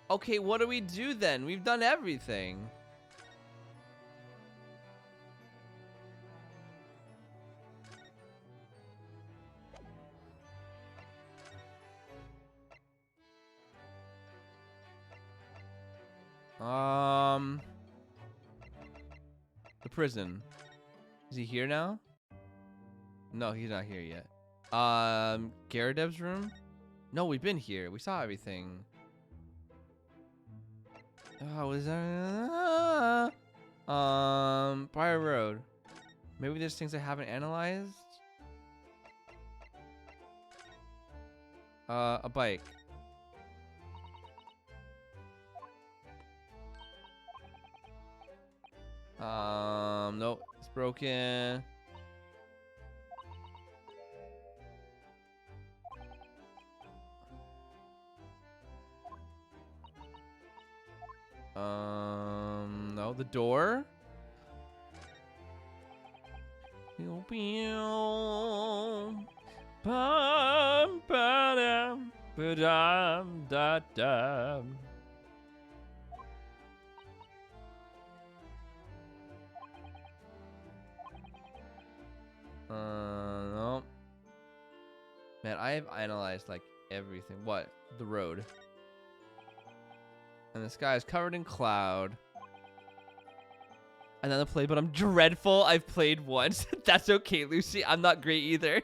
Okay, what do we do then? We've done everything. The prison. Is he here now? No, he's not here yet. Garadev's room? No, we've been here. We saw everything. Oh, was that? Briar Road. Maybe there's things I haven't analyzed. A bike. Nope, it's broken. No, the door. Pew, pew. Bum, ba-dum, ba-dum, da-dum. No. Man, I have analyzed like everything. What? The road. And the sky is covered in cloud. Another play, but I'm dreadful. I've played once. That's okay, Lucy. I'm not great either.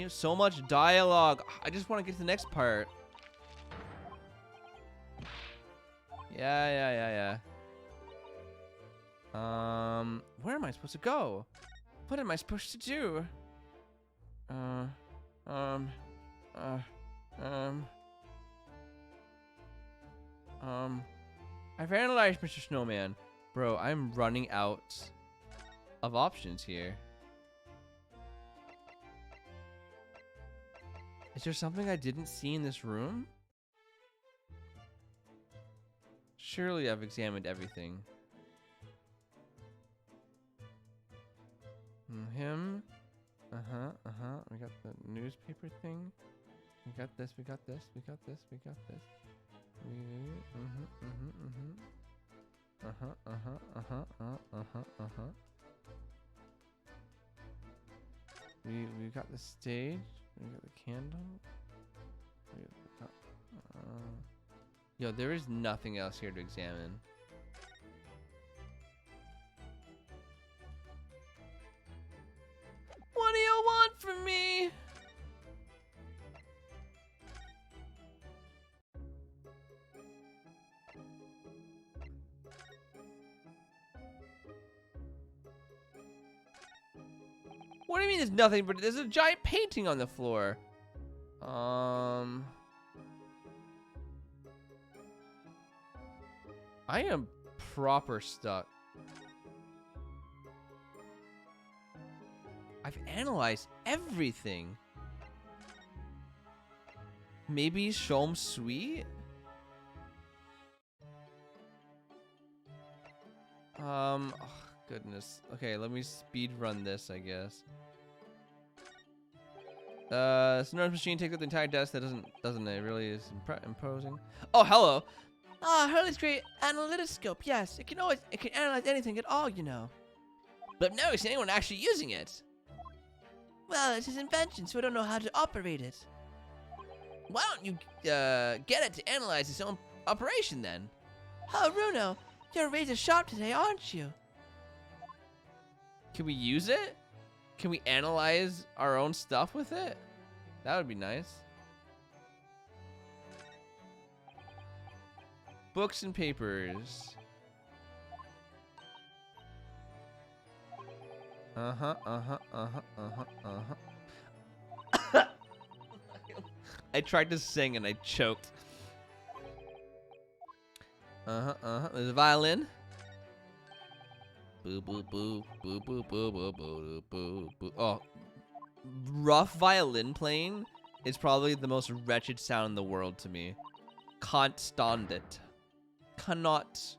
So much dialogue. I just want to get to the next part. Yeah. Where am I supposed to go? What am I supposed to do? I've analyzed Mr. Snowman. Bro, I'm running out of options here. Is there something I didn't see in this room? Surely I've examined everything. Him. We got the newspaper thing. We got this. We got this. We got this. We got this. We got the stage. We got the candle. Yo, there is nothing else here to examine. What do you want from me? What do you mean there's nothing? But there's a giant painting on the floor. I am proper stuck. I've analyzed everything. Maybe Shom Sweet? Oh, goodness. Okay, let me speed run this, I guess. Sonorous machine takes up the entire desk. That doesn't it? Really is imposing. Oh, hello. Ah, Hurley's great analytoscope. Yes, it can analyze anything at all, you know. But I've never seen anyone actually using it. Well, it's his invention, so I don't know how to operate it. Why don't you get it to analyze its own operation then? Oh, Runo, you're razor sharp today, aren't you? Can we use it? Can we analyze our own stuff with it? That would be nice. Books and papers. I tried to sing and I choked. There's a violin. Boo boo boo boo boo boo boo boo boo boo. Oh, rough violin playing is probably the most wretched sound in the world to me. Can't stand it. Cannot.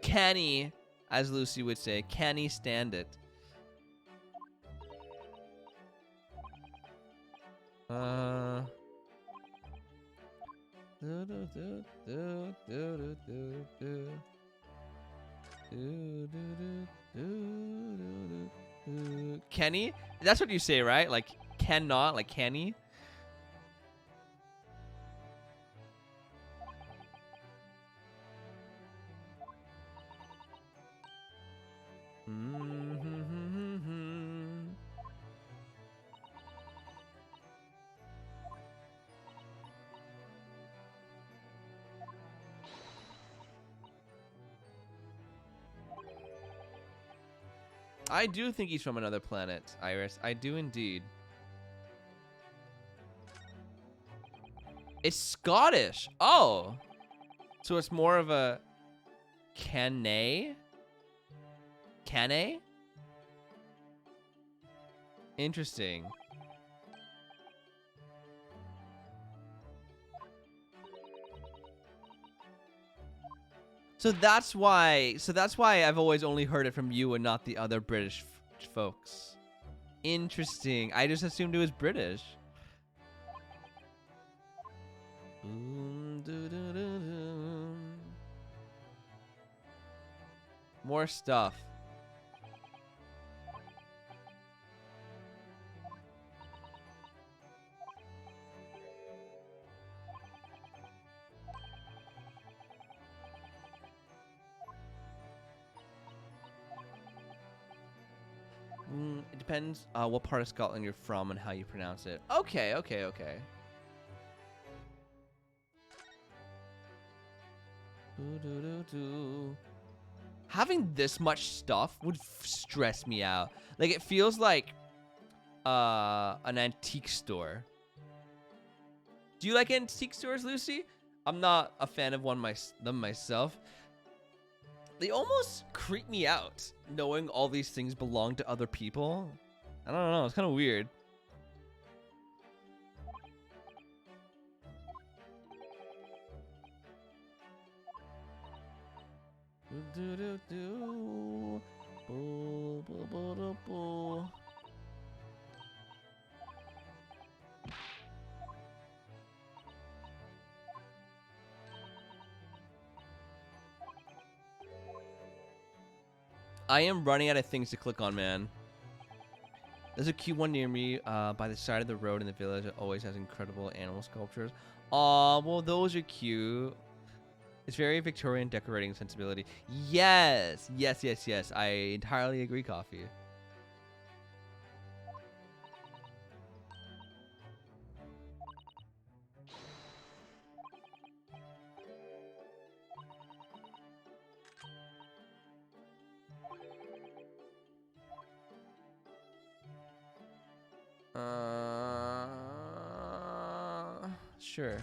Canny, as Lucy would say, canny stand it. Kenny? That's what you say, right? Like, cannot, like Kenny? I do think he's from another planet, Iris. I do indeed. It's Scottish. Oh. So it's more of a Canay? Canay? Interesting. So that's why I've always only heard it from you and not the other British folks. Interesting. I just assumed it was British. More stuff. It depends what part of Scotland you're from and how you pronounce it. Okay. Having this much stuff would stress me out. Like, it feels like an antique store. Do you like antique stores, Lucy? I'm not a fan of them myself. They almost creep me out, knowing all these things belong to other people. I don't know, it's kind of weird. I am running out of things to click on, man. There's a cute one near me by the side of the road in the village. It always has incredible animal sculptures. Aw, well, those are cute. It's very Victorian decorating sensibility. Yes. I entirely agree, Coffee. Sure.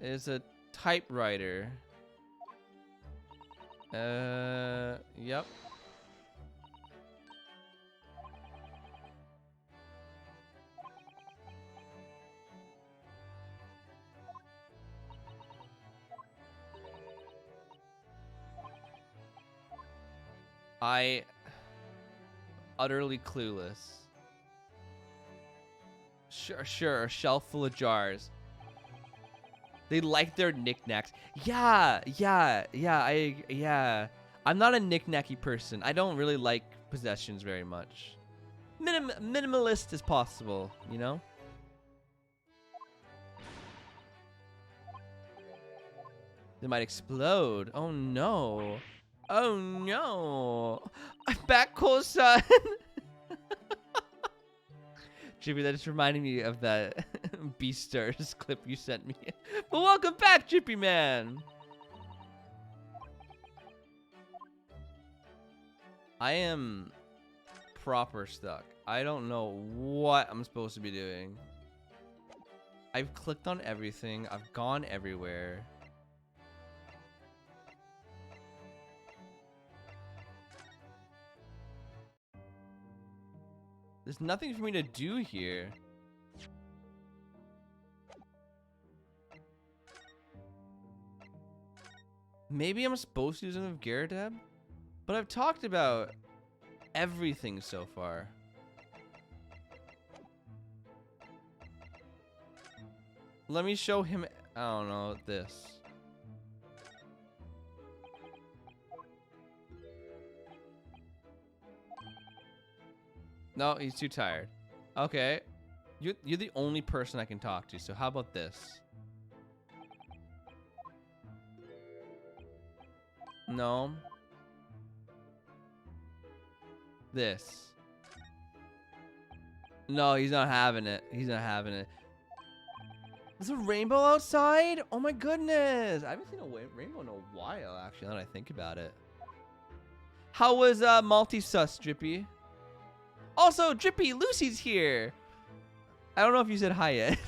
Is a typewriter. Yep. I utterly clueless. Sure, a shelf full of jars. They like their knickknacks. Yeah. I'm not a knick-knacky person. I don't really like possessions very much. Minimalist as possible, you know? They might explode. Oh no. Oh no. I'm back, cool son. Jippy, that just reminded me of that Beastars clip you sent me. But welcome back, Jippy man. I am proper stuck. I don't know what I'm supposed to be doing. I've clicked on everything. I've gone everywhere. There's nothing for me to do here. Maybe I'm supposed to use them with Gyaratab? But I've talked about everything so far. Let me show him, I don't know, this. No, he's too tired. Okay. You're the only person I can talk to, so how about this? No. This. No, he's not having it. He's not having it. There's a rainbow outside? Oh my goodness. I haven't seen a rainbow in a while, actually, now that I think about it. How was multi-sus, Drippy? Also, Drippy, Lucy's here. I don't know if you said hi yet.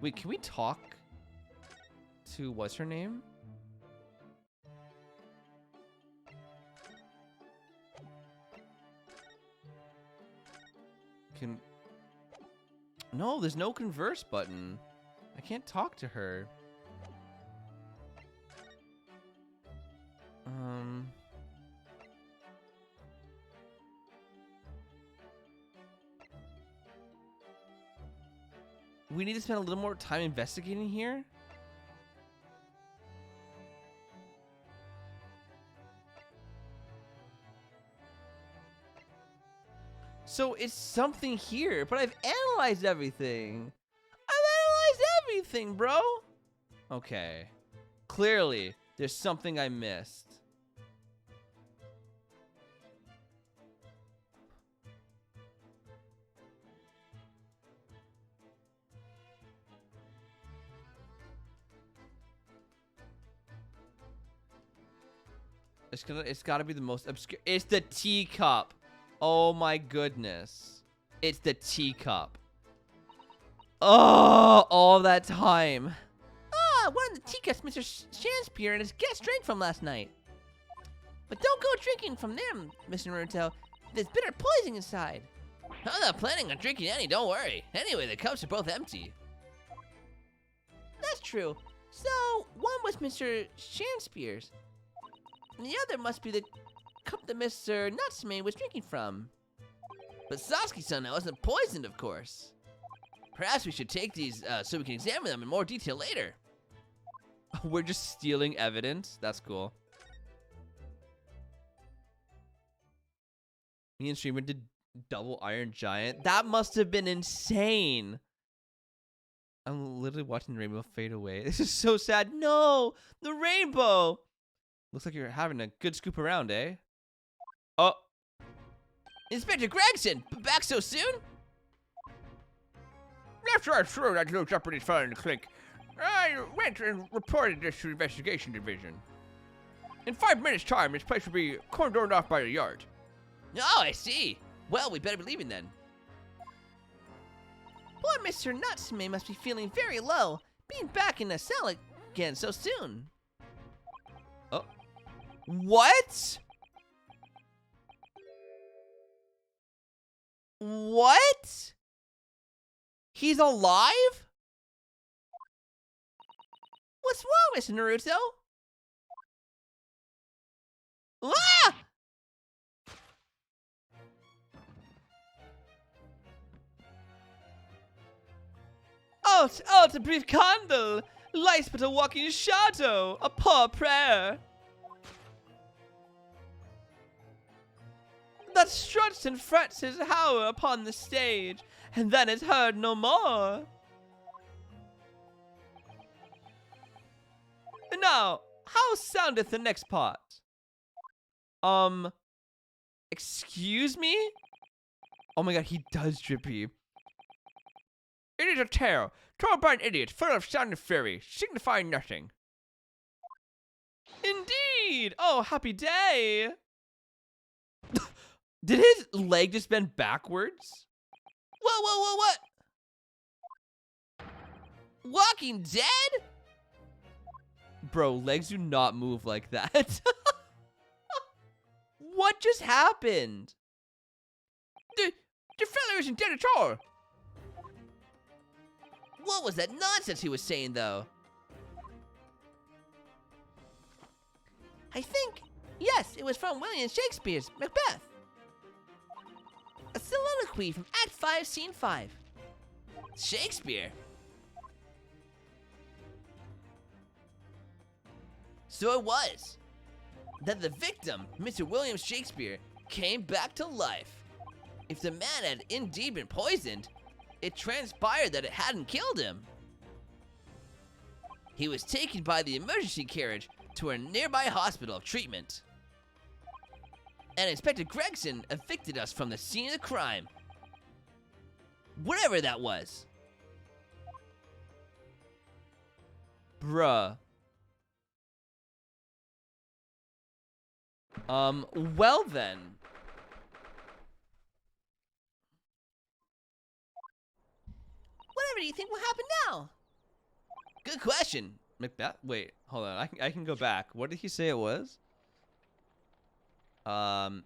Wait, can we talk to what's her name? No, there's no converse button. I can't talk to her. We need to spend a little more time investigating here. So it's something here, but I've analyzed everything. I've analyzed everything, bro. Okay. Clearly, there's something I missed. It's gotta be the most obscure. It's the teacup. Oh my goodness. It's the teacup. Oh, all that time. Ah, one of the teacups Mr. Shanspere and his guests drank from last night. But don't go drinking from them, Mr. Naruto. There's bitter poison inside. I'm not planning on drinking any, don't worry. Anyway, the cups are both empty. That's true. So, one was Mr. Shanspere's. And the other must be the cup that Mr. Natsume was drinking from. But Sasuke-san wasn't poisoned, of course. Perhaps we should take these so we can examine them in more detail later. We're just stealing evidence. That's cool. Me and Streamer did double Iron Giant. That must have been insane. I'm literally watching the rainbow fade away. This is so sad. No, the rainbow. Looks like you're having a good scoop around, eh? Oh. Inspector Gregson, back so soon? after I threw that little Japanese fella in the clink, I went and reported this to the investigation division. In 5 minutes' time, this place will be cordoned off by the yard. Oh, I see. Well, we better be leaving then. Poor Mr. Natsume must be feeling very low, being back in the cell again so soon. Oh. What? What? He's alive? What's wrong, Mr. Naruto? Ah! Out a brief candle, lights but a walking shadow, a poor prayer. That struts and frets his hour upon the stage, and then is heard no more. Now, how soundeth the next part? Excuse me? Oh my god, he does drippy. It is a tale told by an idiot full of sound and fury, signifying nothing. Indeed! Oh, happy day! Did his leg just bend backwards? Whoa, what? Walking Dead? Bro, legs do not move like that. What just happened? The fella isn't dead at all. What was that nonsense he was saying, though? I think, yes, it was from William Shakespeare's Macbeth. A soliloquy from Act 5, Scene 5. Shakespeare? So it was that the victim, Mr. William Shakespeare, came back to life. If the man had indeed been poisoned, it transpired that it hadn't killed him. He was taken by the emergency carriage to a nearby hospital of treatment. And Inspector Gregson evicted us from the scene of the crime. Whatever that was. Bruh. Well then. Whatever do you think will happen now? Good question. Macbeth? Wait, hold on. I can go back. What did he say it was? Oh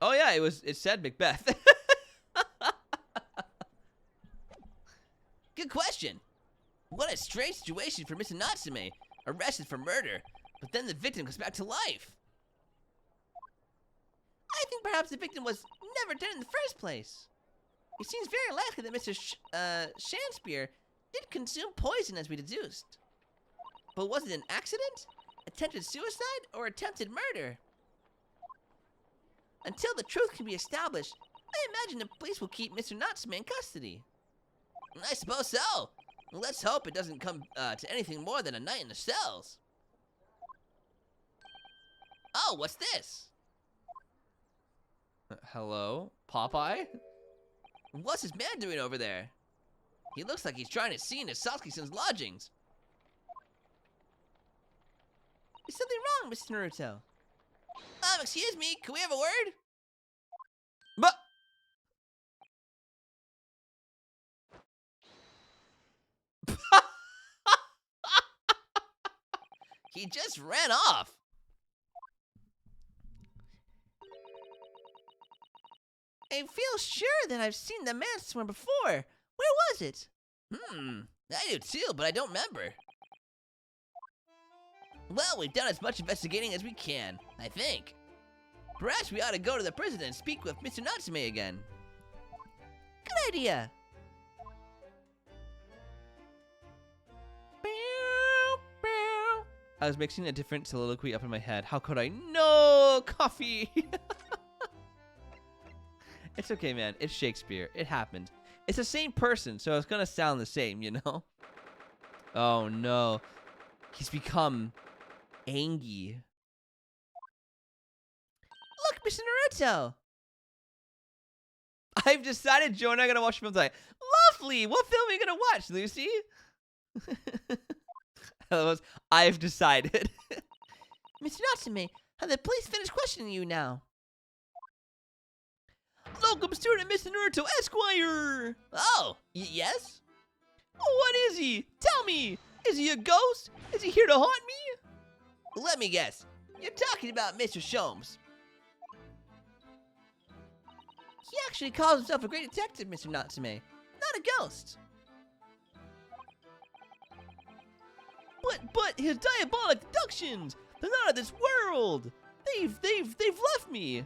yeah, it said Macbeth. Good question. What a strange situation for Mr. Natsume, arrested for murder, but then the victim comes back to life. I think perhaps the victim was never dead in the first place. It seems very likely that Mr. Shakespeare did consume poison as we deduced. But was it an accident, attempted suicide, or attempted murder? Until the truth can be established, I imagine the police will keep Mr. Natsume in custody. I suppose so. Let's hope it doesn't come to anything more than a night in the cells. Oh, what's this? Hello? Popeye? What's this man doing over there? He looks like he's trying to see into Sasuke-san's lodgings. Is something wrong, Mr. Naruto? Excuse me, can we have a word? But He just ran off. I feel sure that I've seen the man somewhere before. Where was it? I do too, but I don't remember. Well, we've done as much investigating as we can, I think. Perhaps we ought to go to the prison and speak with Mr. Natsume again. Good idea. I was mixing a different soliloquy up in my head. How could I? No, coffee. It's okay, man. It's Shakespeare. It happened. It's the same person, so it's gonna sound the same, you know? Oh no. He's become angry. Look, Mr. Naruto. I've decided Joe and I are gonna watch films like Lovely. What film are you gonna watch, Lucy? I've decided. Mr. Natsume, have the police finished questioning you now? Welcome, student Mr. Naruto Esquire. Oh, yes? What is he? Tell me. Is he a ghost? Is he here to haunt me? Let me guess. You're talking about Mr. Sholmes. He actually calls himself a great detective, Mr. Natsume, not a ghost. But his diabolic deductions, they're not of this world. They've left me.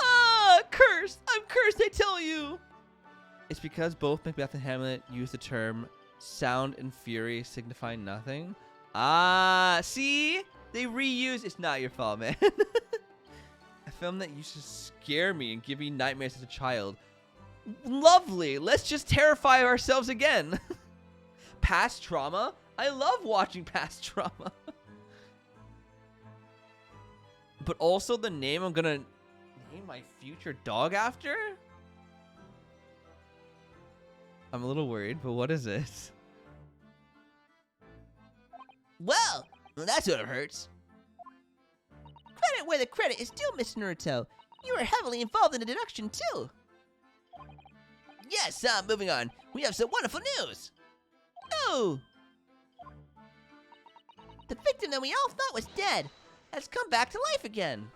Ah, cursed. I'm cursed, I tell you. It's because both Macbeth and Hamlet use the term sound and fury signifying nothing. Ah, see? They reuse. It's not your fault, man. A film that used to scare me and give me nightmares as a child. Lovely. Let's just terrify ourselves again. Past trauma? I love watching past trauma. But also the name I'm gonna name my future dog after? I'm a little worried, but what is it? Well, that sort of hurts. Credit where the credit is due, Mr. Naruto. You were heavily involved in the deduction, too. Yes, moving on. We have some wonderful news. Oh! The victim that we all thought was dead has come back to life again.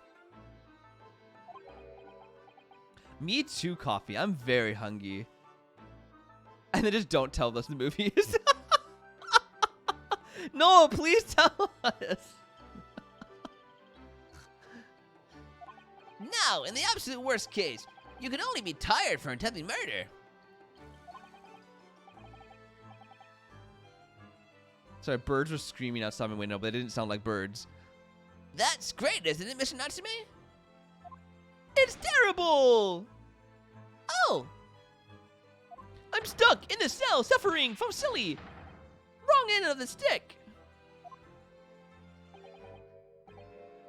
Me too, Coffee. I'm very hungry. And then just don't tell us the movie is. No, please tell us. Now, in the absolute worst case, you can only be tired for attempting murder. Sorry, birds were screaming outside my window, but they didn't sound like birds. That's great, isn't it, Mr. Natsume? It's terrible! Oh! I'm stuck in the cell, suffering from silly. Wrong end of the stick.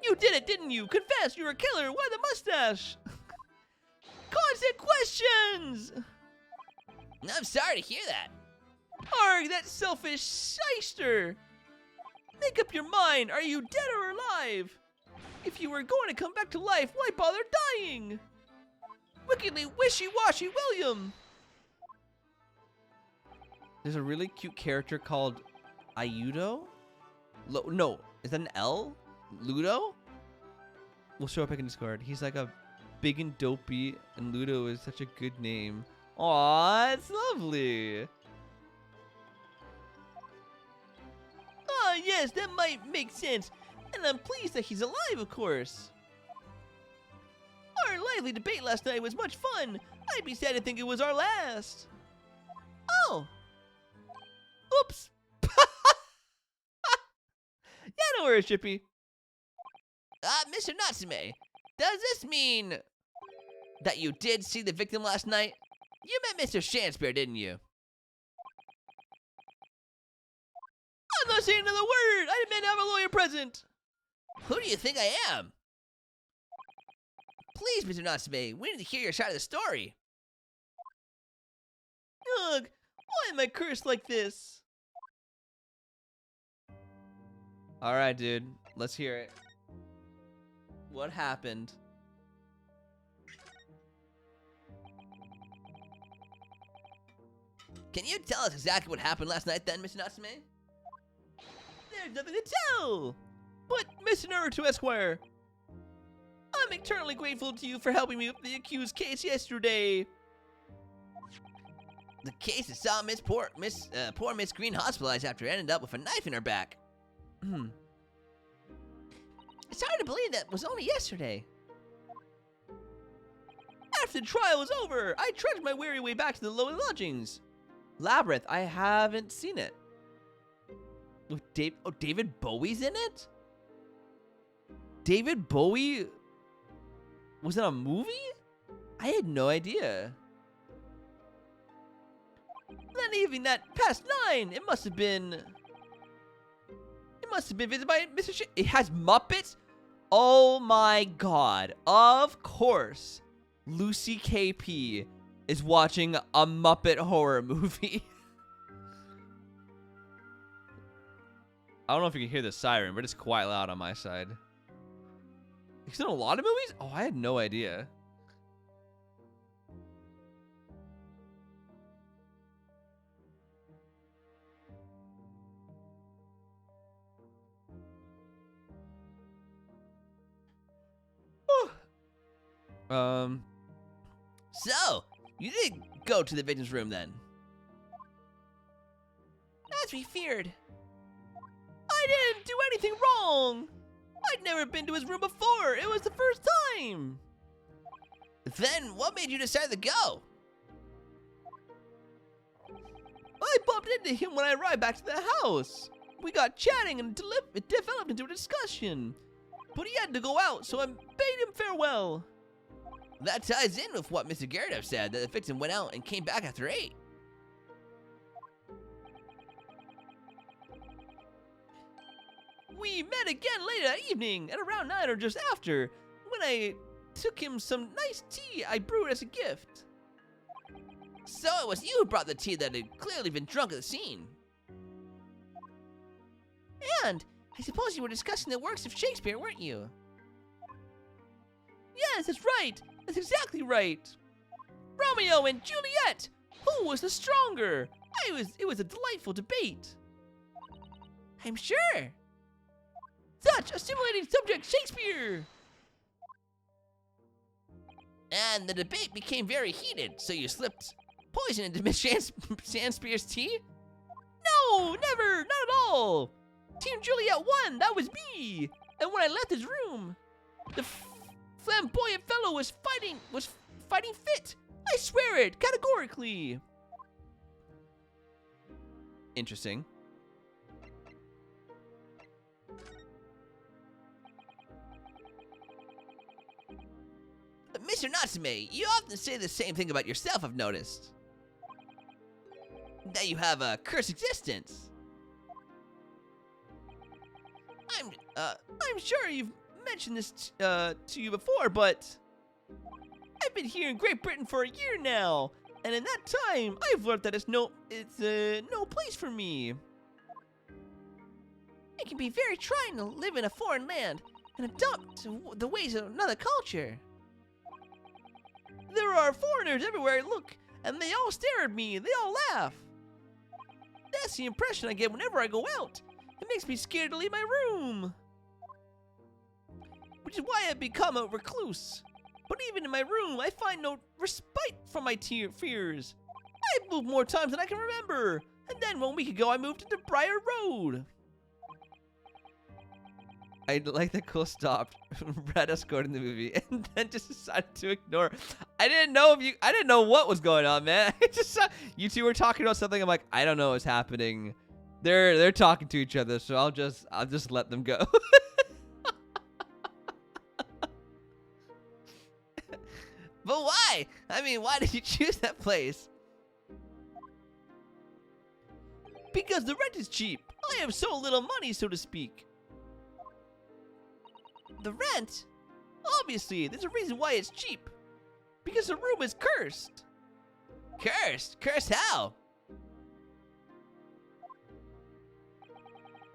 You did it, didn't you? Confess, you're a killer. Why the mustache? Constant questions! I'm sorry to hear that. Arg, that selfish shyster! Make up your mind. Are you dead or alive? If you were going to come back to life, why bother dying? Wickedly wishy-washy William! There's a really cute character called Ayudo? No, is that an L? Ludo? We'll show up in Discord. He's like a big and dopey, and Ludo is such a good name. Aw, it's lovely. Ah, yes, that might make sense. And I'm pleased that he's alive, of course. Our lively debate last night was much fun. I'd be sad to think it was our last. Oh. Oops. Yeah, no worries, Chippy. Mr. Natsume, does this mean that you did see the victim last night? You met Mr. Shakespeare, didn't you? I'm not saying another word. I demand to have a lawyer present. Who do you think I am? Please, Mr. Natsume, we need to hear your side of the story. Ugh, why am I cursed like this? All right, dude, let's hear it. What happened? Can you tell us exactly what happened last night then, Mr. Natsume? There's nothing to tell. But, Mr. Naruto Esquire, I'm eternally grateful to you for helping me with the accused case yesterday. The case that saw poor Miss Green hospitalized after ended up with a knife in her back. It's hard to believe that was only yesterday. After the trial was over, I trudged my weary way back to the lower lodgings. Labyrinth, I haven't seen it. With David Bowie's in it? David Bowie was in a movie? I had no idea. Not even that past 9. It must have been visited by Mr. It has Muppets? Oh my god. Of course. Lucy KP. is watching a Muppet horror movie. I don't know if you can hear the siren, but it's quite loud on my side. He's in a lot of movies? Oh, I had no idea. So, you did go to the victim's room then? As we feared. I didn't do anything wrong. I'd never been to his room before. It was the first time. Then, what made you decide to go? I bumped into him when I arrived back to the house. We got chatting and it developed into a discussion. But he had to go out, so I bade him farewell. That ties in with what Mr. Garrett said, that the victim went out and came back after 8. We met again later that evening, at around 9 or just after, when I took him some nice tea I brewed as a gift. So it was you who brought the tea that had clearly been drunk at the scene. And I suppose you were discussing the works of Shakespeare, weren't you? Yes, that's right. That's exactly right. Romeo and Juliet. Who was the stronger? It was a delightful debate. I'm sure. Such a stimulating subject, Shakespeare. And the debate became very heated, so you slipped poison into Miss Shakespeare's tea? No, never, not at all. Team Juliet won, that was me. And when I left his room, the flamboyant fellow was fighting fit. I swear it, categorically. Interesting. Mr. Natsume, you often say the same thing about yourself, I've noticed. That you have a cursed existence. I'm sure you've mentioned this to you before, but I've been here in Great Britain for a year now, and in that time, I've learned that it's no place for me. It can be very trying to live in a foreign land and adopt the ways of another culture. There are foreigners everywhere I look, and they all stare at me, they all laugh. That's the impression I get whenever I go out. It makes me scared to leave my room. Which is why I've become a recluse. But even in my room, I find no respite from my fears. I've moved more times than I can remember. And then 1 week ago, I moved into Briar Road. I like that Cole stopped, read us quote in the movie, and then just decided to ignore. I didn't know what was going on, man. I just saw you two were talking about something. I'm like, I don't know what's happening. They're talking to each other, so I'll just let them go. But why? I mean, why did you choose that place? Because the rent is cheap. I have so little money, so to speak. The rent? Obviously, there's a reason why it's cheap. Because the room is cursed. Cursed? Cursed how?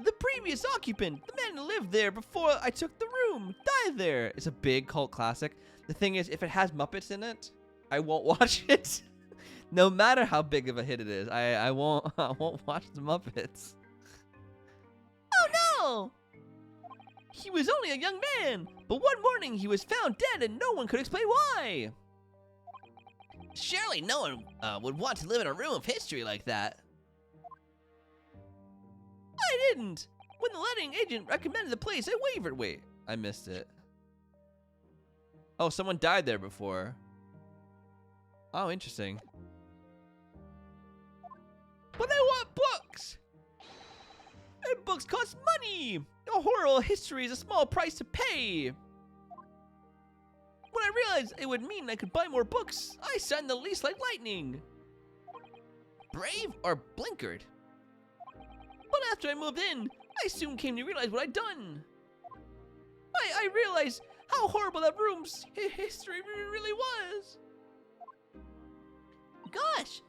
The previous occupant, the man who lived there before I took the room, died there. It's a big cult classic. The thing is, if it has Muppets in it, I won't watch it. No matter how big of a hit it is, I won't watch the Muppets. Oh no! He was only a young man, but one morning he was found dead and no one could explain why. Surely no one would want to live in a room of history like that. I didn't. When the letting agent recommended the place, I wavered. Wait, I missed it. Oh, someone died there before. Oh, interesting. But I want books! And books cost money! A horrible history is a small price to pay. When I realized it would mean I could buy more books, I signed the lease like lightning. Brave or blinkered? But after I moved in, I soon came to realize what I'd done. I realized how horrible that room's history really was. Gosh,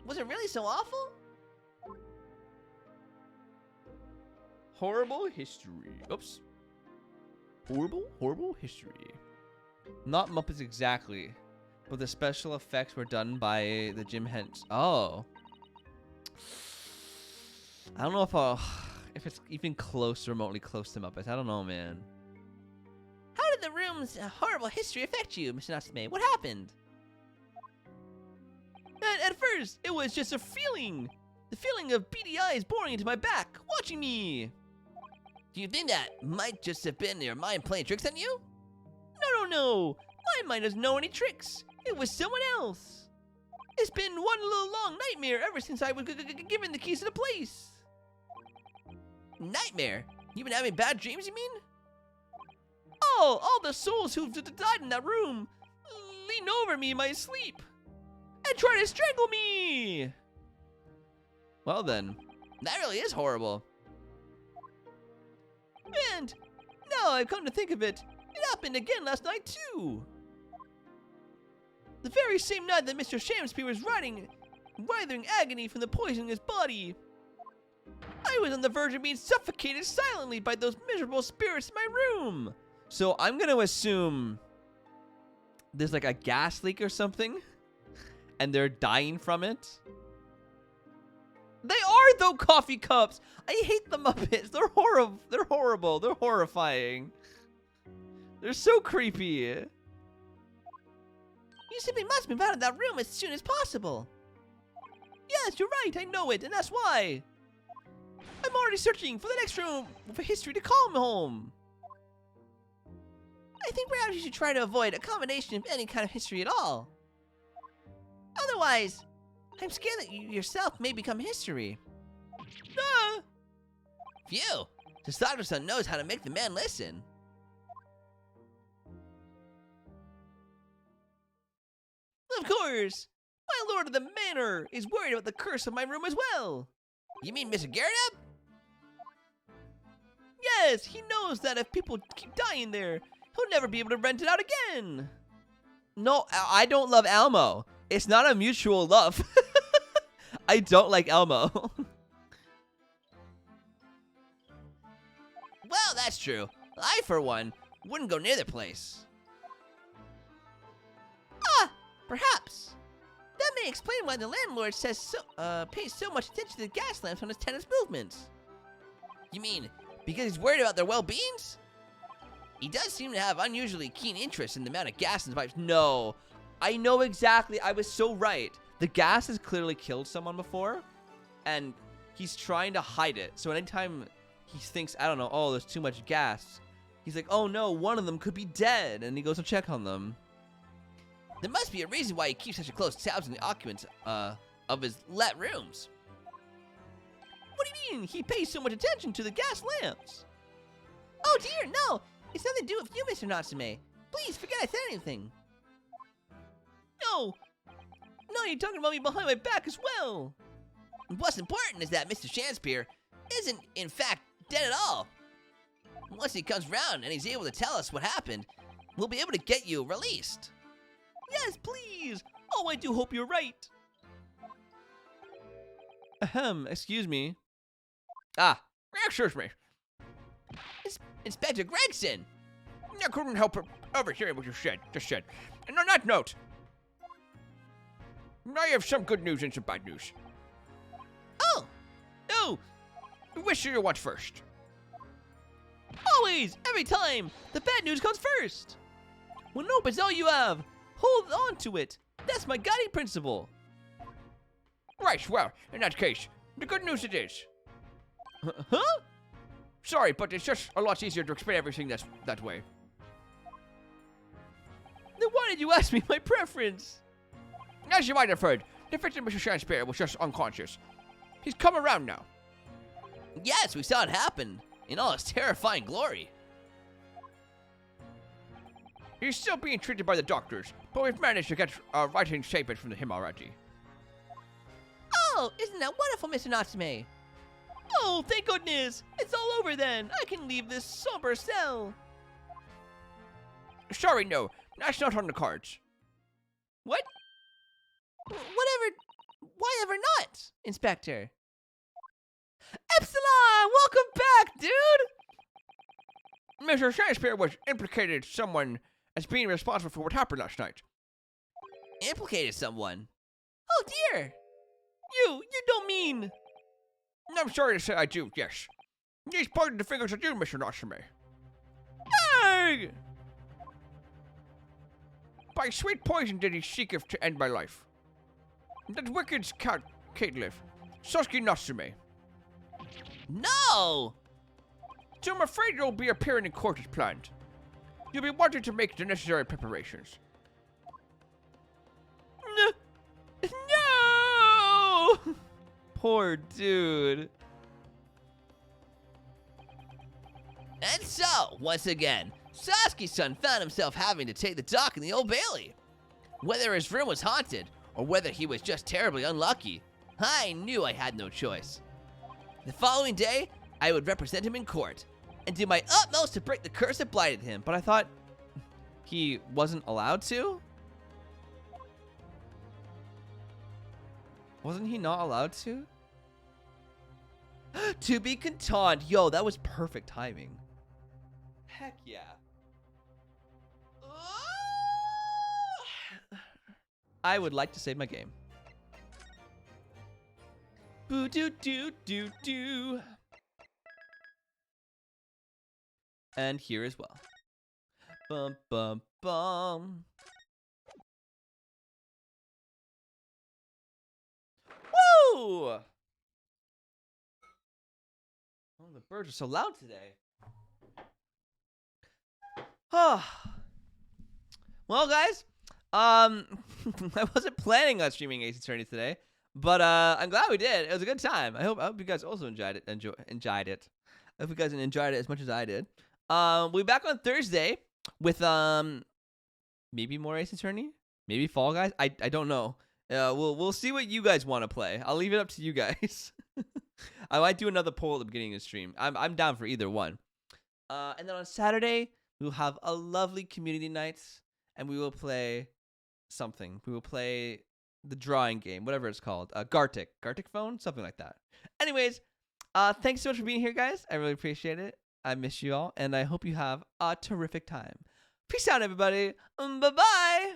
was it really so awful? Horrible history. Oops. Horrible history. Not Muppets exactly, but the special effects were done by the Jim Henson. Oh. I don't know if it's even close, remotely close to Muppets. I don't know, man. How did the room's horrible history affect you, Mr. Natsume? What happened? At first, it was just a feeling. The feeling of beady eyes boring into my back, watching me. Do you think that might just have been your mind playing tricks on you? No. My mind doesn't know any tricks. It was someone else. It's been one little long nightmare ever since I was given the keys to the place. Nightmare? You been having bad dreams, you mean? All the souls who've died in that room lean over me in my sleep and try to strangle me. Well then, That really is horrible. and now I've come to think of it, it happened again last night too. The very same night that Mr. Shamspeare was writhing agony from the poison in his body. I was on the verge of being suffocated silently by those miserable spirits in my room. So I'm going to assume there's like a gas leak or something, and they're dying from it. They are, though, coffee cups. I hate the Muppets. They're horrible. They're horrible. They're horrifying. They're so creepy. You simply must move out of that room as soon as possible. Yes, you're right. I know it, and that's why. I'm already searching for the next room for history to call me home. I think perhaps you should try to avoid a combination of any kind of history at all. Otherwise, I'm scared that you yourself may become history. Ah! Phew! The Sawdust knows how to make the man listen. Of course. My lord of the manor is worried about the curse of my room as well. You mean Mr. Garrett? Yes, he knows that if people keep dying there, he'll never be able to rent it out again. No, I don't love Elmo. It's not a mutual love. I don't like Elmo. Well, that's true. I, for one, wouldn't go near the place. Ah, perhaps. That may explain why the landlord pays so much attention to the gas lamps on his tenants' movements. You mean because he's worried about their well-beings? He does seem to have unusually keen interest in the amount of gas in the pipes. No, I know exactly. I was so right. The gas has clearly killed someone before, and he's trying to hide it. So anytime he thinks, I don't know, oh, there's too much gas, he's like, oh no, one of them could be dead, and he goes to check on them. There must be a reason why he keeps such a close tabs on the occupants of his let rooms. What do you mean? He pays so much attention to the gas lamps. Oh dear, no! It's nothing to do with you, Mr. Natsume. Please, forget I said anything. No! No, you're talking about me behind my back as well. What's important is that Mr. Shamspeare isn't, in fact, dead at all. Once he comes round and he's able to tell us what happened, we'll be able to get you released. Yes, please. Oh, I do hope you're right. Ahem, excuse me. Ah, excuse me. Inspector Gregson! I couldn't help overhearing what you just said. And on that note, I have some good news and some bad news. Oh! Oh, Which do you want first? always, every time, the bad news comes first. When hope is all you have, hold on to it. That's my guiding principle. Right, well, in that case, the good news it is. Huh? Sorry, but it's just a lot easier to explain everything that way. Then why did you ask me my preference? As you might have heard, the victim, Mr. Shamspeare, was just unconscious. He's come around now. Yes, we saw it happen in all its terrifying glory. He's still being treated by the doctors, but we've managed to get a writing statement from him already. Oh, isn't that wonderful, Mr. Natsume? Oh, thank goodness. It's all over then. I can leave this somber cell. Sorry, no, that's not on the cards. What? Whatever. Why ever not, Inspector? Epsilon, welcome back, dude. Mr. Shakespeare was implicated someone as being responsible for what happened last night. Implicated someone. Oh dear. You don't mean. I'm sorry to say I do, yes. He's pointing the fingers at you, Mr. Natsume. Hey! By sweet poison did he seeketh to end my life. That wicked cat, Caitiff, Sasuke Natsume. No! So I'm afraid you'll be appearing in court as planned. You'll be wanting to make the necessary preparations. No! Poor dude. And so, once again, Sasuke's son found himself having to take the dock in the Old Bailey. Whether his room was haunted, or whether he was just terribly unlucky, I knew I had no choice. The following day, I would represent him in court, and do my utmost to break the curse that blighted him. But I thought he wasn't allowed to? Wasn't he not allowed to? To be cantonned. Yo, that was perfect timing. Heck yeah. I would like to save my game. Boo doo doo doo doo. And here as well. Bum bum bum. Woo! Oh, the birds are so loud today. Well, guys, I wasn't planning on streaming Ace Attorney today, but I'm glad we did. It was a good time. I hope you guys also enjoyed it. Enjoyed it. I hope you guys enjoyed it as much as I did. We'll be back on Thursday with maybe more Ace Attorney, maybe Fall Guys. I don't know. We'll see what you guys want to play. I'll leave it up to you guys. I might do another poll at the beginning of the stream. I'm down for either one. And then on Saturday we'll have a lovely community night, and we will play something. We will play the drawing game, whatever it's called. Gartic phone, something like that. Anyways, thanks so much for being here, guys. I really appreciate it. I miss you all, and I hope you have a terrific time. Peace out, everybody. Bye-bye.